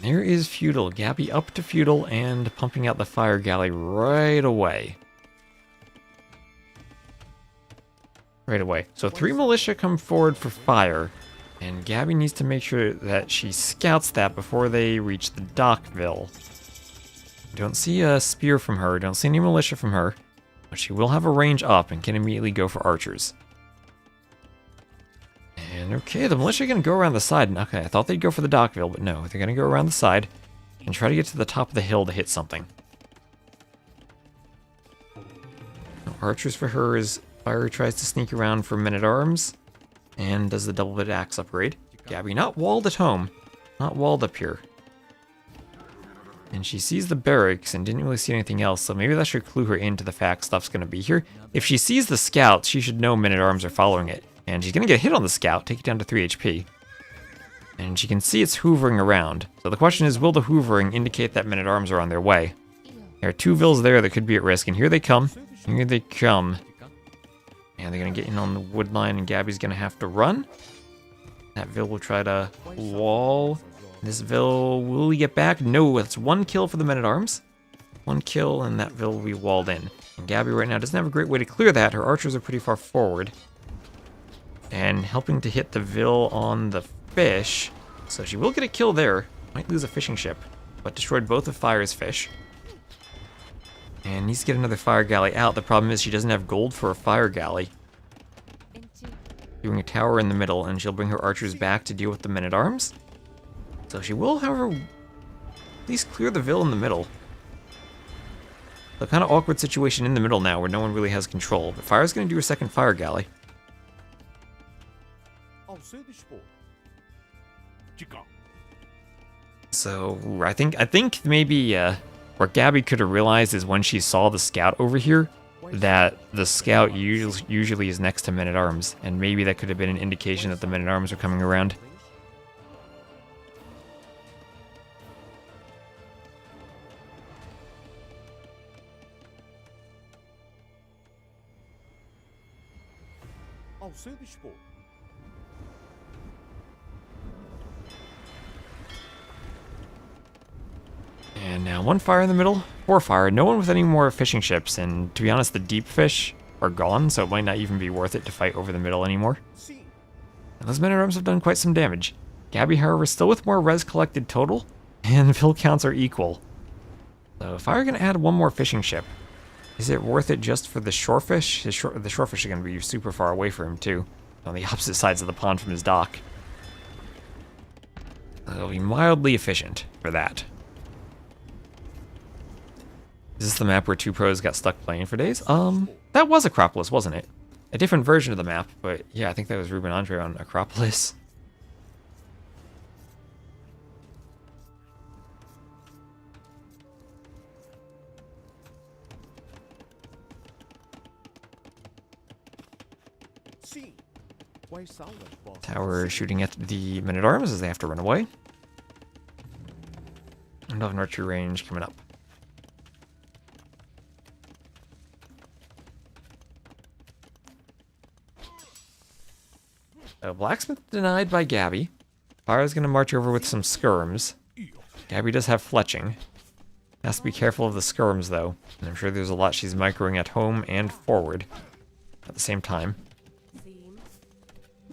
There is feudal. Gabi up to feudal and pumping out the fire galley right away. Right away. So 3 militia come forward for fire, and Gabi needs to make sure that she scouts that before they reach the dockville. Don't see a spear from her, don't see any militia from her, but she will have a range up and can immediately go for archers. And okay, the militia are going to go around the side. Okay, I thought they'd go for the dockville, but no, they're going to go around the side and try to get to the top of the hill to hit something. Archers for her is Fire tries to sneak around for men-at-arms and does the double-bit axe upgrade. Gabi not walled at home, not walled up here. And she sees the barracks and didn't really see anything else, so maybe that should clue her into the fact stuff's going to be here. If she sees the scout, she should know men-at-arms are following it. And she's going to get hit on the scout, take it down to 3 HP. And she can see it's hoovering around. So the question is, will the hoovering indicate that men-at-arms are on their way? There are 2 vills there that could be at risk, and here they come. Here they come. And they're going to get in on the wood line, and Gabi's going to have to run. That vill will try to wall. This vill, will he get back? No, it's 1 kill for the men-at-arms. 1 kill, and that vill will be walled in. And Gabi right now doesn't have a great way to clear that. Her archers are pretty far forward. And helping to hit the vill on the fish. So she will get a kill there. Might lose a fishing ship, but destroyed both of Fire's fish. And needs to get another fire galley out. The problem is she doesn't have gold for a fire galley. Doing a tower in the middle, and she'll bring her archers back to deal with the men-at-arms. So she will, however, at least clear the vill in the middle. A kind of awkward situation in the middle now where no one really has control. But Fire's going to do a second fire galley. So I think maybe what Gabi could have realized is when she saw the scout over here, that the scout usually is next to men-at-arms, and maybe that could have been an indication that the men-at-arms are coming around. And now 1 fire in the middle, 4 fire, no one with any more fishing ships, and to be honest, the deep fish are gone, so it might not even be worth it to fight over the middle anymore. And those men-at-arms have done quite some damage. Gabi, however, still with more res collected total, and fill counts are equal. So Fire going to add 1 more fishing ship. Is it worth it just for the shorefish? The shorefish are going to be super far away from him too, on the opposite sides of the pond from his dock. It'll be mildly efficient for that. Is this the map where 2 pros got stuck playing for days? That was Acropolis, wasn't it? A different version of the map, but yeah, I think that was Ruben Andre on Acropolis. Tower shooting at the men-at-arms as they have to run away. Another archery range coming up. Blacksmith denied by Gabi. Fire's going to march over with some skirms. Gabi does have fletching. Has to be careful of the skirms, though. And I'm sure there's a lot she's microing at home and forward at the same time.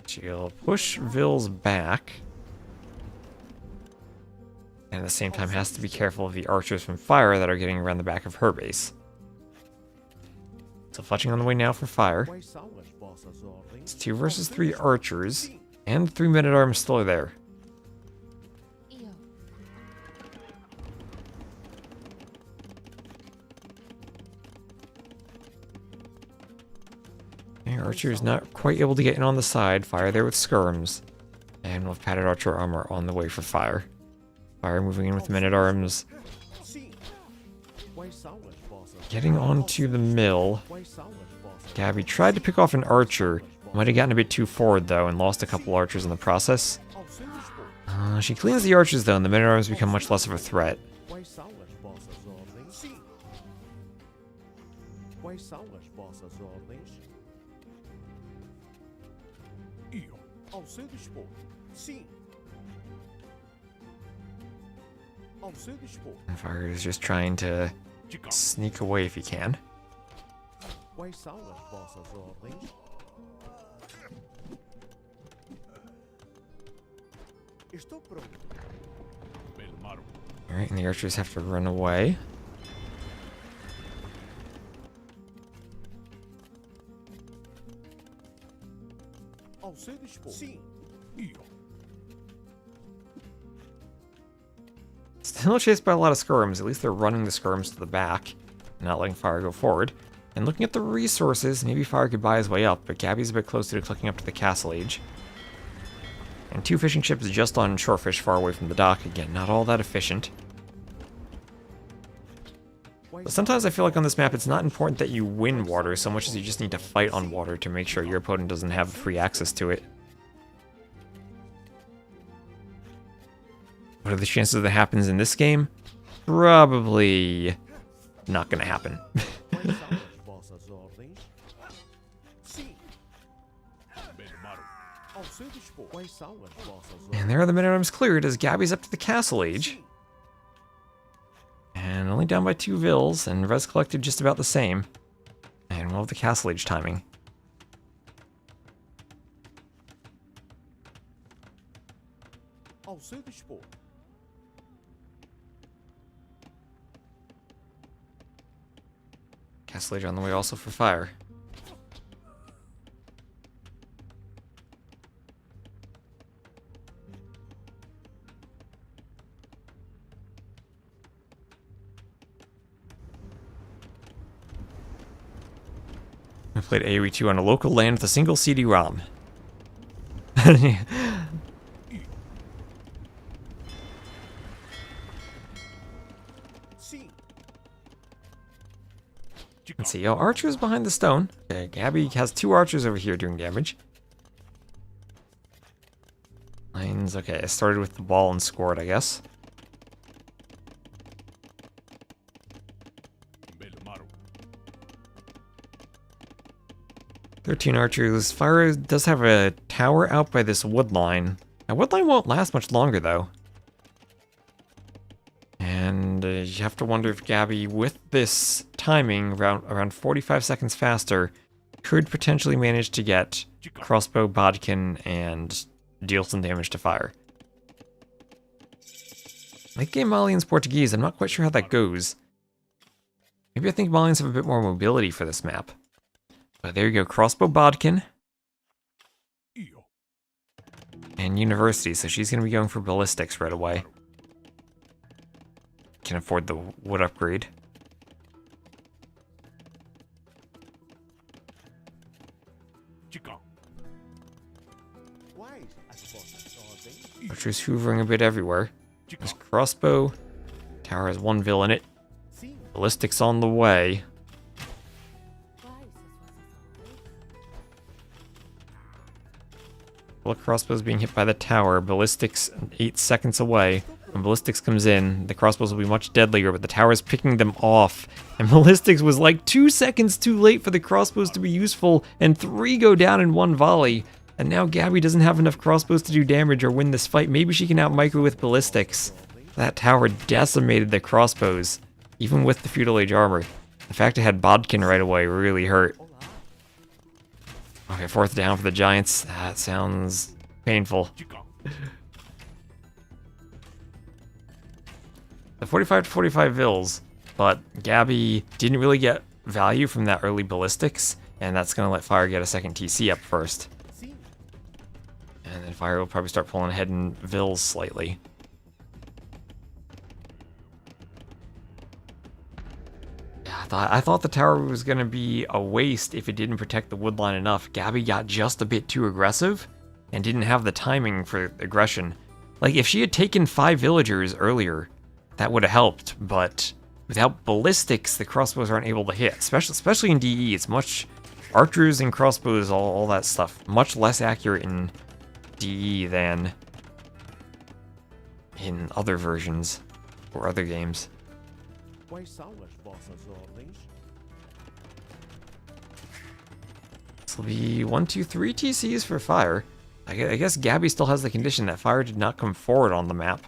She'll push Vils back. And at the same time has to be careful of the archers from Fire that are getting around the back of her base. So fletching on the way now for Fire. It's 2 versus 3 archers. And 3 men-at-arms still are there. Archer's not quite able to get in on the side. Fire there with skirms. And with padded archer armor on the way for Fire. Fire moving in with men-at-arms. Getting onto the mill. Gabi tried to pick off an archer. Might have gotten a bit too forward though and lost a couple archers in the process. She cleans the archers though and the men-at-arms become much less of a threat. And Fire is just trying to sneak away if he can. Alright, and the archers have to run away. Still chased by a lot of skirms. At least they're running the skirms to the back, not letting Fire go forward. And looking at the resources, maybe Fire could buy his way up, but Gabi's a bit closer to clicking up to the castle age. And 2 fishing ships just on shorefish far away from the dock. Again, not all that efficient. But sometimes I feel like on this map it's not important that you win water so much as you just need to fight on water to make sure your opponent doesn't have free access to it. What are the chances that happens in this game? Probably not gonna happen. And there are the men-at-arms cleared as Gabi's up to the castle age. And only down by 2 Vils, and res collected just about the same. And we'll have the castle age timing. Castle age on the way also for Fire. I played AoE 2 on a local land with a single CD-ROM. Let's see. Oh, archers behind the stone. Okay, Gabi has 2 archers over here doing damage. Lines. Okay, I started with the ball and scored, I guess. "13 archers. Fire does have a tower out by this wood line. That wood line won't last much longer, though. And you have to wonder if Gabi, with this timing, around 45 seconds faster, could potentially manage to get crossbow, bodkin, and deal some damage to Fire. Late game Malian's Portuguese, I'm not quite sure how that goes. Maybe I think Malians have a bit more mobility for this map. But there you go, crossbow, bodkin. And university, so she's going to be going for ballistics right away. Can afford the wood upgrade. Archers hoovering a bit everywhere. There's crossbow. Tower has 1 Vil in it. Ballistics on the way. Well, crossbow's being hit by the tower. Ballistics 8 seconds away. When ballistics comes in, the crossbows will be much deadlier, but the tower's picking them off. And ballistics was like 2 seconds too late for the crossbows to be useful, and 3 go down in 1 volley. And now Gabi doesn't have enough crossbows to do damage or win this fight. Maybe she can out-micro with ballistics. That tower decimated the crossbows, even with the Feudal Age armor. The fact it had Bodkin right away really hurt. Okay, 4th down for the Giants. That sounds painful. The 45 to 45 Vils, but Gabi didn't really get value from that early ballistics, and that's going to let Fire get a second TC up first. And then Fire will probably start pulling ahead in Vils slightly. Yeah, I thought the tower was going to be a waste if it didn't protect the wood line enough. Gabi got just a bit too aggressive and didn't have the timing for aggression. Like, if she had taken 5 villagers earlier, that would have helped, but without ballistics, the crossbows aren't able to hit, especially in DE. It's much... Archers and crossbows, all that stuff, much less accurate in DE than in other versions or other games. This will be 1, 2, 3 TCs for Fire. I guess Gabi still has the condition that Fire did not come forward on the map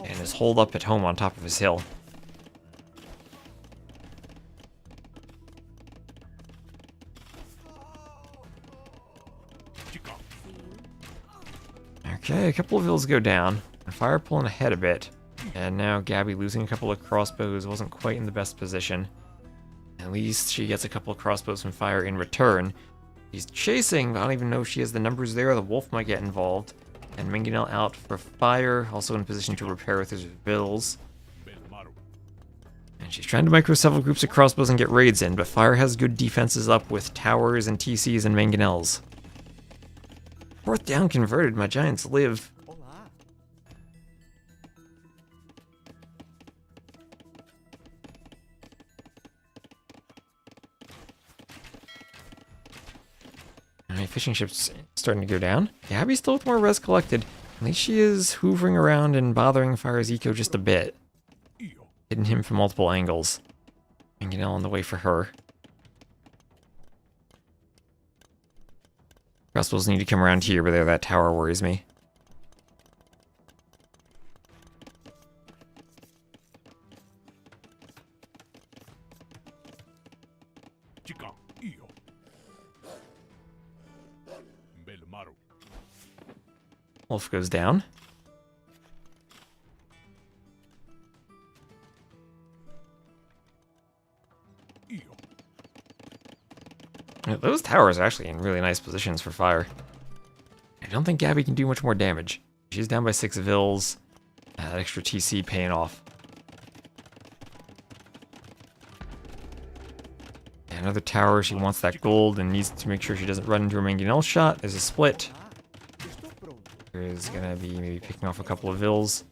and is holed up at home on top of his hill. Okay, a couple of Vils go down. Fire pulling ahead a bit. And now Gabi losing a couple of crossbows, wasn't quite in the best position. At least she gets a couple of crossbows from Fire in return. She's chasing, but I don't even know if she has the numbers there. The wolf might get involved. And Mangonel out for Fire, also in position to repair with his Vils. And she's trying to micro several groups of crossbows and get raids in, but Fire has good defenses up with towers and TCs and Mangonels. 4th down converted, my Giants live. Alright, fishing ship's starting to go down. Gabi's still with more res collected. At least she is hoovering around and bothering Fire's eco just a bit. Hitting him from multiple angles. Mangonel on the way for her. Crossbows need to come around here, but that tower worries me. Wolf goes down. Those towers are actually in really nice positions for Fire. I don't think Gabi can do much more damage. She's down by 6 Vils. That extra TC paying off. Another tower, she wants that gold and needs to make sure she doesn't run into a Mangonel shot. There's a split. There's gonna be maybe picking off a couple of Vils.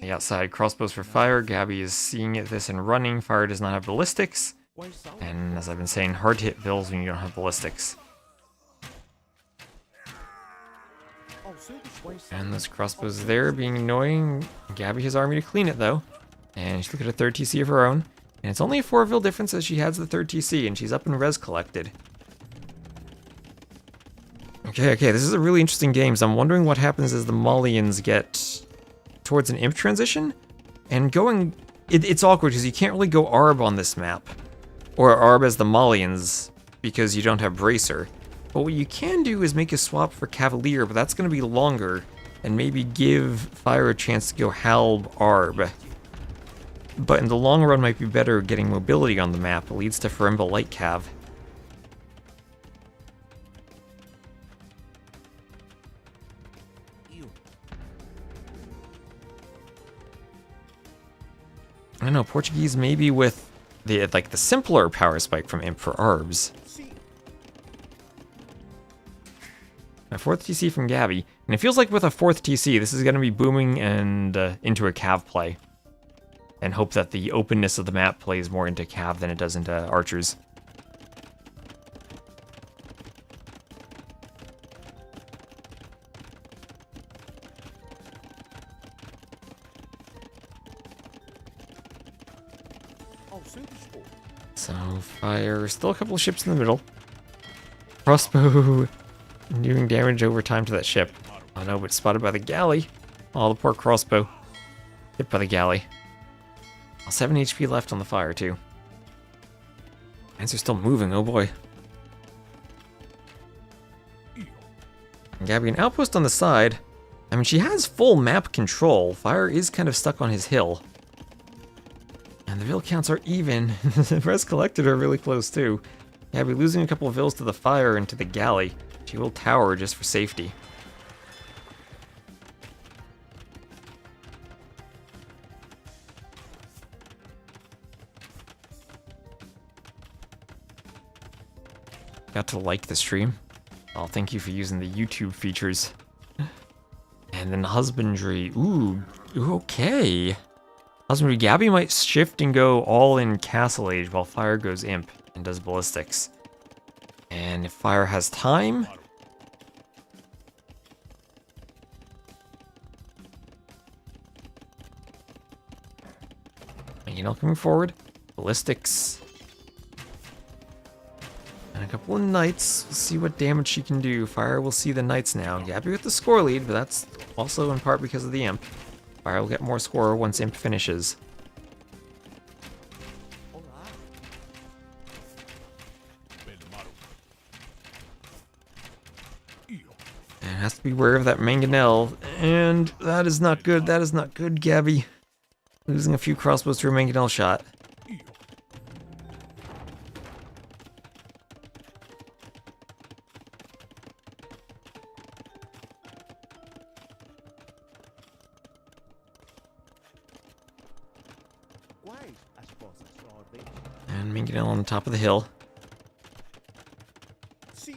The outside crossbows for Fire. Gabi is seeing this and running. Fire does not have ballistics. And as I've been saying, hard to hit Vils when you don't have ballistics. And those crossbows there being annoying. Gabi has army to clean it though. And she's looking at a 3rd TC of her own. And it's only a 4 Vil difference as she has the 3rd TC and she's up in res collected. Okay, this is a really interesting game. So I'm wondering what happens as the Malians get towards an imp transition. And going... It's awkward because you can't really go Arb on this map. Or Arb as the Malians because you don't have Bracer. But what you can do is make a swap for Cavalier, but that's going to be longer. And maybe give Fire a chance to go Halb Arb. But in the long run might be better getting mobility on the map. It leads to Ferimba Light Cav. I don't know, Portuguese maybe with the simpler power spike from Imp for Arbs. A 4th TC from Gabi. And it feels like with a 4th TC, this is going to be booming and into a Cav play. And hope that the openness of the map plays more into Cav than it does into Archers. So, fire. Still a couple of ships in the middle. Crossbow doing damage over time to that ship. Oh no, but spotted by the galley. Oh, the poor crossbow. Hit by the galley. 7 HP left on the fire, too. Mines are still moving, oh boy. And Gabi, an outpost on the side. I mean, she has full map control. Fire is kind of stuck on his hill. And the vill counts are even. The rest collected are really close, too. Gabi losing a couple of vills to the fire and to the galley. She will tower just for safety. Got to like the stream. Oh, thank you for using the YouTube features. And then husbandry. Ooh, okay. Husbandry. Gabi might shift and go all in Castle Age while Fire goes Imp and does ballistics. And if Fire has time. You know, coming forward. Ballistics. And a couple of knights. We'll see what damage she can do. Fire will see the knights now. Gabi with the score lead, but that's also in part because of the Imp. Fire will get more score once Imp finishes. And has to be aware of that mangonel. And that is not good. That is not good, Gabi. Losing a few crossbows to a mangonel shot. And mangonel on the top of the hill.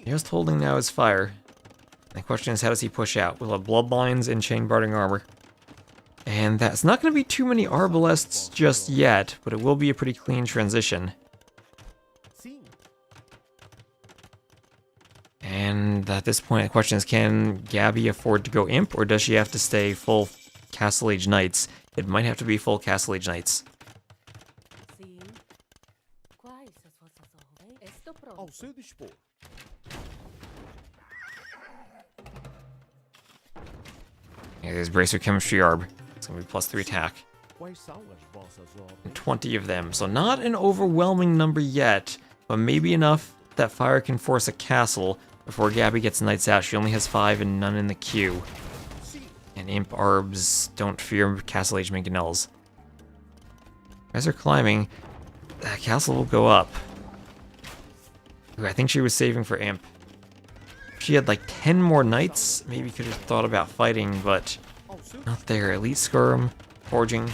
Just holding now is Fire. The question is, how does he push out? We'll have bloodlines and chain barding armor. And that's not going to be too many arbalests just yet, but it will be a pretty clean transition. And at this point, the question is, can Gabi afford to go Imp, or does she have to stay full Castle Age Knights? It might have to be full Castle Age Knights. Yeah, there's Bracer Chemistry Arb. It's going to be +3 attack. And 20 of them. So not an overwhelming number yet, but maybe enough that Fire can force a castle before Gabi gets Knights out. She only has 5 and none in the queue. And Imp Arbs don't fear Castle Age Mangonels. As they're climbing, that castle will go up. Ooh, I think she was saving for Imp. If she had like 10 more Knights, maybe could have thought about fighting, but not there. Elite Skirm, Forging.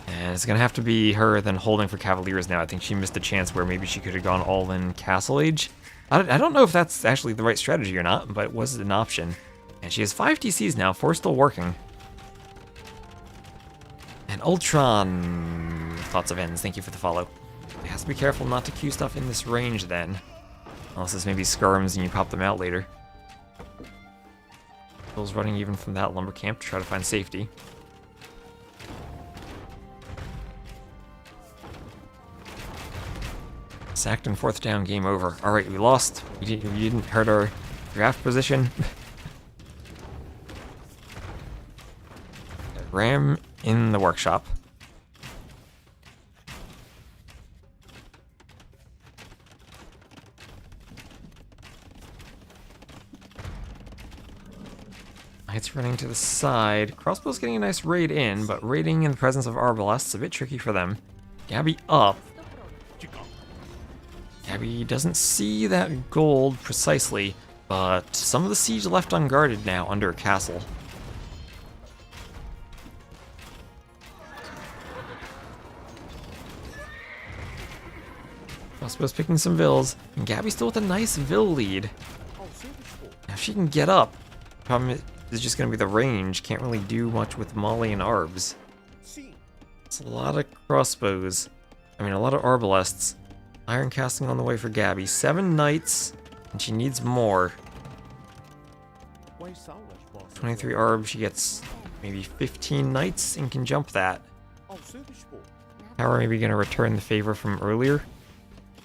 And it's going to have to be her then holding for Cavaliers now. I think she missed a chance where maybe she could have gone all in Castle Age. I don't know if that's actually the right strategy or not, but it was an option. And she has 5 TCs now, 4 still working. And Ultron, Thoughts of Ends, thank you for the follow. It has to be careful not to queue stuff in this range then. Unless it's maybe skirms and you pop them out later. Bill's running even from that lumber camp to try to find safety. Sacked and 4th down, game over. Alright, we lost. We didn't hurt our draft position. Ram in the workshop. Knights running to the side. Crossbow's getting a nice raid in, but raiding in the presence of Arbalests is a bit tricky for them. Gabi up. Gabi doesn't see that gold precisely, but some of the siege left unguarded now under a castle. Crossbow's picking some vills, and Gabi's still with a nice vill lead. Now if she can get up, problem is just going to be the range. Can't really do much with Molly and Arbs. It's a lot of crossbows. I mean, a lot of Arbalests. Iron casting on the way for Gabi. 7 knights, and she needs more. 23 Arbs, she gets maybe 15 knights and can jump that. Ao seu dispor. Tower maybe gonna return the favor from earlier.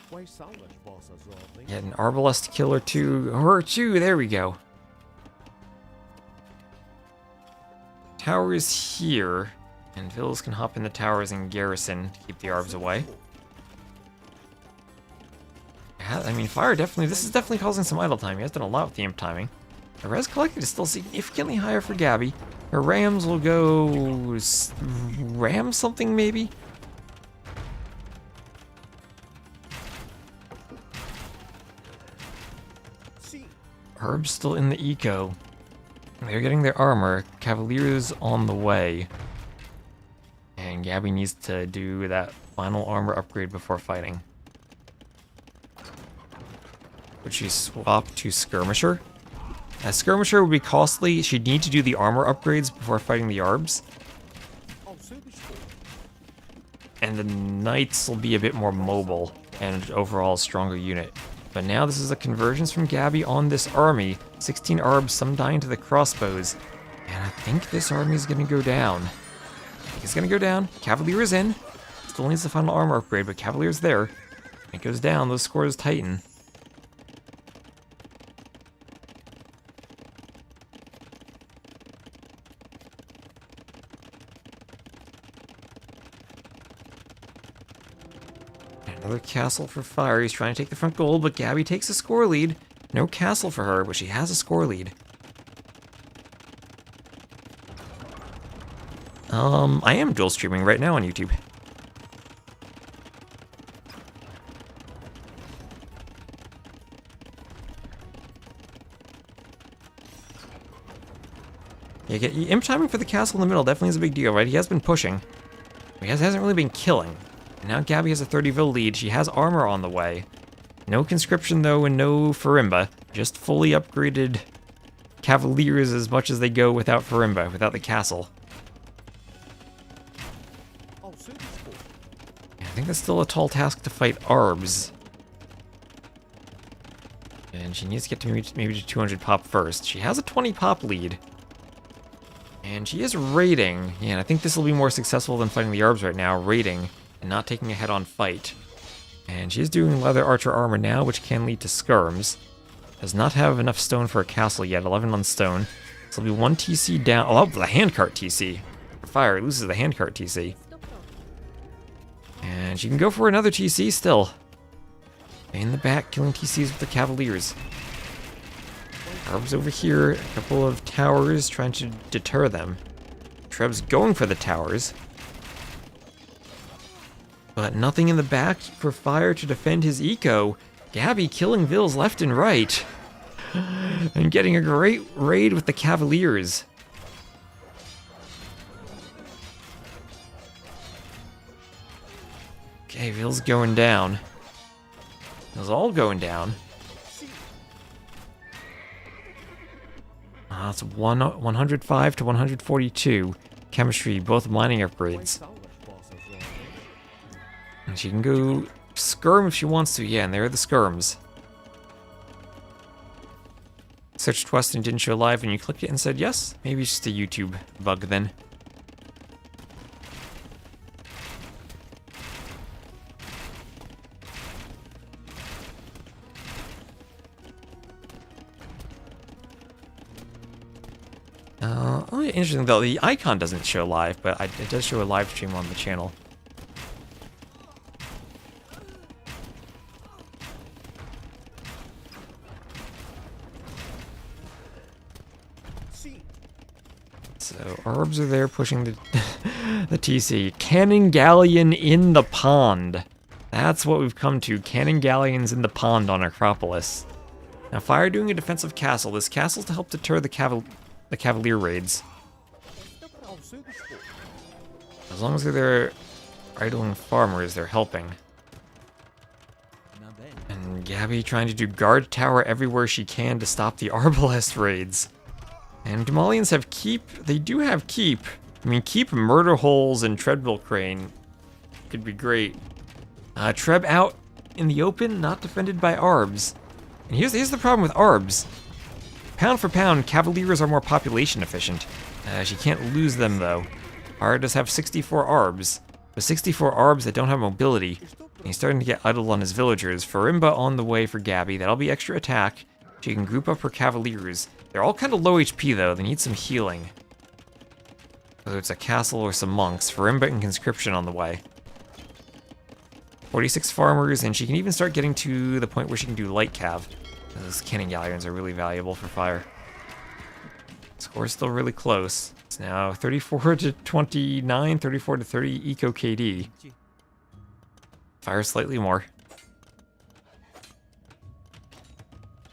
Quais são as vossas ordens? Get an arbalest kill or two, there we go. Towers here, and Vils can hop in the towers and garrison to keep the Arbs away. Yeah, I mean, fire definitely, this is definitely causing some idle time. He has done a lot with the imp timing. The res collected is still significantly higher for Gabi. Her rams will go ram something maybe? Sim. Herb's still in the eco. They're getting their armor. Cavalier's on the way. And Gabi needs to do that final armor upgrade before fighting. Would she swap to Skirmisher? A Skirmisher would be costly. She'd need to do the armor upgrades before fighting the Arbs. Ao seu dispor. And the Knights will be a bit more mobile and overall a stronger unit. But now this is a convergence from Gabi on this army. 16 Arbs, some dying to the crossbows. And I think this army is going to go down. It's going to go down. Cavalier is in. Still needs the final armor upgrade, but Cavalier's there. It goes down. Those scores tighten. Another castle for fire. He's trying to take the front goal, but Gabi takes a score lead. No castle for her, but she has a score lead. I am dual streaming right now on YouTube. Yeah, imp timing for the castle in the middle definitely is a big deal, right? He has been pushing. He hasn't really been killing. Now Gabi has a 30 lead. She has armor on the way. No conscription though, and no Farimba. Just fully upgraded Cavaliers as much as they go without Farimba, without the castle. Ao seu dispor. I think that's still a tall task to fight Arbs. And she needs to get to maybe to 200 pop first. She has a 20 pop lead. And she is raiding. Yeah, and I think this will be more successful than fighting the Arbs right now, raiding and not taking a head-on fight. And she's doing leather archer armor now, which can lead to skirms. Does not have enough stone for a castle yet, 11 on stone. So it'll be 1 TC down. Oh, the handcart TC. For fire, it loses the handcart TC. And she can go for another TC still. In the back, killing TCs with the Cavaliers. Arbs over here, a couple of towers trying to deter them. Treb's going for the towers. But nothing in the back for fire to defend his eco. Gabi killing Vils left and right. And getting a great raid with the Cavaliers. Okay, Vils going down. Vils all going down. That's 105 to 142. Chemistry, both mining upgrades. Quais são as vossas ordens? And she can go skirm if she wants to. Yeah, and there are the skirms. Searched Weston didn't show live and you clicked it and said yes? Maybe it's just a YouTube bug then. Oh, yeah, interesting though, the icon doesn't show live, but it does show a live stream on the channel. Sim. So, Arbs are there pushing the, the TC. Cannon Galleon in the pond. That's what we've come to. Cannon Galleons in the pond on Acropolis. Now, Fire doing a defensive castle. This castle's to help deter the Cavalier raids. Ao seu dispor. As long as they're there idling farmers, they're helping. Na bem. And Gabi trying to do guard tower everywhere she can to stop the Arbalest raids. And Gamalians have keep. They do have keep. I mean, keep murder holes and treadmill crane could be great. Treb out in the open, not defended by Arbs. And here's the problem with Arbs. Pound for pound, Cavaliers are more population efficient. She can't lose them though. Fire does have 64 arbs, but 64 arbs that don't have mobility. And he's starting to get idle on his villagers. Farimba on the way for Gabi. That'll be extra attack. She can group up her cavaliers. They're all kind of low HP though. They need some healing. Whether it's a castle or some monks. Farimba and conscription on the way. 46 farmers, and she can even start getting to the point where she can do light cav. Those cannon galleons are really valuable for fire. Score's still really close. It's now 34 to 29, 34 to 30 eco KD. Fire slightly more.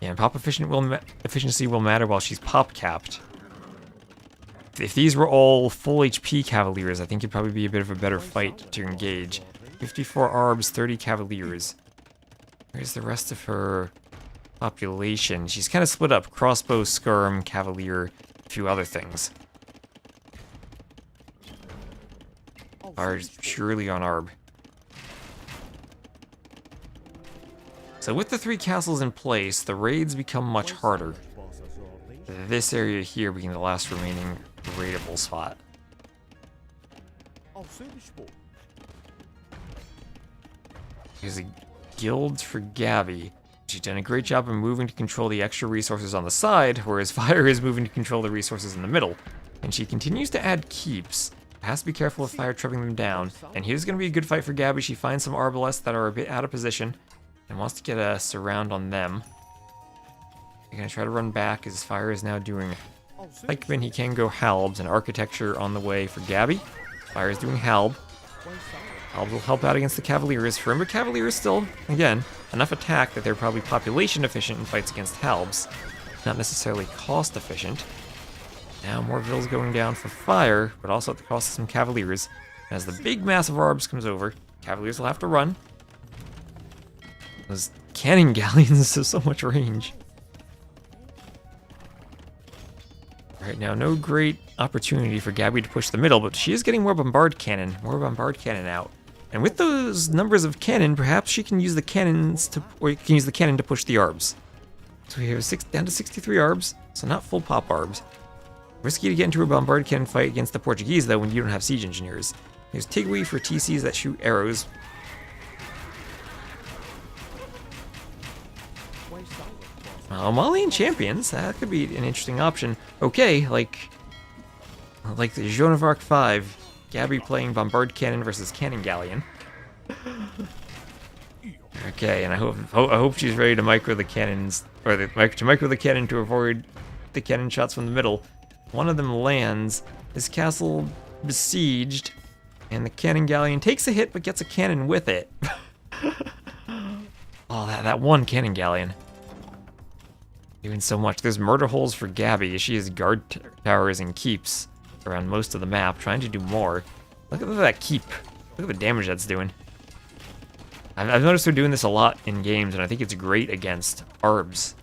Yeah, and pop efficiency will matter while she's pop capped. If these were all full HP cavaliers, I think it'd probably be a bit of a better fight to engage. 54 arbs, 30 cavaliers. Where's the rest of her population? She's kind of split up. Crossbow, skirm, cavalier, a few other things. Fire's purely on arb. So with the 3 castles in place, the raids become much harder. This area here being the last remaining raidable spot. Here's a guild for Gabi. She's done a great job of moving to control the extra resources on the side, whereas Fire is moving to control the resources in the middle. And she continues to add keeps. Has to be careful of Fire tripping them down. And here's going to be a good fight for Gabi. She finds some arbalests that are a bit out of position and wants to get a surround on them. They're going to try to run back as Fire is now doing pikemen. He can go halbs, and architecture on the way for Gabi. Fire is doing halb. Halb will help out against the cavaliers. Remember, cavaliers still, again, enough attack that they're probably population efficient in fights against halbs. Not necessarily cost efficient. Now more vills going down for Fire, but also at the cost of some cavaliers. As the big mass of arbs comes over, cavaliers will have to run. Those cannon galleons have so much range. Right now, no great opportunity for Gabi to push the middle, but she is getting more bombard cannon out. And with those numbers of cannon, perhaps she can use the cannons to, or you can use the cannon to push the arbs. So we have down to 63 arbs, so not full pop arbs. Risky to get into a bombard cannon fight against the Portuguese though when you don't have siege engineers. There's Tigui for TCs that shoot arrows. Malian champions, that could be an interesting option. Okay, like the Joan of Arc 5, Gabi playing bombard cannon versus cannon galleon. Okay, and I hope she's ready to micro the cannons, or to micro the cannon to avoid the cannon shots from the middle. One of them lands, his castle besieged, and the cannon galleon takes a hit but gets a cannon with it. Oh, that one cannon galleon. Doing so much. There's murder holes for Gabi. She has guard towers and keeps around most of the map, trying to do more. Look at that keep. Look at the damage that's doing. I've noticed her doing this a lot in games, and I think it's great against arbs.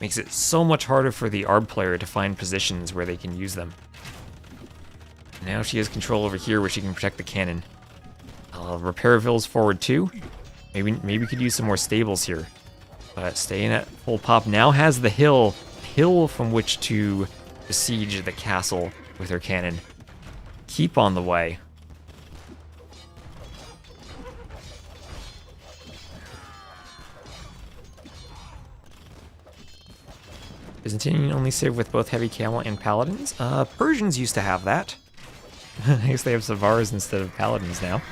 Makes it so much harder for the arb player to find positions where they can use them. Now she has control over here where she can protect the cannon. I'll repair vills forward too. Maybe we could use some more stables here. But staying at full pop now has the hill from which to besiege the castle with her cannon. Keep on the way. Byzantine only serve with both heavy camel and paladins. Persians used to have that. I guess they have Savars instead of paladins now.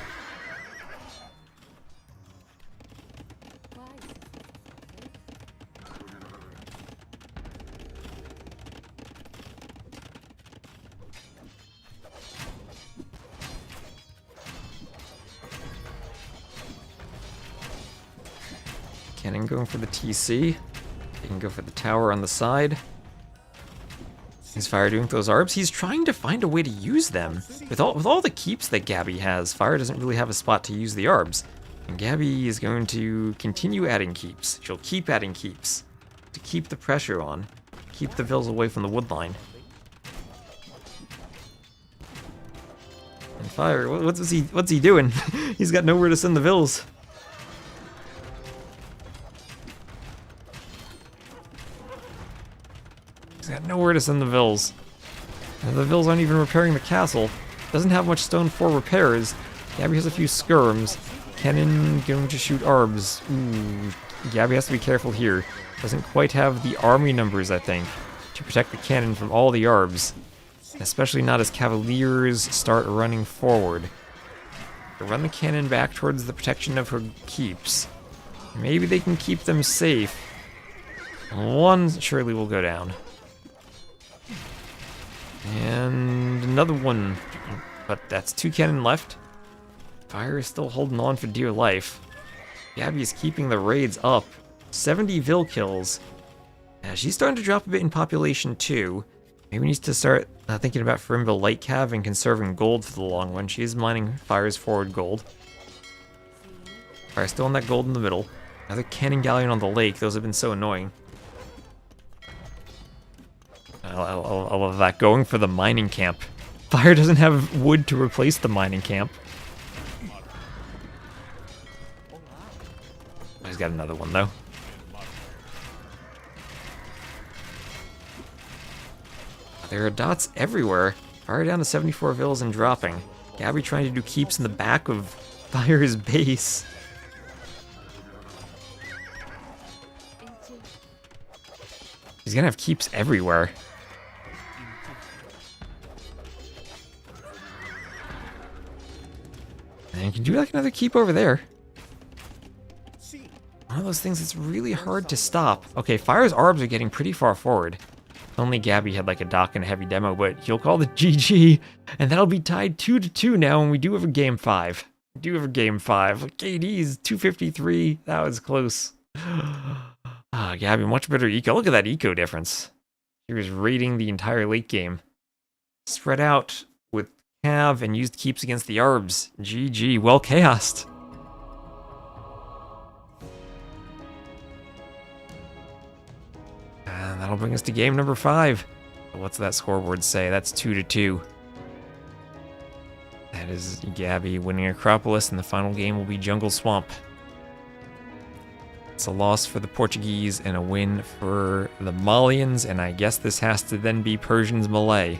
Cannon going for the TC. He can go for the tower on the side. Is Fire doing those arbs? He's trying to find a way to use them. With all the keeps that Gabi has, Fire doesn't really have a spot to use the arbs. And Gabi is going to continue adding keeps. She'll keep adding keeps to keep the pressure on, keep the vills away from the wood line. And Fire, what's he doing? He's got nowhere to send the vills. He's got nowhere to send the vills. And the Vills aren't even repairing the castle. Doesn't have much stone for repairs. Gabi has a few skirms. Cannon going to shoot arbs. Ooh, Gabi has to be careful here. Doesn't quite have the army numbers, I think, to protect the cannon from all the arbs. Especially not as cavaliers start running forward. Run the cannon back towards the protection of her keeps. Maybe they can keep them safe. One surely will go down. And another one. But that's 2 cannon left. Fire is still holding on for dear life. Gabi is keeping the raids up. 70 Vil kills. She's starting to drop a bit in population too. Maybe we need to start thinking about Frimville Light Cav and conserving gold for the long run. She is mining Fire's forward gold. Fire still on that gold in the middle. Another cannon galleon on the lake. Those have been so annoying. I love that. Going for the mining camp. Fire doesn't have wood to replace the mining camp. He's got another one though. There are dots everywhere. Fire down to 74 Vils and dropping. Gabi trying to do keeps in the back of Fire's base. He's gonna have keeps everywhere. And you can do like another keep over there. One of those things that's really hard to stop. Okay, Fire's arbs are getting pretty far forward. Only Gabi had like a dock and a heavy demo, but he'll call the GG, and that'll be tied 2-2 now, and we do have a game 5. We do have a game 5. KD's 253. That was close. Gabi, much better eco. Look at that eco difference. He was raiding the entire late game. Spread out with Cav and used keeps against the arbs. GG. Well chaosed. And that'll bring us to game number 5. What's that scoreboard say? That's 2-2. That is Gabi winning Acropolis, and the final game will be Jungle Swamp. It's a loss for the Portuguese and a win for the Malians, and I guess this has to then be Persians Malay.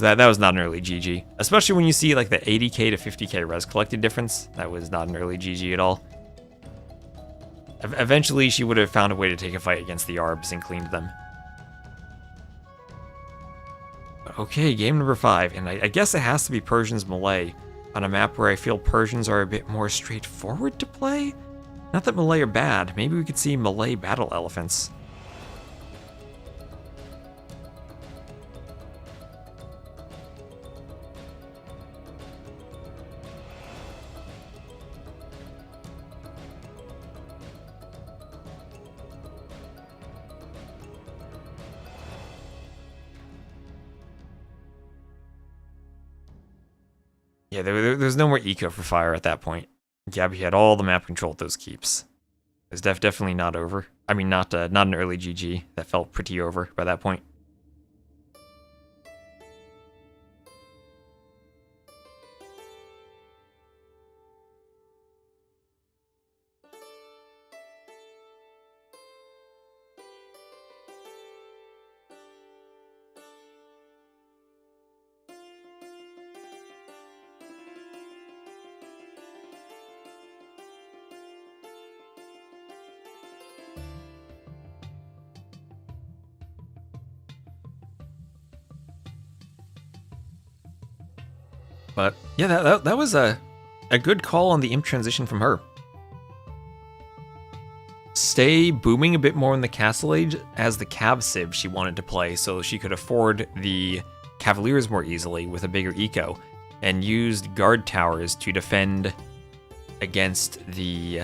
That was not an early GG. Especially when you see like the 80k to 50k res collected difference. That was not an early GG at all. Eventually she would have found a way to take a fight against the Arbs and cleaned them. Okay, game number 5, and I guess it has to be Persians Malay on a map where I feel Persians are a bit more straightforward to play. Not that Malay are bad, maybe we could see Malay battle elephants. Yeah, there's no more eco for Fire at that point. Gabi had all the map control at those keeps. It was definitely not over. I mean, not an early GG. That felt pretty over by that point. But yeah, that was a good call on the imp transition from her. Stay booming a bit more in the Castle Age as the Cav Civ she wanted to play, so she could afford the Cavaliers more easily with a bigger eco, and used guard towers to defend against the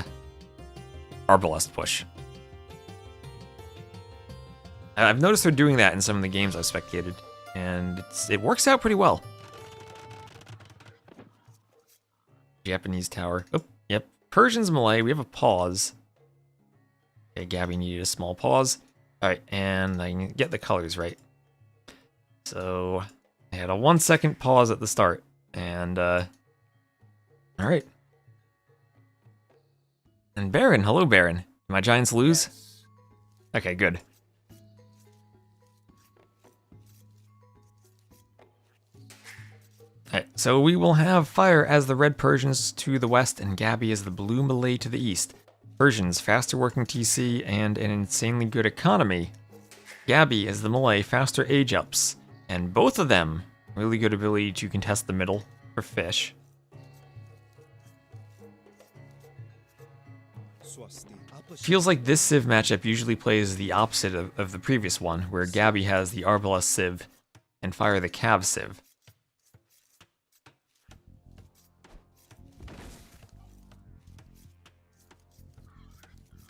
Arbalest push. I've noticed her doing that in some of the games I've spectated, and it works out pretty well. Japanese tower. Oh, yep. Persians Malay, we have a pause. Okay, Gabi needed a small pause. Alright, and I can get the colors right. So, I had a 1-second pause at the start, and, alright. And Baron, hello Baron. Did my Giants lose? Yes. Okay, good. Alright, so we will have Fire as the Red Persians to the west, and Gabi as the Blue Malay to the east. Persians, faster working TC and an insanely good economy. Gabi as the Malay, faster age ups. And both of them, really good ability to contest the middle for fish. Feels like this Civ matchup usually plays the opposite of the previous one, where Gabi has the Arbalest Civ and Fire the Cav Civ.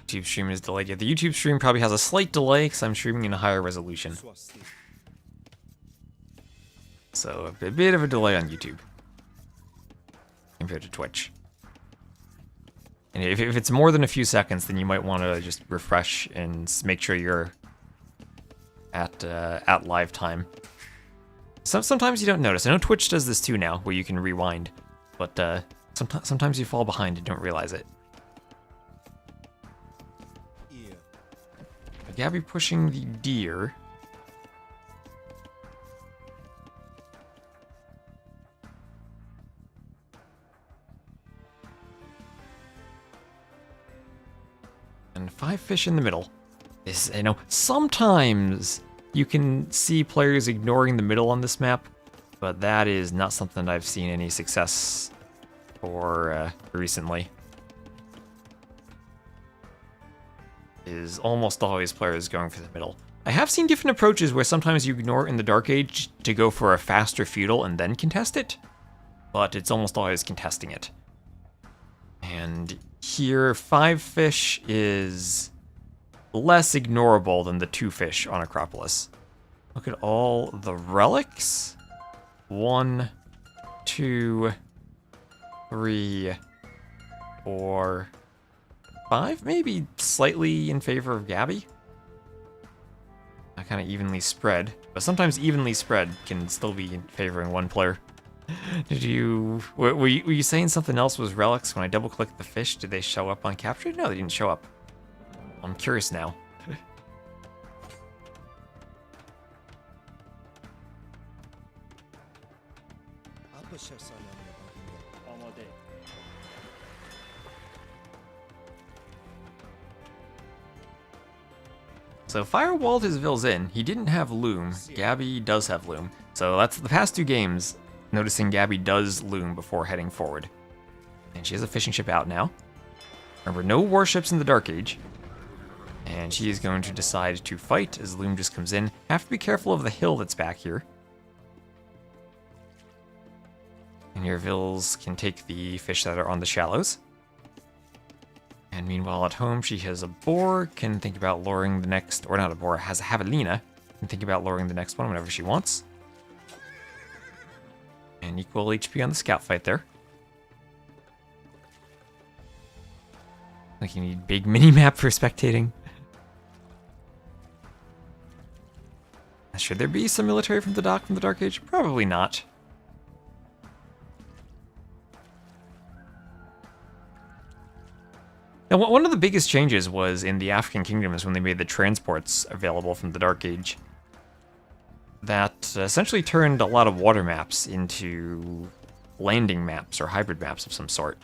YouTube stream is delayed. Yeah, the YouTube stream probably has a slight delay because I'm streaming in a higher resolution. So a bit of a delay on YouTube compared to Twitch. And if it's more than a few seconds, then you might want to just refresh and make sure you're at live time. Sometimes you don't notice. I know Twitch does this too now, where you can rewind, but sometimes you fall behind and don't realize it. Gabi pushing the deer. And 5 fish in the middle. This, you know, sometimes you can see players ignoring the middle on this map, but that is not something I've seen any success for recently. Is almost always players going for the middle. I have seen different approaches where sometimes you ignore in the Dark Age to go for a faster feudal and then contest it, but it's almost always contesting it. And here, 5 fish is less ignorable than the 2 fish on Acropolis. Look at all the relics. 1, 2, 3, 4, 5, maybe slightly in favor of Gabi. Kind of evenly spread, but sometimes evenly spread can still be favoring one player. Did you were you saying something else was relics? When I double clicked the fish, did they show up on capture? No, they didn't show up. I'm curious now. So Fire walled his vills in. He didn't have Loom. Gabi does have Loom. So that's the past 2 games, noticing Gabi does Loom before heading forward. And she has a fishing ship out now. Remember, no warships in the Dark Age. And she is going to decide to fight as Loom just comes in. Have to be careful of the hill that's back here. And your vills can take the fish that are on the shallows. And meanwhile at home, she has a boar, can think about luring the next, or not a boar, has a javelina, can think about luring the next one whenever she wants. And equal HP on the scout fight there. Like you need big mini-map for spectating. Should there be some military from the dock from the Dark Age? Probably not. Now, one of the biggest changes was in the African kingdoms when they made the transports available from the Dark Age. That essentially turned a lot of water maps into landing maps or hybrid maps of some sort.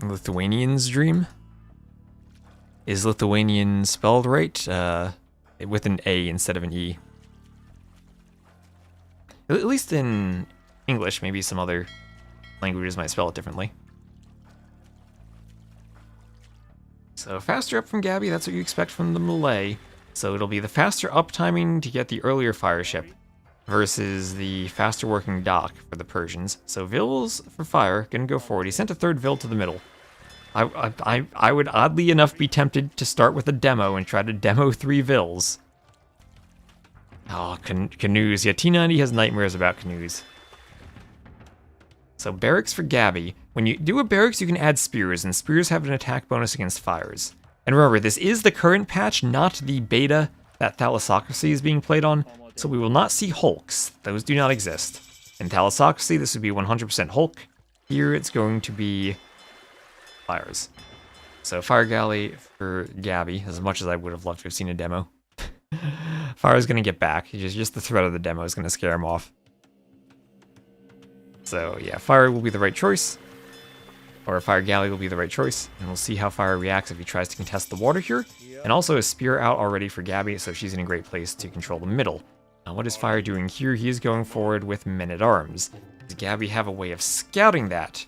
Lithuanian's dream? Is Lithuanian spelled right? With an A instead of an E. At least in English, maybe some other languages might spell it differently. So faster up from Gabi, that's what you expect from the Malay. So it'll be the faster up timing to get the earlier fire ship versus the faster working dock for the Persians. So Vills for fire, gonna go forward. He sent a third Vill to the middle. I would oddly enough be tempted to start with a demo and try to demo 3 vills. Oh, canoes. Yeah, T90 has nightmares about canoes. So barracks for Gabi. When you do a barracks, you can add spears, and spears have an attack bonus against fires. And remember, this is the current patch, not the beta that Thalassocracy is being played on, so we will not see hulks. Those do not exist. In Thalassocracy, this would be 100% hulk. Here, it's going to be fires. So fire galley for Gabi, as much as I would have loved to have seen a demo. Fire is going to get back. Just the threat of the demo is going to scare him off. So yeah, fire will be the right choice. Or fire galley will be the right choice. And we'll see how fire reacts if he tries to contest the water here. And also a spear out already for Gabi, so she's in a great place to control the middle. Now what is fire doing here? He is going forward with men-at-arms. Does Gabi have a way of scouting that?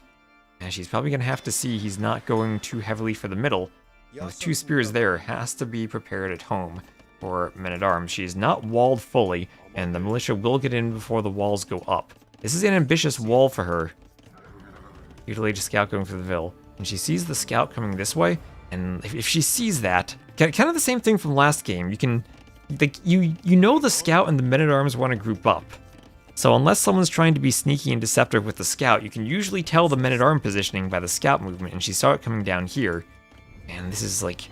And she's probably going to have to see he's not going too heavily for the middle. And with 2 spears there, has to be prepared at home for men-at-arms. She's not walled fully, and the militia will get in before the walls go up. This is an ambitious wall for her. Utilage a scout going for the Vil. And she sees the scout coming this way, and if she sees that, kind of the same thing from last game, you can, you know the scout and the men-at-arms want to group up. So unless someone's trying to be sneaky and deceptive with the scout, you can usually tell the men-at-arm positioning by the scout movement, and she saw it coming down here. And this is like,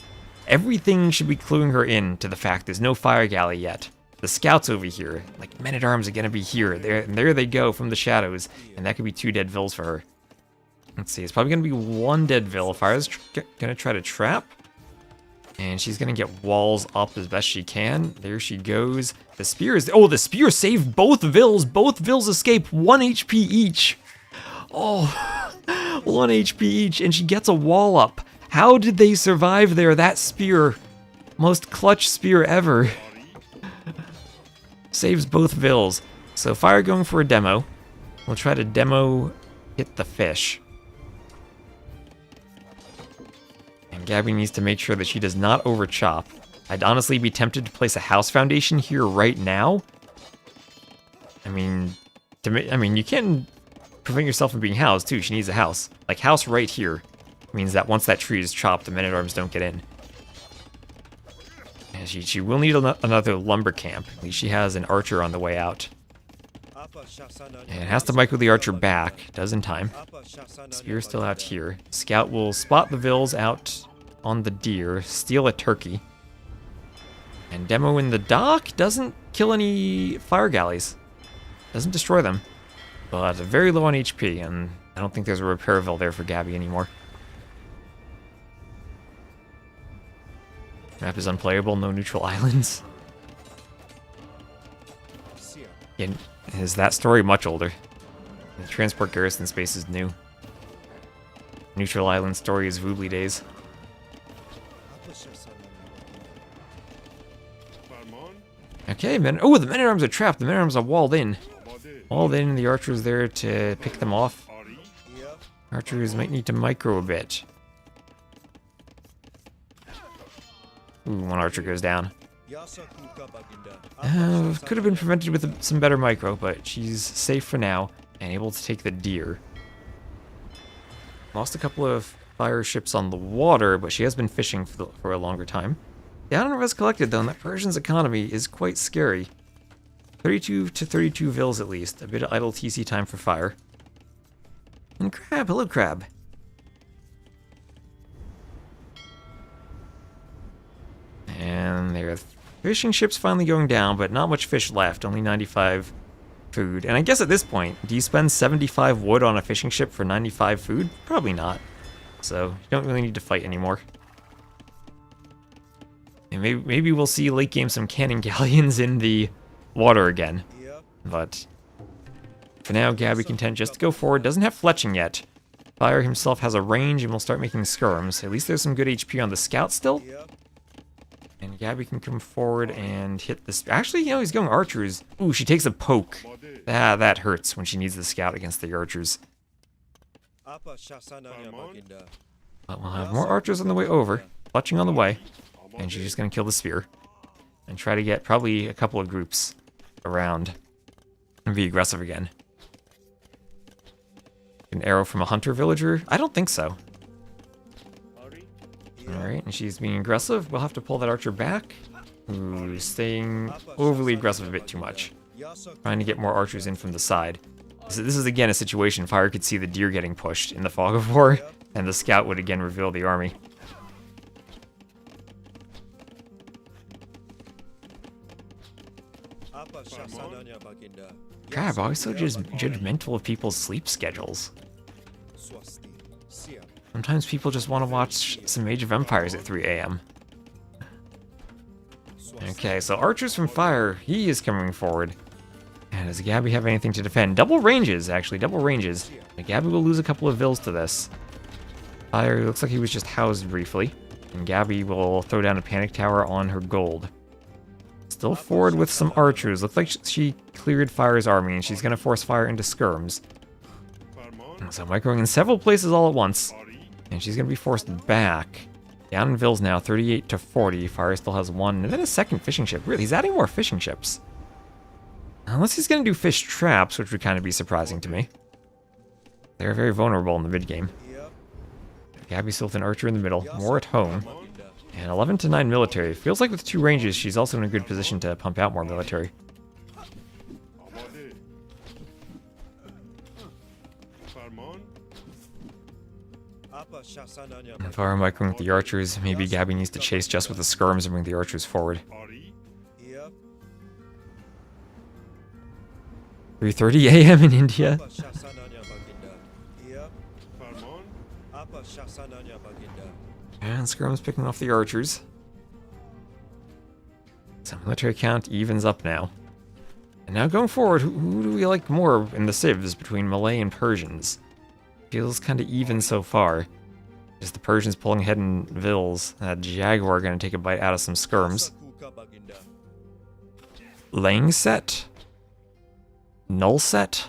everything should be cluing her in to the fact there's no fire galley yet. The scout's over here, like men-at-arms are gonna be here, there they go from the shadows, and that could be 2 dead Vils for her. Let's see, it's probably gonna be 1 dead Vil. Fire's gonna try to trap. And she's gonna get walls up as best she can. There she goes. The spear is, oh, the spear saved both Vils. Both Vils escape 1 HP each. Oh, 1 HP each, and she gets a wall up. How did they survive there? That spear, most clutch spear ever. Saves both Vils. So fire going for a demo. We'll try to demo hit the fish. And Gabi needs to make sure that she does not overchop. I'd honestly be tempted to place a house foundation here right now. I mean, you can prevent yourself from being housed too. She needs a house. Like house right here means that once that tree is chopped, the men-at-arms don't get in. And she will need another lumber camp. At least she has an archer on the way out. And has to micro the archer back. Does in time. Spear's still out here. Scout will spot the Vils out on the deer. Steal a turkey. And demo in the dock doesn't kill any fire galleys. Doesn't destroy them. But very low on HP, and I don't think there's a repair Vil there for Gabi anymore. Map is unplayable, no neutral islands. Yeah, is that story much older? The transport garrison space is new. Neutral island story is Voobly days. Okay, oh, the men-at-arms are trapped. The men-at-arms are walled in. Walled in, the archer's there to pick them off. Archers might need to micro a bit. Ooh, 1 archer goes down. Could have been prevented with some better micro, but she's safe for now and able to take the deer. Lost a couple of fire ships on the water, but she has been fishing for a longer time. Down on res collected though, and that Persian's economy is quite scary. 32 to 32 Vils at least. A bit of idle TC time for fire. And Crab, hello Crab. And there are fishing ships finally going down, but not much fish left, only 95 food. And I guess at this point, do you spend 75 wood on a fishing ship for 95 food? Probably not. So you don't really need to fight anymore. And maybe we'll see late game some cannon galleons in the water again. But for now, Gabi content just to go forward. Doesn't have fletching yet. Fire himself has a range and will start making skirms. At least there's some good HP on the scout still. And Gabi can come forward and hit this. Actually, you know, he's going archers. Ooh, she takes a poke. Ah, that hurts when she needs the scout against the archers. But we'll have more archers on the way over. Fletching on the way. And she's just going to kill the sphere. And try to get probably a couple of groups around. And be aggressive again. An arrow from a hunter villager? I don't think so. Alright, and she's being aggressive. We'll have to pull that archer back. Ooh, staying overly aggressive a bit too much. Trying to get more archers in from the side. So this is again a situation Fire could see the deer getting pushed in the fog of war, and the scout would again reveal the army. God, I'm always so just judgmental of people's sleep schedules. Sometimes people just want to watch some Age of Empires at 3 a.m. Okay, so archers from Fire, he is coming forward. And does Gabi have anything to defend? Double ranges, actually, double ranges. And Gabi will lose a couple of vills to this. Fire looks like he was just housed briefly. And Gabi will throw down a panic tower on her gold. Still forward with some archers. Looks like she cleared Fire's army, and she's going to force Fire into skirms. So microing in several places all at once. And she's going to be forced back. Down in vills now, 38 to 40. Fire still has one, and then a second fishing ship. Really, he's adding more fishing ships. Unless he's going to do fish traps, which would kind of be surprising to me. They're very vulnerable in the mid-game. Gabi's still with an archer in the middle, more at home. And 11 to 9 military. Feels like with 2 ranges, she's also in a good position to pump out more military. If I'm microing with the archers, maybe Gabi needs to chase just with the skirms and bring the archers forward. 3:30 a.m. in India. And skirm's picking off the archers. So military count evens up now. And now going forward, who do we like more in the civs between Malay and Persians? Feels kind of even so far. Just the Persians pulling ahead in vills. That Jaguar going to take a bite out of some skirms. Lang set. Null set.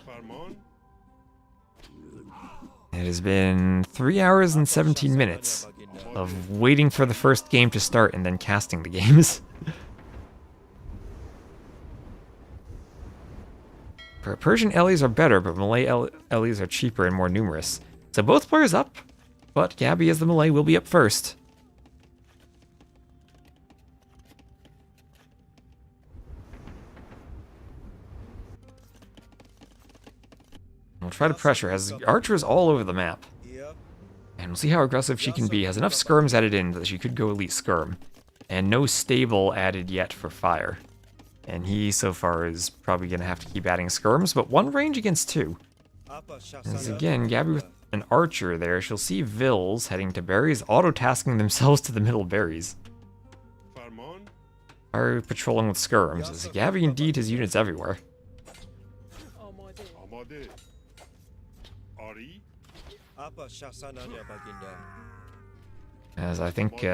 It has been 3 hours and 17 minutes of waiting for the first game to start and then casting the games. Persian Ellies are better, but Malay Ellies are cheaper and more numerous. So both players up, but Gabi as the Malay will be up first. We'll try to pressure, has archers all over the map. And we'll see how aggressive she can be. Has enough skirms added in that she could go elite skirm. And no stable added yet for Fire. And he, so far, is probably going to have to keep adding skirms, but 1 range against 2. As again, Gabi with an archer there. She'll see vills heading to berries, auto-tasking themselves to the middle berries. Fire patrolling with skirms, as Gabi indeed has units everywhere. As I think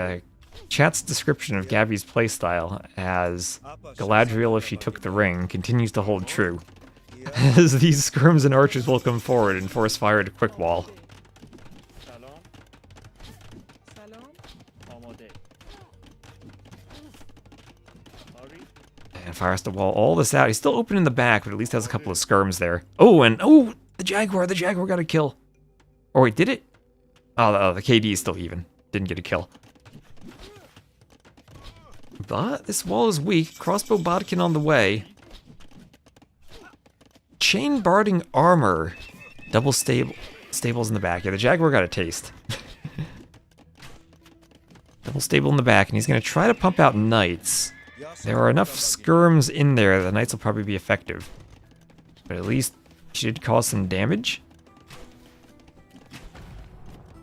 chat's description of Gabi's playstyle as Galadriel if she took the ring continues to hold true. As these skirms and archers will come forward and force Fire to quick wall. And Fire has to wall all this out. He's still open in the back, but at least has a couple of skirms there. Oh, and the Jaguar got a kill. Or wait, did it? Oh, the KD is still even. Didn't get a kill. But this wall is weak. Crossbow bodkin on the way. Chain barding armor. Double stables in the back. Yeah, the Jaguar got a taste. Double stable in the back, and he's going to try to pump out knights. There are enough skirms in there that the knights will probably be effective. But at least should cause some damage.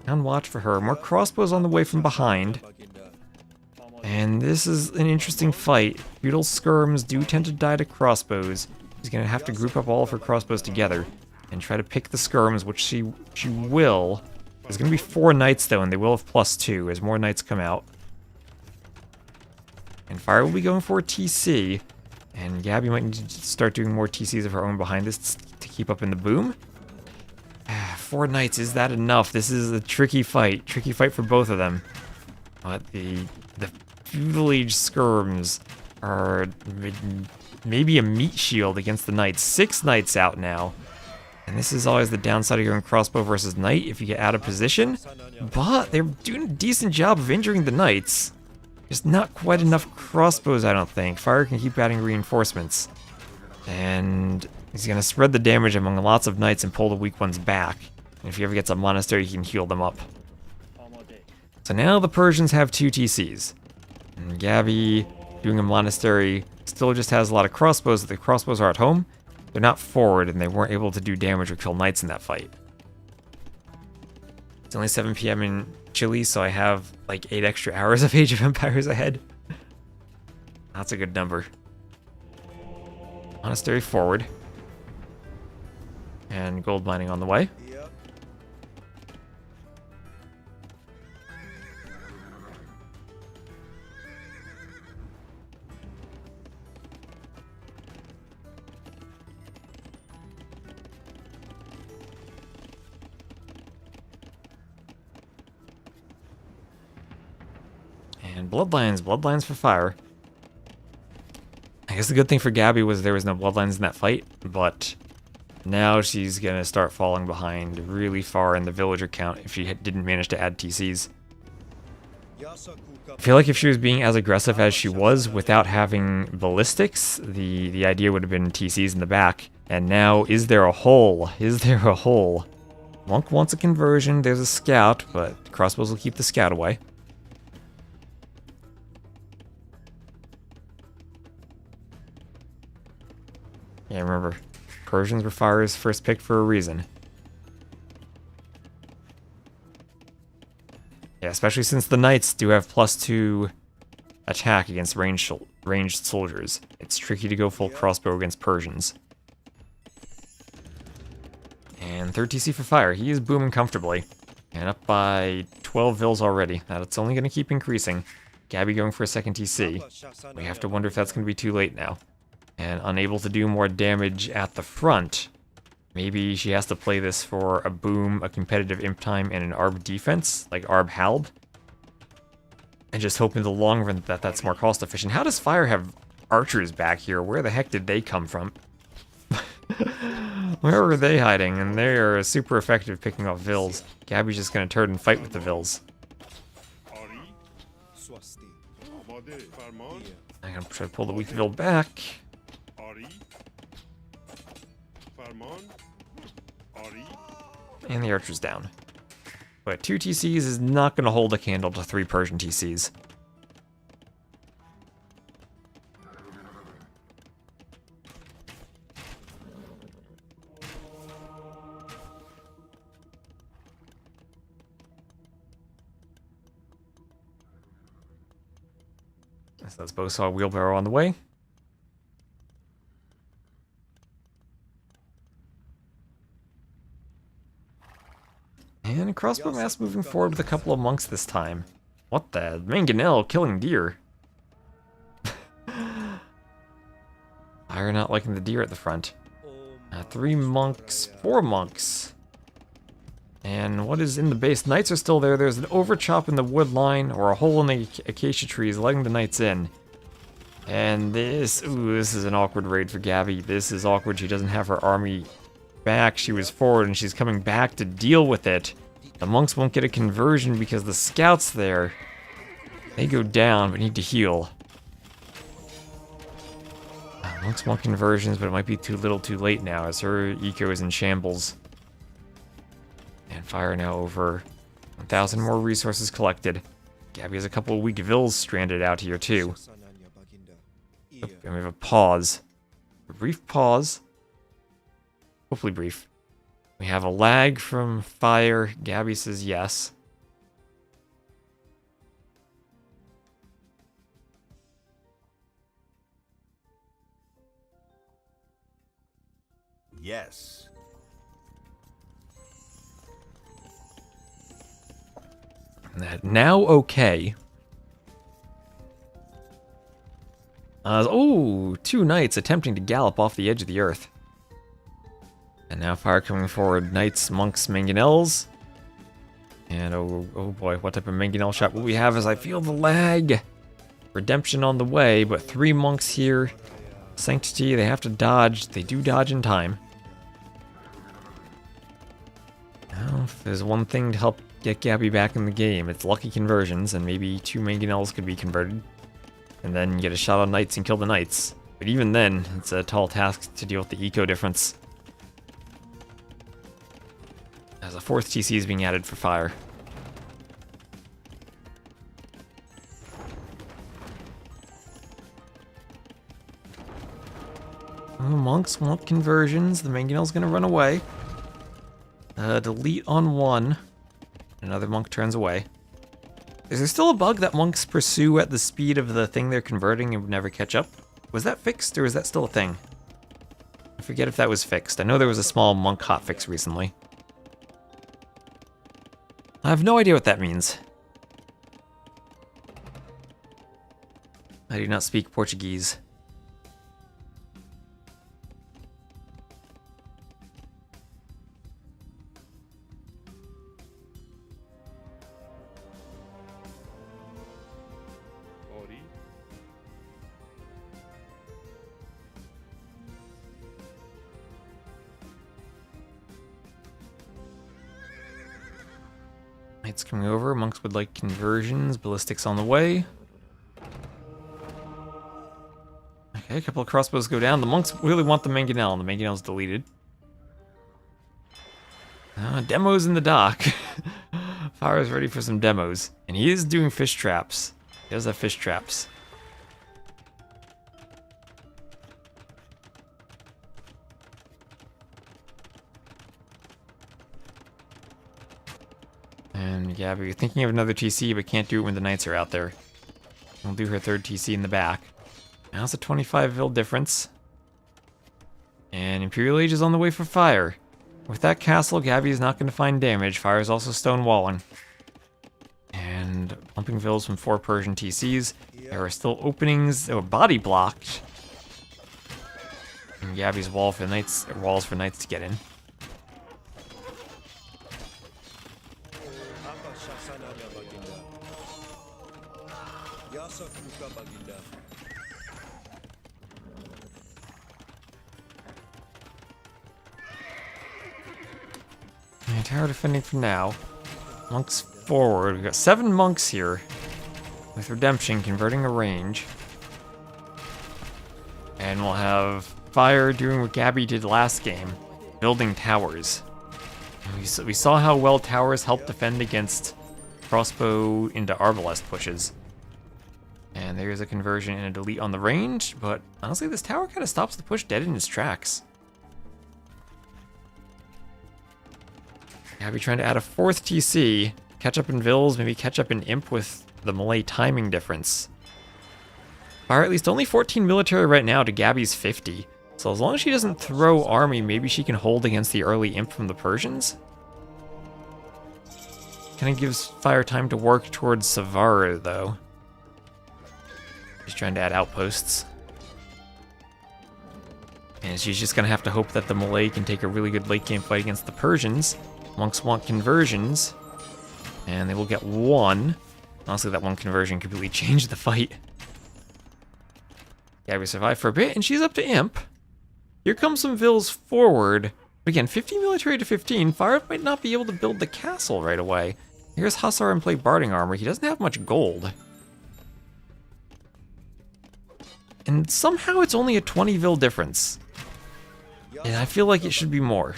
On watch for her. More crossbows on the way from behind. And this is an interesting fight. Feudal skirms do tend to die to crossbows. She's going to have to group up all of her crossbows together and try to pick the skirms, which she will. There's going to be 4 knights, though, and they will have +2 as more knights come out. And Fire will be going for a TC. And Gabi might need to start doing more TCs of her own behind this to keep up in the boom. 4 knights, is that enough? This is a tricky fight. Tricky fight for both of them. But the feudal age skirms are maybe a meat shield against the knights. 6 knights out now. And this is always the downside of going crossbow versus knight if you get out of position. But they're doing a decent job of injuring the knights. Just not quite enough crossbows, I don't think. Fire can keep adding reinforcements. And he's going to spread the damage among lots of knights and pull the weak ones back. And if he ever gets a monastery, he can heal them up. So now the Persians have 2 TCs. And Gabi, doing a monastery, still just has a lot of crossbows. The crossbows are at home. They're not forward, and they weren't able to do damage or kill knights in that fight. It's only 7 PM in Chile, so I have like 8 extra hours of Age of Empires ahead. That's a good number. Monastery forward. And gold mining on the way. And bloodlines for fire. I guess the good thing for Gabi was there was no bloodlines in that fight, but now she's gonna start falling behind really far in the villager count if she didn't manage to add TCs. I feel like if she was being as aggressive as she was without having ballistics, the idea would have been TCs in the back. And now, is there a hole? Is there a hole? Monk wants a conversion, there's a scout, but crossbows will keep the scout away. Yeah, remember, Persians were Fire's first pick for a reason. Yeah, especially since the knights do have +2 attack against ranged soldiers. It's tricky to go full crossbow against Persians. And 3rd TC for Fire. He is booming comfortably. And up by 12 vills already. That's only going to keep increasing. Gabi going for a 2nd TC. We have to wonder if that's going to be too late now. And unable to do more damage at the front. Maybe she has to play this for a boom, a competitive imp time, and an ARB defense, like ARB Halb. And just hope in the long run that that's more cost efficient. How does Fire have archers back here? Where the heck did they come from? Where were they hiding? And they are super effective picking off vills. Gabi's just gonna turn and fight with the vills. I'm gonna try to pull the weak vill back. And the archer's down. But 2 TCs is not going to hold a candle to 3 Persian TCs. So that's bowsaw wheelbarrow on the way. And crossbow mass moving forward with a couple of monks this time. What the? Mangonel killing deer. Fire not liking the deer at the front. 3 monks, 4 monks. And what is in the base? Knights are still there. There's an overchop in the wood line or a hole in the acacia trees letting the knights in. And this is an awkward raid for Gabi. This is awkward. She doesn't have her army back. She was forward and she's coming back to deal with it. The monks won't get a conversion because the scouts there, they go down but need to heal. Monks want conversions, but it might be too little too late now as her eco is in shambles. And Fire now over 1,000 more resources collected. Gabi has a couple of weak vills stranded out here too. Oh, and we have a pause. A brief pause. Hopefully brief. We have a lag from Fire. Gabi says yes. Yes. Now okay. Oh, 2 knights attempting to gallop off the edge of the earth. And now Fire coming forward. Knights, monks, mangonels. And oh boy, what type of mangonel shot will we have as I feel the lag? Redemption on the way, but 3 monks here. Sanctity, they have to dodge. They do dodge in time. If there's one thing to help get Gabi back in the game, it's lucky conversions, and maybe 2 mangonels could be converted. And then get a shot on knights and kill the knights. But even then, it's a tall task to deal with the eco difference. As a 4th TC is being added for fire. Oh, monks want conversions. The mangonel's gonna run away. Delete on 1. Another monk turns away. Is there still a bug that monks pursue at the speed of the thing they're converting and would never catch up? Was that fixed, or is that still a thing? I forget if that was fixed. I know there was a small monk hotfix recently. I have no idea what that means. I do not speak Portuguese. Ori. Knights coming over. Monks would like conversions. Ballistics on the way. Okay, a couple of crossbows go down. The monks really want the mangonel, and the mangonel's deleted. Demos in the dock. Fire is ready for some demos. And he is doing fish traps. He does have fish traps. And Gabi, you're thinking of another TC, but can't do it when the knights are out there. We'll do her 3rd TC in the back. Now it's a 25 vil difference. And Imperial Age is on the way for fire. With that castle, Gabi is not going to find damage. Fire is also stonewalling. And pumping vills from 4 Persian TCs. There are still openings that were body blocked. And Gabi's walls for knights to get in. Tower defending for now. Monks forward. We've got 7 monks here. With Redemption converting a range. And we'll have Fire doing what Gabi did last game. Building towers. We saw how well towers help defend against crossbow into arbalest pushes. And there's a conversion and a delete on the range. But honestly, this tower kind of stops the push dead in its tracks. Gabi trying to add a 4th TC, catch up in Vils, maybe catch up in Imp with the melee timing difference. Fire at least only 14 military right now to Gabi's 50. So as long as she doesn't throw army, maybe she can hold against the early Imp from the Persians. Kind of gives Fire time to work towards Savara though. She's trying to add outposts. And she's just gonna have to hope that the melee can take a really good late game fight against the Persians. Monks want conversions, and they will get 1. Honestly, that 1 conversion completely changed the fight. Gabi survived for a bit, and she's up to Imp. Here comes some Vils forward. Again, 50 military to 15. Fire might not be able to build the castle right away. Here's Hussar and play Barding armor. He doesn't have much gold. And somehow it's only a 20 Vil difference. And I feel like it should be more.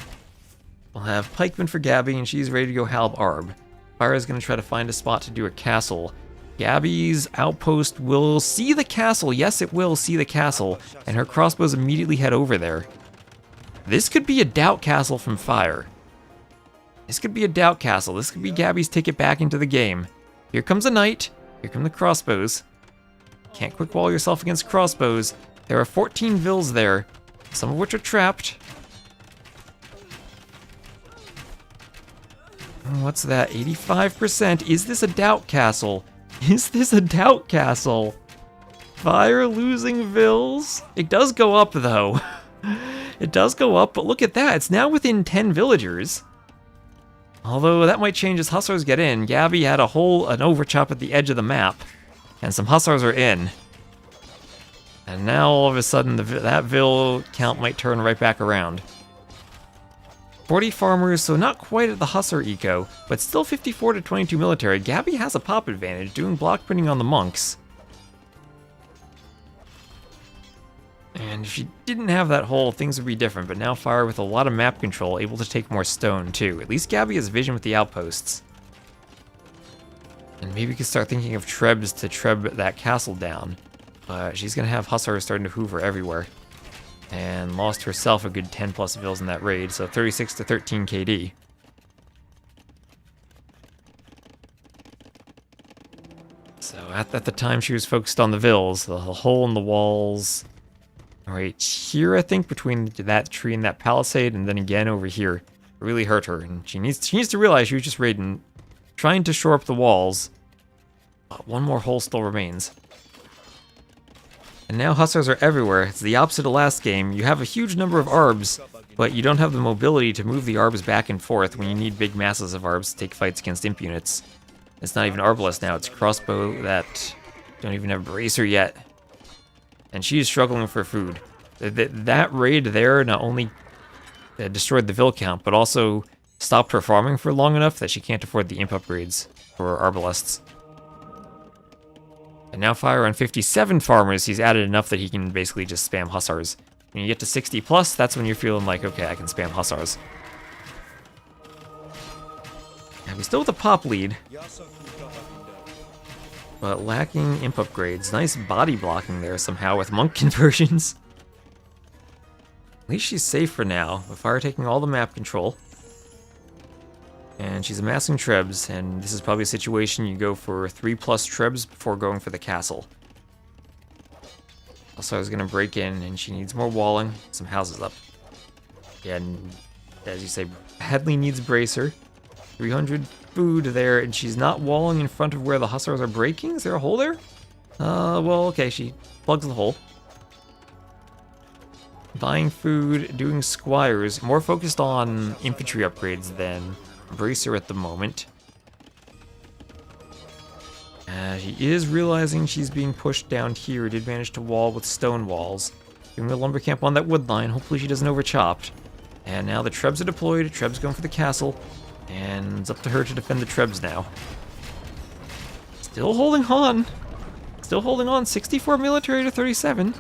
We'll have pikemen for Gabi, and she's ready to go Halb Arb. Fire is going to try to find a spot to do a castle. Gabi's outpost will see the castle. Yes, it will see the castle. And her crossbows immediately head over there. This could be a doubt castle from Fire. This could be a doubt castle. This could be Gabi's ticket back into the game. Here comes a knight. Here come the crossbows. Can't quick wall yourself against crossbows. There are 14 Vils there, some of which are trapped. What's that? 85%. Is this a doubt castle? Is this a doubt castle? Fire losing Vils? It does go up though. It does go up, but look at that. It's now within 10 villagers. Although that might change as Hussars get in. Gabi had an overchop at the edge of the map, and some Hussars are in. And now all of a sudden that Vil count might turn right back around. 40 farmers, so not quite at the Hussar eco, but still 54 to 22 military. Gabi has a pop advantage, doing block printing on the monks. And if she didn't have that hole, things would be different, but now Fire with a lot of map control, able to take more stone too. At least Gabi has vision with the outposts. And maybe we could start thinking of trebs to treb that castle down. But she's gonna have Hussars starting to hoover everywhere. And lost herself a good 10 plus vills in that raid, so 36 to 13 KD. So at the time she was focused on the vills, the hole in the walls right here, I think, between that tree and that palisade, and then again over here, really hurt her. And she needs to realize she was just raiding, trying to shore up the walls. But one more hole still remains. And now Hussars are everywhere. It's the opposite of last game. You have a huge number of arbs, but you don't have the mobility to move the arbs back and forth when you need big masses of arbs to take fights against imp units. It's not even arbalest now, it's crossbow that don't even have bracer yet. And she's struggling for food. That raid there not only destroyed the vill count, but also stopped her farming for long enough that she can't afford the imp upgrades for arbalests. And now Fire on 57 farmers, he's added enough that he can basically just spam Hussars. When you get to 60 plus, that's when you're feeling like, okay, I can spam Hussars. And we still with a pop lead, but lacking imp upgrades. Nice body blocking there somehow with monk conversions. At least she's safe for now, with Fire taking all the map control. And she's amassing trebs, and this is probably a situation you go for 3+ trebs before going for the castle. Also, I was gonna break in, and she needs more walling, some houses up. And as you say, Headley needs bracer. 300 food there, and she's not walling in front of where the Hussars are breaking. Is there a hole there? Well, okay, she plugs the hole. Buying food, doing squires, more focused on infantry upgrades than bracer at the moment. She is realizing she's being pushed down here. Did manage to wall with stone walls. Doing the lumber camp on that wood line. Hopefully she doesn't overchop. And now the trebs are deployed. Trebs going for the castle. And it's up to her to defend the trebs now. Still holding on. Still holding on. 64 military to 37.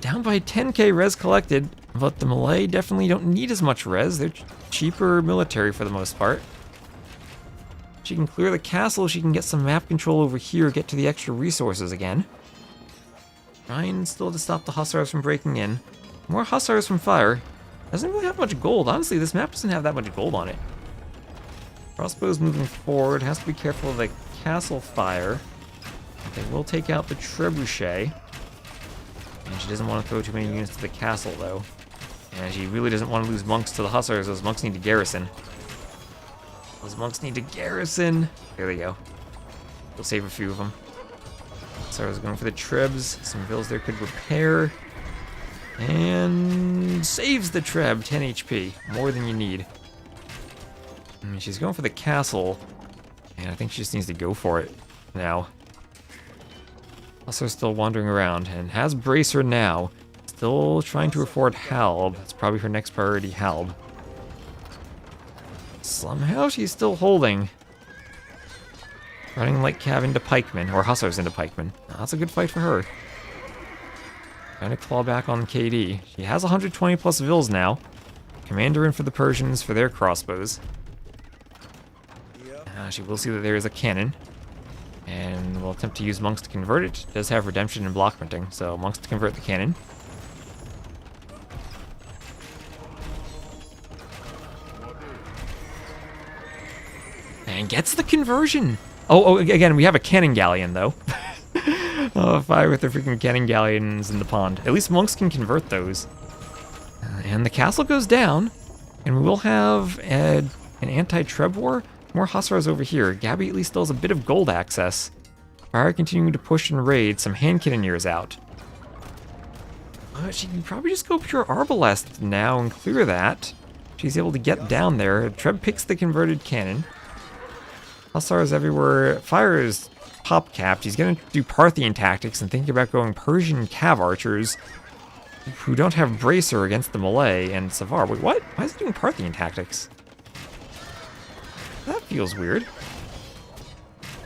Down by 10k res collected. But the Malay definitely don't need as much res. They're cheaper military for the most part. She can clear the castle. She can get some map control over here. Get to the extra resources again. Trying still to stop the Hussars from breaking in. More Hussars from Fire. Doesn't really have much gold. Honestly, this map doesn't have that much gold on it. Crossbow's moving forward. Has to be careful of the castle fire. They will take out the trebuchet. And she doesn't want to throw too many units to the castle, though. And she really doesn't want to lose monks to the Hussars. Those monks need to garrison. Those monks need to garrison. There they go. We'll save a few of them. So I was going for the trebs. Some vills there could repair. And saves the treb. 10 HP. More than you need. And she's going for the castle. And I think she just needs to go for it now. Also still wandering around. And has bracer now. Still trying to afford halb. That's probably her next priority, halb. Somehow she's still holding. Running like Cav into pikemen, or Hussars into pikemen. That's a good fight for her. Trying to claw back on KD. She has 120 plus vills now. Commander in for the Persians for their crossbows. She will see that there is a cannon. And will attempt to use monks to convert it. It does have redemption and block printing, so monks to convert the cannon. And gets the conversion. Oh, again, we have a cannon galleon, though. Fire with the freaking cannon galleons in the pond. At least monks can convert those. And the castle goes down. And we will have an anti-treb war. More Hussars over here. Gabi at least still has a bit of gold access. Fire continuing to push and raid. Some hand cannoneers out. She can probably just go pure arbalest now and clear that. She's able to get down there. Treb picks the converted cannon. Hussars everywhere. Fire is pop capped. He's going to do Parthian tactics and think about going Persian cav archers. who don't have Bracer against the melee, and Savar. Wait, what? Why is he doing Parthian tactics? That feels weird.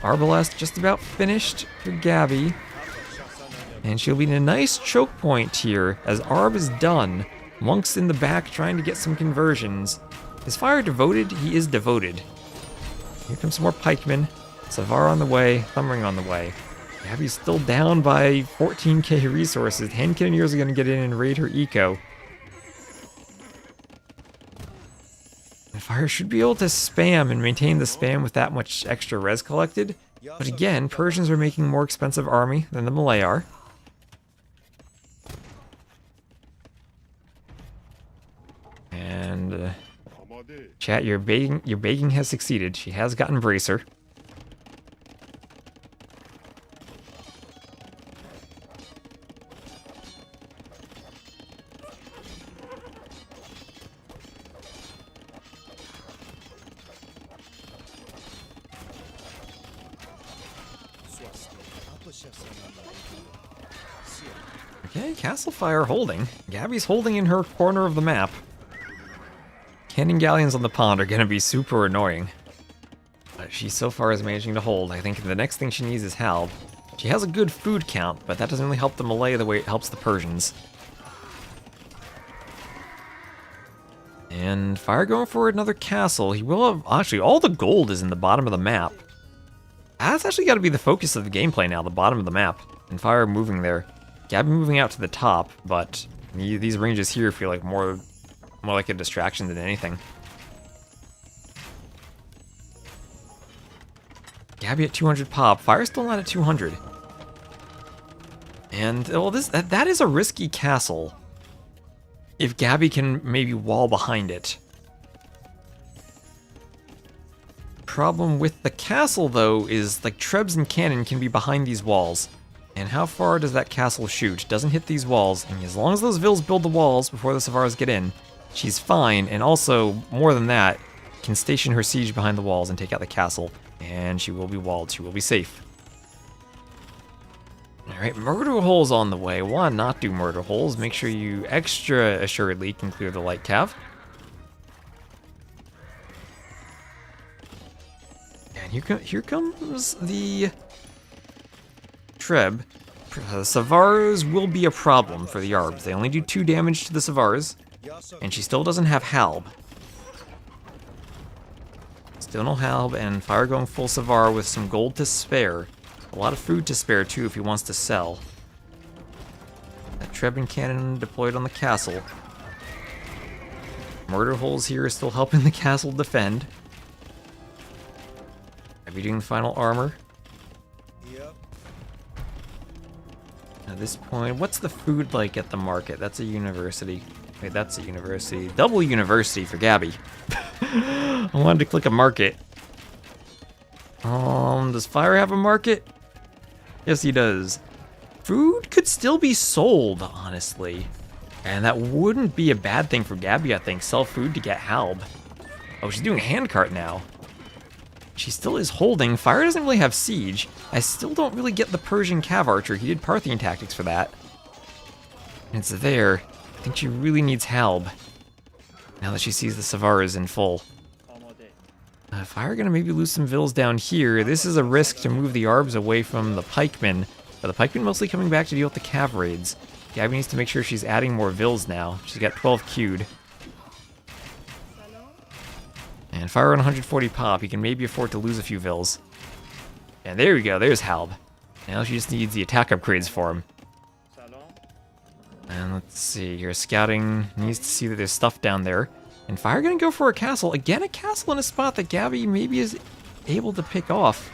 Arbalest just about finished for Gabi. And she'll be in a nice choke point here as Arb is done. Monk's in the back trying to get some conversions. Is Fire devoted? He is devoted. Here comes some more pikemen. Savar on the way, Thumbring on the way. Gabi's still down by 14k resources. Hand Cannoneers are going to get in and raid her eco. And Fire should be able to spam and maintain the spam with that much extra res collected. But again, Persians are making a more expensive army than the Malay are. And chat, your begging has succeeded. She has gotten Bracer. Okay, Castle Fire holding. Gabi's holding in her corner of the map. Cannon galleons on the pond are going to be super annoying. But she so far is managing to hold. I think the next thing she needs is Halb. She has a good food count, but that doesn't really help the Malay the way it helps the Persians. And Fire going for another castle. He will have... Actually, all the gold is in the bottom of the map. That's actually got to be the focus of the gameplay now, the bottom of the map. And Fire moving there. Gabi moving out to the top, but these ranges here feel like more like a distraction than anything. Gabi at 200 pop. Fire's still not at 200. And, well, that is a risky castle. If Gabi can maybe wall behind it. Problem with the castle, though, is, like, Trebs and cannon can be behind these walls. And how far does that castle shoot? Doesn't hit these walls, and as long as those Vils build the walls before the Savars get in, she's fine, and also, more than that, can station her siege behind the walls and take out the castle. And she will be walled, she will be safe. Alright, murder holes on the way. Why not do murder holes? Make sure you extra assuredly can clear the light cav. And here comes the Treb. Savars will be a problem for the Arbs. They only do 2 damage to the Savars, and she still doesn't have Halb. Still no Halb, and Fire going full Savar with some gold to spare. A lot of food to spare, too, if he wants to sell. That Treb cannon deployed on the castle. Murder holes here are still helping the castle defend. I'll be doing the final armor. At this point, what's the food like at the market? That's a university. Wait, that's a university. Double university for Gabi. I wanted to click a market. Does Fire have a market? Yes, he does. Food could still be sold, honestly. And that wouldn't be a bad thing for Gabi, I think. Sell food to get Halb. Oh, she's doing handcart now. She still is holding. Fire doesn't really have siege. I still don't really get the Persian cav archer. He did Parthian tactics for that. And it's there. I think she really needs Halb. Now that she sees the Savars in full. Fire gonna maybe lose some Vils down here. This is a risk to move the Arbs away from the pikemen. But the pikemen mostly coming back to deal with the cav raids. Gabi needs to make sure she's adding more Vils now. She's got 12 queued. And Fire on 140 pop, he can maybe afford to lose a few Vils. And there we go, there's Halb. Now she just needs the attack upgrades for him. And let's see here, scouting needs to see that there's stuff down there. And Fire gonna go for a castle. Again, a castle in a spot that Gabi maybe is able to pick off.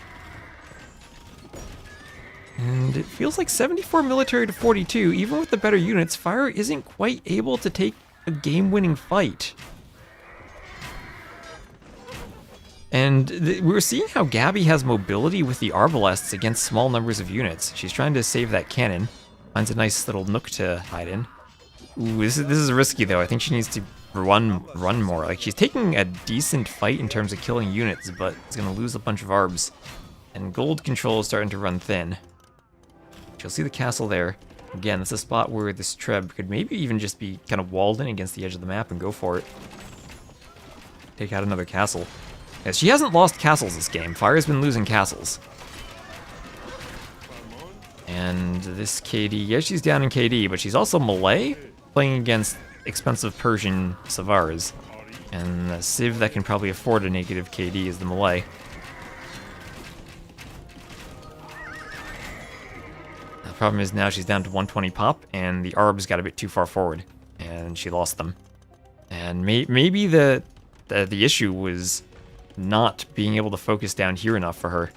And it feels like 74 military to 42. Even with the better units, Fire isn't quite able to take a game-winning fight. And we're seeing how Gabi has mobility with the Arbalests against small numbers of units. She's trying to save that cannon. Finds a nice little nook to hide in. Ooh, this is risky though. I think she needs to run more. Like, she's taking a decent fight in terms of killing units, but it's gonna lose a bunch of Arbs. And gold control is starting to run thin. She'll see the castle there. Again, that's a spot where this Treb could maybe even just be kind of walled in against the edge of the map and go for it. Take out another castle. Yes, she hasn't lost castles this game. Fire's been losing castles. And this KD, yeah, she's down in KD, but she's also melee, playing against expensive Persian Savars. And a Civ that can probably afford a negative KD is the melee. The problem is now she's down to 120 pop, and the Arbs got a bit too far forward, and she lost them. And maybe the issue was not being able to focus down here enough for her.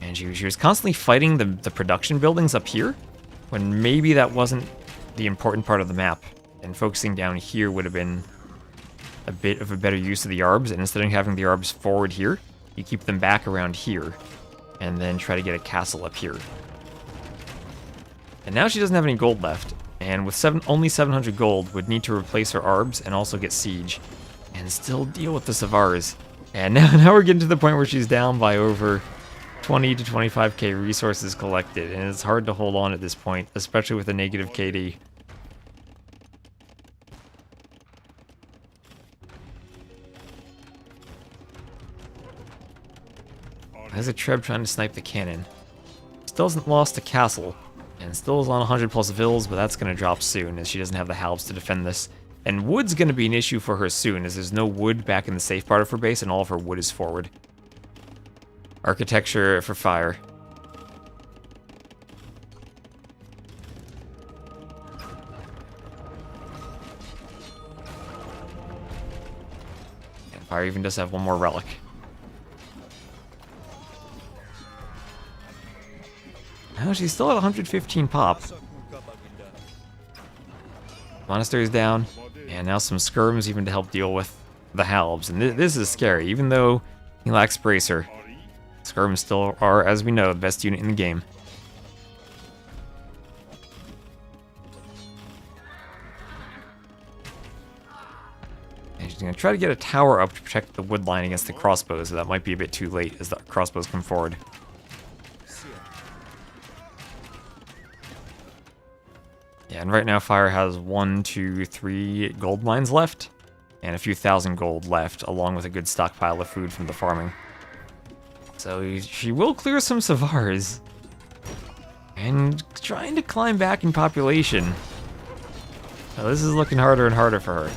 And she was constantly fighting the production buildings up here, when maybe that wasn't the important part of the map. And focusing down here would have been a bit of a better use of the Arbs, and instead of having the Arbs forward here, you keep them back around here, and then try to get a castle up here. And now she doesn't have any gold left, and with only 700 gold, would need to replace her Arbs and also get Siege, and still deal with the Savars. And now we're getting to the point where she's down by over 20 to 25k resources collected, and it's hard to hold on at this point, especially with a negative KD. There's a Treb trying to snipe the cannon. Still hasn't lost a castle, and still is on 100 plus vills, but that's going to drop soon as she doesn't have the halves to defend this. And wood's going to be an issue for her soon, as there's no wood back in the safe part of her base, and all of her wood is forward. Architecture for fire. And fire even does have one more relic. Oh, she's still at 115 pop. Monastery's down, and now some skirms even to help deal with the halbs. And this is scary, even though he lacks bracer. Skirms still are, as we know, the best unit in the game. And she's going to try to get a tower up to protect the wood line against the crossbows, so that might be a bit too late as the crossbows come forward. Yeah, and right now Fire has 1, 2, 3 gold mines left, and a few thousand gold left, along with a good stockpile of food from the farming. So she will clear some Savars, and trying to climb back in population. So this is looking harder and harder for her.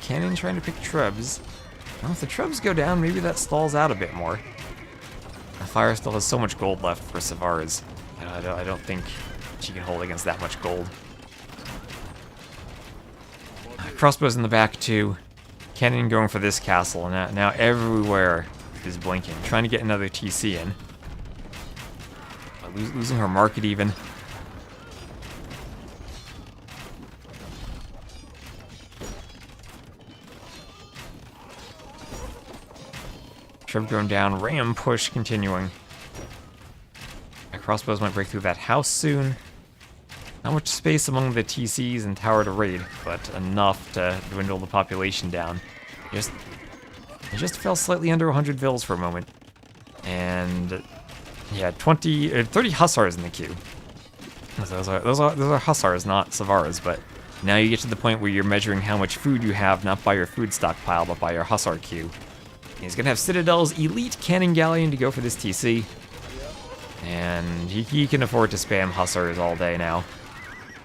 Cannon trying to pick Trebs. Well, if the Trebs go down, maybe that stalls out a bit more. The Fire still has so much gold left for Savars. I don't think she can hold against that much gold. Crossbows in the back too. Cannon going for this castle, and now everywhere is blinking. Trying to get another TC in. Losing her market even. Treb going down, ram push continuing. My crossbows might break through that house soon. Not much space among the TCs and tower to raid, but enough to dwindle the population down. It just fell slightly under 100 vills for a moment. And yeah, 30 hussars in the queue. Those are hussars, not Savars, but now you get to the point where you're measuring how much food you have, not by your food stockpile, but by your hussar queue. He's going to have Citadel's elite cannon galleon to go for this TC. And he can afford to spam hussars all day now.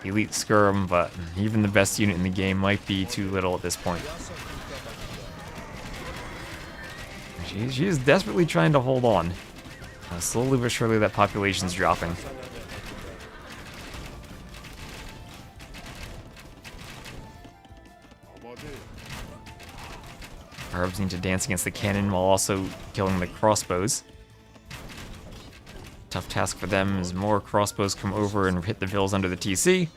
Elite skirm, but even the best unit in the game might be too little at this point. She is desperately trying to hold on. Slowly but surely that population's dropping. Arabs need to dance against the cannon while also killing the crossbows. Tough task for them as more crossbows come over and hit the vills under the TC.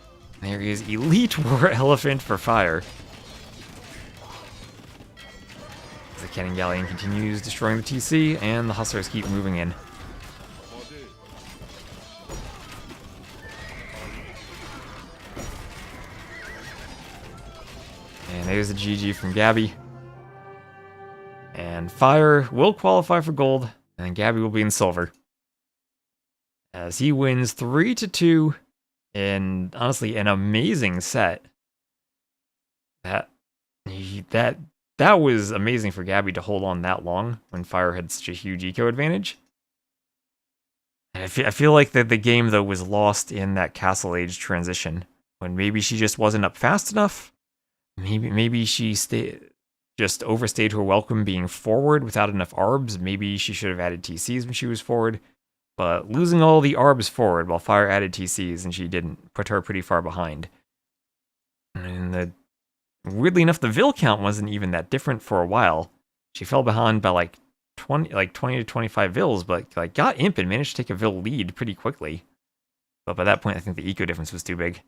There is Elite War Elephant for fire. As the Cannon Galleon continues destroying the TC, and the Hussars keep moving in. And there's a GG from Gabi. And Fire will qualify for gold, and Gabi will be in silver. As he wins 3-2 in, honestly, an amazing set. That was amazing for Gabi to hold on that long when Fire had such a huge eco advantage. And I feel like that the game, though, was lost in that Castle Age transition, when maybe she just wasn't up fast enough. Maybe she just overstayed her welcome being forward without enough ARBs. Maybe she should have added TCs when she was forward. But losing all the ARBs forward while Fire added TCs and she didn't put her pretty far behind. And weirdly enough, the Vil count wasn't even that different for a while. She fell behind by like 20 to 25 Vils, but like got Imp and managed to take a Vil lead pretty quickly. But by that point, I think the eco difference was too big.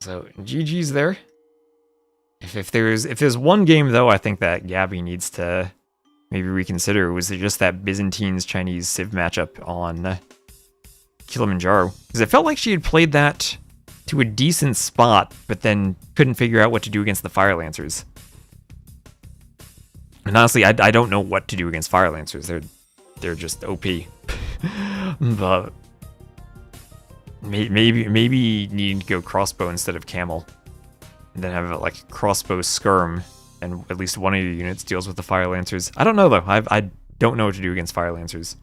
So GG's there. If there's one game though, I think that Gabi needs to maybe reconsider was just that Byzantines Chinese Civ matchup on Kilimanjaro, because it felt like she had played that to a decent spot, but then couldn't figure out what to do against the Fire Lancers. And honestly, I don't know what to do against Fire Lancers. They're just OP. But maybe need to go crossbow instead of camel, and then have like crossbow skirm, and at least one of your units deals with the Fire Lancers. I don't know though. I don't know what to do against Fire Lancers.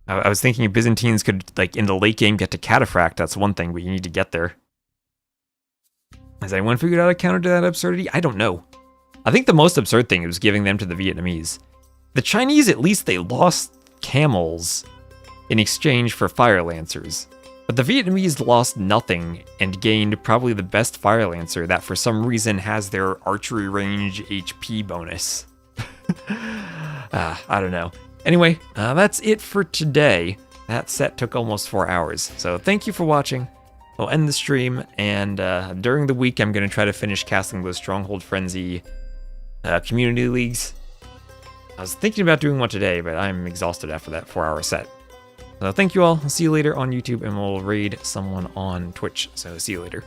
I was thinking Byzantines could, like, in the late game get to Cataphract. That's one thing, but you need to get there. Has anyone figured out a counter to that absurdity? I don't know. I think the most absurd thing was giving them to the Vietnamese. The Chinese, at least they lost camels in exchange for Fire Lancers. But the Vietnamese lost nothing and gained probably the best Fire Lancer that for some reason has their archery range HP bonus. I don't know. Anyway, that's it for today. That set took almost 4 hours. So thank you for watching. We'll end the stream, and during the week I'm going to try to finish casting those Stronghold Frenzy community leagues. I was thinking about doing one today, but I'm exhausted after that 4-hour set. So thank you all. I'll see you later on YouTube, and we'll raid someone on Twitch. So see you later.